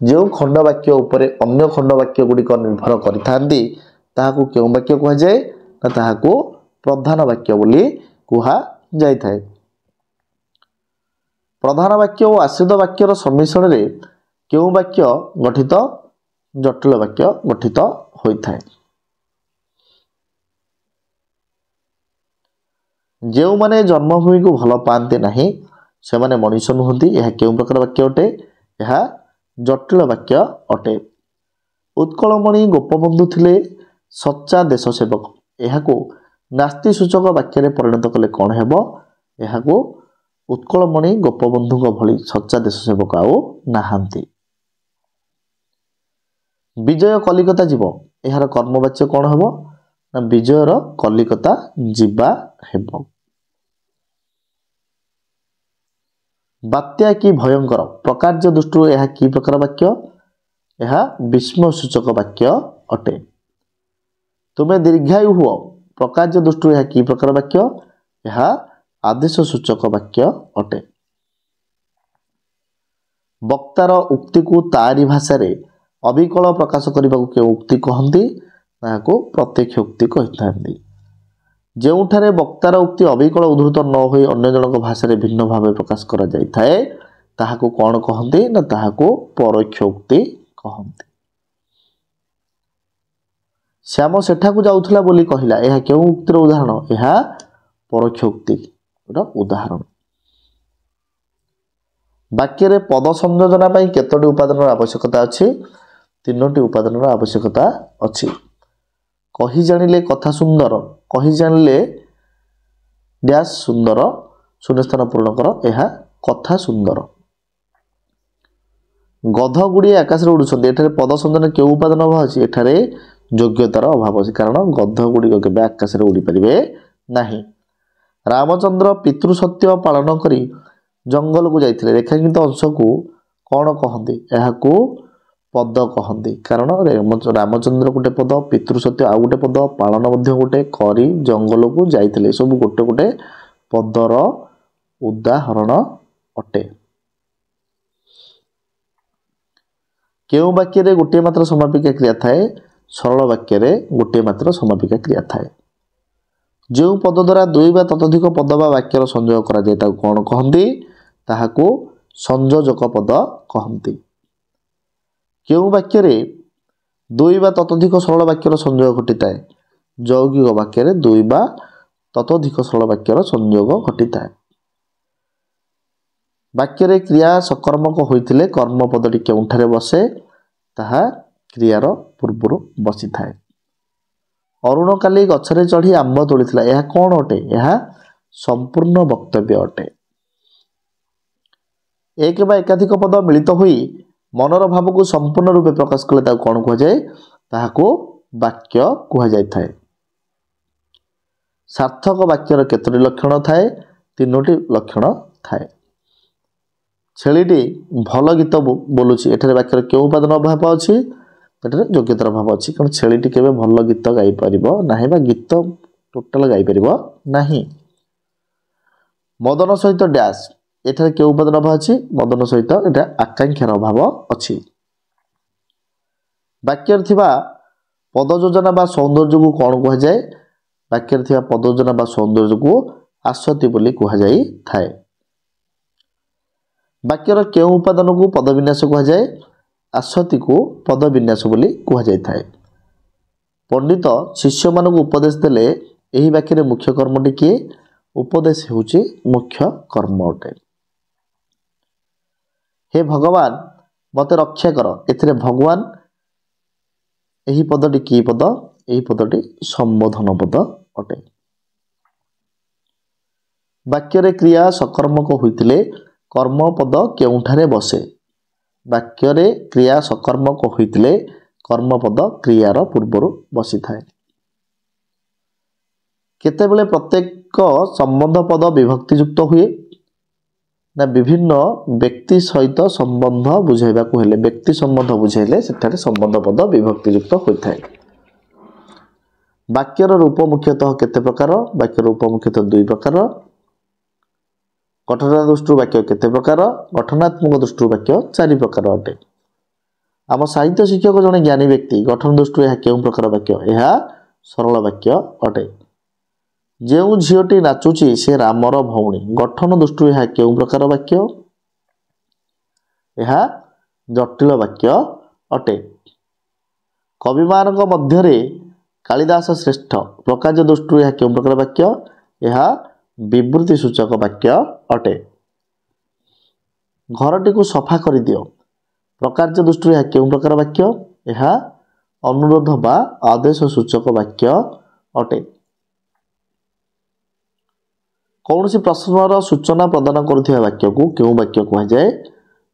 Speaker 1: ଯେଉଁ ଖଣ୍ଡ ବାକ୍ୟ ଉପରେ ଅନ୍ୟ ଖଣ୍ଡ ବାକ୍ୟ ଗୁଡ଼ିକ ନିର୍ଭର କରିଥାନ୍ତି ତାହାକୁ କେଉଁ ବାକ୍ୟ କୁହାଯାଏ? ନା ତାହାକୁ ପ୍ରଧାନ ବାକ୍ୟ ବୋଲି କୁହାଯାଇଥାଏ। ପ୍ରଧାନ ବାକ୍ୟ ଓ ଆଶ୍ରିତ ବାକ୍ୟର ସମ୍ମିଶ୍ରଣରେ କେଉଁ ବାକ୍ୟ ଗଠିତ? ଜଟିଳ ବାକ୍ୟ ଗଠିତ ହୋଇଥାଏ। ଯେଉଁମାନେ ଜନ୍ମଭୂମିକୁ ଭଲ ପାଆନ୍ତି ନାହିଁ ସେମାନେ ମଣିଷ ନୁହନ୍ତି। ଏହା କେଉଁ ପ୍ରକାର ବାକ୍ୟ ଅଟେ? ଏହା ଜଟିଳ ବାକ୍ୟ ଅଟେ। ଉତ୍କଳମଣି ଗୋପବନ୍ଧୁ ଥିଲେ ସଚ୍ଚା ଦେଶ ସେବକ। ଏହାକୁ ନାସ୍ତି ସୂଚକ ବାକ୍ୟରେ ପରିଣତ କଲେ କ'ଣ ହେବ? ଏହାକୁ ଉତ୍କଳମଣି ଗୋପବନ୍ଧୁଙ୍କ ଭଳି ସଚ୍ଚା ଦେଶ ସେବକ ଆଉ ନାହାନ୍ତି। ବିଜୟ କଲିକତା ଯିବ। ଏହାର କର୍ମବାଚ୍ୟ କ'ଣ ହେବ? ନା ବିଜୟର କଲିକତା ଯିବା ହେବ। ବାତ୍ୟା କି ଭୟଙ୍କର। ପ୍ରକାର୍ଯ୍ୟ ଦୃଷ୍ଟିରୁ ଏହା କି ପ୍ରକାର ବାକ୍ୟ? ଏହା ବିସ୍ମୟ ସୂଚକ ବାକ୍ୟ ଅଟେ। ତୁମେ ଦୀର୍ଘାୟୁ ହୁଅ। ପ୍ରକାର୍ଯ୍ୟ ଦୃଷ୍ଟିରୁ ଏହା କି ପ୍ରକାର ବାକ୍ୟ? ଏହା ଆଦେଶ ସୂଚକ ବାକ୍ୟ ଅଟେ। ବକ୍ତାର ଉକ୍ତିକୁ ତାରି ଭାଷାରେ अविकल प्रकाश करने को उक्ति कहती ताकू प्रत्यक्ष उक्ति कही ଯେଉଁଠାରେ ବକ୍ତାର ଉକ୍ତି ଅବିକଳ ଉଦ୍ଧୃତ ନ ହୋଇ ଅନ୍ୟ ଜଣଙ୍କ ଭାଷାରେ ଭିନ୍ନ ଭାବେ ପ୍ରକାଶ କରାଯାଇଥାଏ ତାହାକୁ କ'ଣ କହନ୍ତି ନା ତାହାକୁ ପରୋକ୍ଷ ଉକ୍ତି କହନ୍ତି। ଶ୍ୟାମ ସେଠାକୁ ଯାଉଥିଲା ବୋଲି କହିଲା, ଏହା କେଉଁ ଉକ୍ତିର ଉଦାହରଣ? ଏହା ପରୋକ୍ଷ ଉକ୍ତିର ଉଦାହରଣ। ବାକ୍ୟରେ ପଦ ସଂଯୋଜନା ପାଇଁ କେତୋଟି ଉପାଦାନର ଆବଶ୍ୟକତା ଅଛି? 3ଟି ଉପାଦାନର ଆବଶ୍ୟକତା ଅଛି। कही जानिले कथा सुंदर, कही जानिले डैश सुंदर, शून्यस्थान पूर्ण कर, यह कथा सुंदर। गध गुड़िए आकाश में उड़ुंट, एठारे पद संयोजन के उपादान अभाव अच्छी? एठारे योग्यतार अभाव अच्छी, कारण गध गुड़िक केबे आकाश में उड़ी पारिबे नाही। रामचंद्र पितृसत्य पालन करी जंगल को जाइथिले, रेखांकित अंश को कौन कहते? यहाकू पद कहते, कारण रामचंद्र गोटे पद, पितृसत्य आउ गोटे पद, पालन गोटे, करी जंगल को जाइथिले, सब गोटे गोटे पदर उदाहरण अटे। केउं वाक्य रे गोटे मात्र समापिका क्रिया थाए? सरल वाक्य रे गोटे मात्र समापिका क्रिया थाए। जो पद द्वारा दुई बा ततोधिक पद बा वाक्यर संयोग करा जाय ताकू कोन कहंती? ताहाकू संयोजक पद कहंती। केउं वाक्य रे दुई बा ततोधिक सरल वाक्यर संयोग घटिताए? यौगिक वाक्य रे दुई बा ततोधिक सरल वाक्यर संयोग घटिताए। वाक्य रे क्रिया सकर्मक होइथिले कर्म पदटी केउंठारे बसे? ताहा क्रियार पूर्वरु बसी थाए। अरुण काली गछरे चढ़ी आंब तोड़ीथिला, यह कौन अटे? यह संपूर्ण वक्तव्य अटे। एक बा एकाधिक पद मिलित होई मनर भाव को संपूर्ण रूपे प्रकाश कले ताकू कौन कह जाए? ताहाकू वाक्य कह जाय थाए। सार्थक वाक्यर केतोटी लक्षण थाए? 3टी लक्षण थाए। छेलीटी भल गीत बोलुची, एठारे वाक्यर केउं उपादान अभाव अछि? एठारे योग्यतार अभाव अछि, कारण छेलीटी केबे भल गीत गाई परिबो नाही बा गीत टोटल गाई परिबो नाही। मदन सहित डैश, एठारे केउं उपादान अभाव अछि? मदन सहित एटा आकांक्षार अभाव अछि। वाक्यर थिबा पद योजना बा सौंदर्य को कौन कह जाए? वाक्यर थिबा पद योजना बा सौंदर्य को आसति बोली कह जाई थाए। वाक्यर केउं उपादान को पद विन्यास कह जाए? आसति को पद विन्यास बोली कह जाई थाए। पंडित शिष्य मान को उपदेश देले, एही वाक्य रे मुख्य कर्मटी किए? उपदेश हेउची मुख्य कर्म अटे। हे भगवान मते रक्षा कर, एथिरे भगवान एही पदटी की पद? एही पदटी संबोधन पद अटे। वाक्य रे क्रिया सकर्मक होइतिले कर्म पद केउंठारे बसे? वाक्य रे क्रिया सकर्मक होइतिले कर्म पद क्रियार पूर्वरु बसी थाए। केतेबेले प्रत्येक संबंध पद विभक्ति युक्त हुए ना विभिन्न व्यक्ति सहित संबंध बुझाइबा को हेले, व्यक्ति संबंध बुझाइले सेठारे संबंध पद विभक्ति युक्त होइथाए। वाक्यर रूप मुख्यतः केते प्रकार? वाक्यर रूप मुख्यतः 2 प्रकार। गठन दृष्टि वाक्य केते प्रकार? गठनात्मक दृष्टि वाक्य 4 प्रकार अटे। आम साहित्य शिक्षक जने ज्ञानी व्यक्ति, गठन दृष्टि यह केउं प्रकार वाक्य? यह सरल वाक्य अटे। जेउ झियोटी नाचुची से रामर भौणी, गठन दृष्टि यह केउं प्रकार वाक्य? यह जटिल वाक्य अटे। कविमानक मध्यरे कालिदास श्रेष्ठ, प्रकाश दृष्टि यह केउं प्रकार वाक्य? यह विवृत्ति सूचक वाक्य अटे। घरटी को सफा कर दियो, प्रकार दृष्टि यह केउं प्रकार वाक्य? यह अनुरोध बा आदेश सूचक वाक्य अटे। कौनसी प्रश्नर सूचना प्रदान करुथिबा वाक्य को केउं वाक्य कह जाए?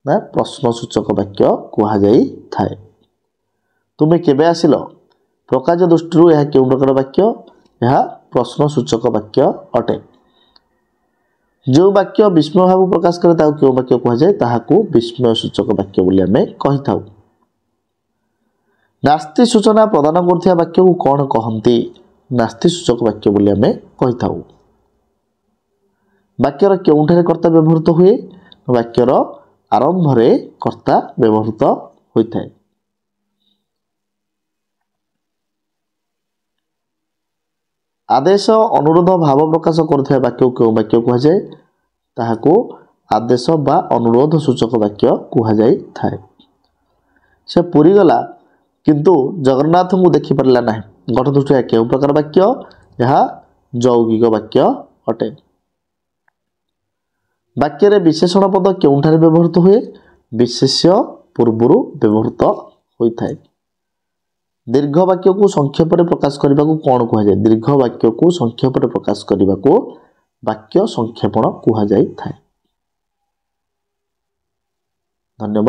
Speaker 1: ना प्रश्न सूचक वाक्य कह जाई थाए। तुमे केबे आसिलो, प्रकाश दृष्टि यह केउं प्रकार वाक्य? यह प्रश्न सूचक वाक्य अटे। जो वाक्य विस्मय भाव प्रकाश करे ताकू केउं वाक्य कह जाए? ताहाकू विस्मय सूचक वाक्य बोली आमे कहि थाउ। नास्ति सूचना प्रदान करुथिबा वाक्य को कौन कहंती? नास्ति सूचक वाक्य बोली आमे कहि थाउ। वाक्यर केउंठारे कर्ता व्यवहृत हुए? वाक्यर आरंभ रे कर्ता व्यवहृत होइथाए। आदेश अनुरोध भाव प्रकाश करुवा वाक्य क्यों वाक्य कहुए ताहाको आदेश बा अनुरोध सूचक वाक्य कहुई थाए। से पुरी गला किंतु जगन्नाथ को देखि पारला ना गठ दृष्टि क्यों प्रकार वाक्य यह यौगिक वाक्य अटे। वाक्य रे विशेषण पद क्योंठारे व्यवहृत हुए विशेष्य पूर्वरु व्यवहृत होता है। दीर्घ वाक्य को संक्षेप में प्रकाश करने को कौन कहुए दीर्घ वाक्य को संक्षेप में प्रकाश करने को वाक्य संक्षेपण कहुई थाए। धन्यवाद।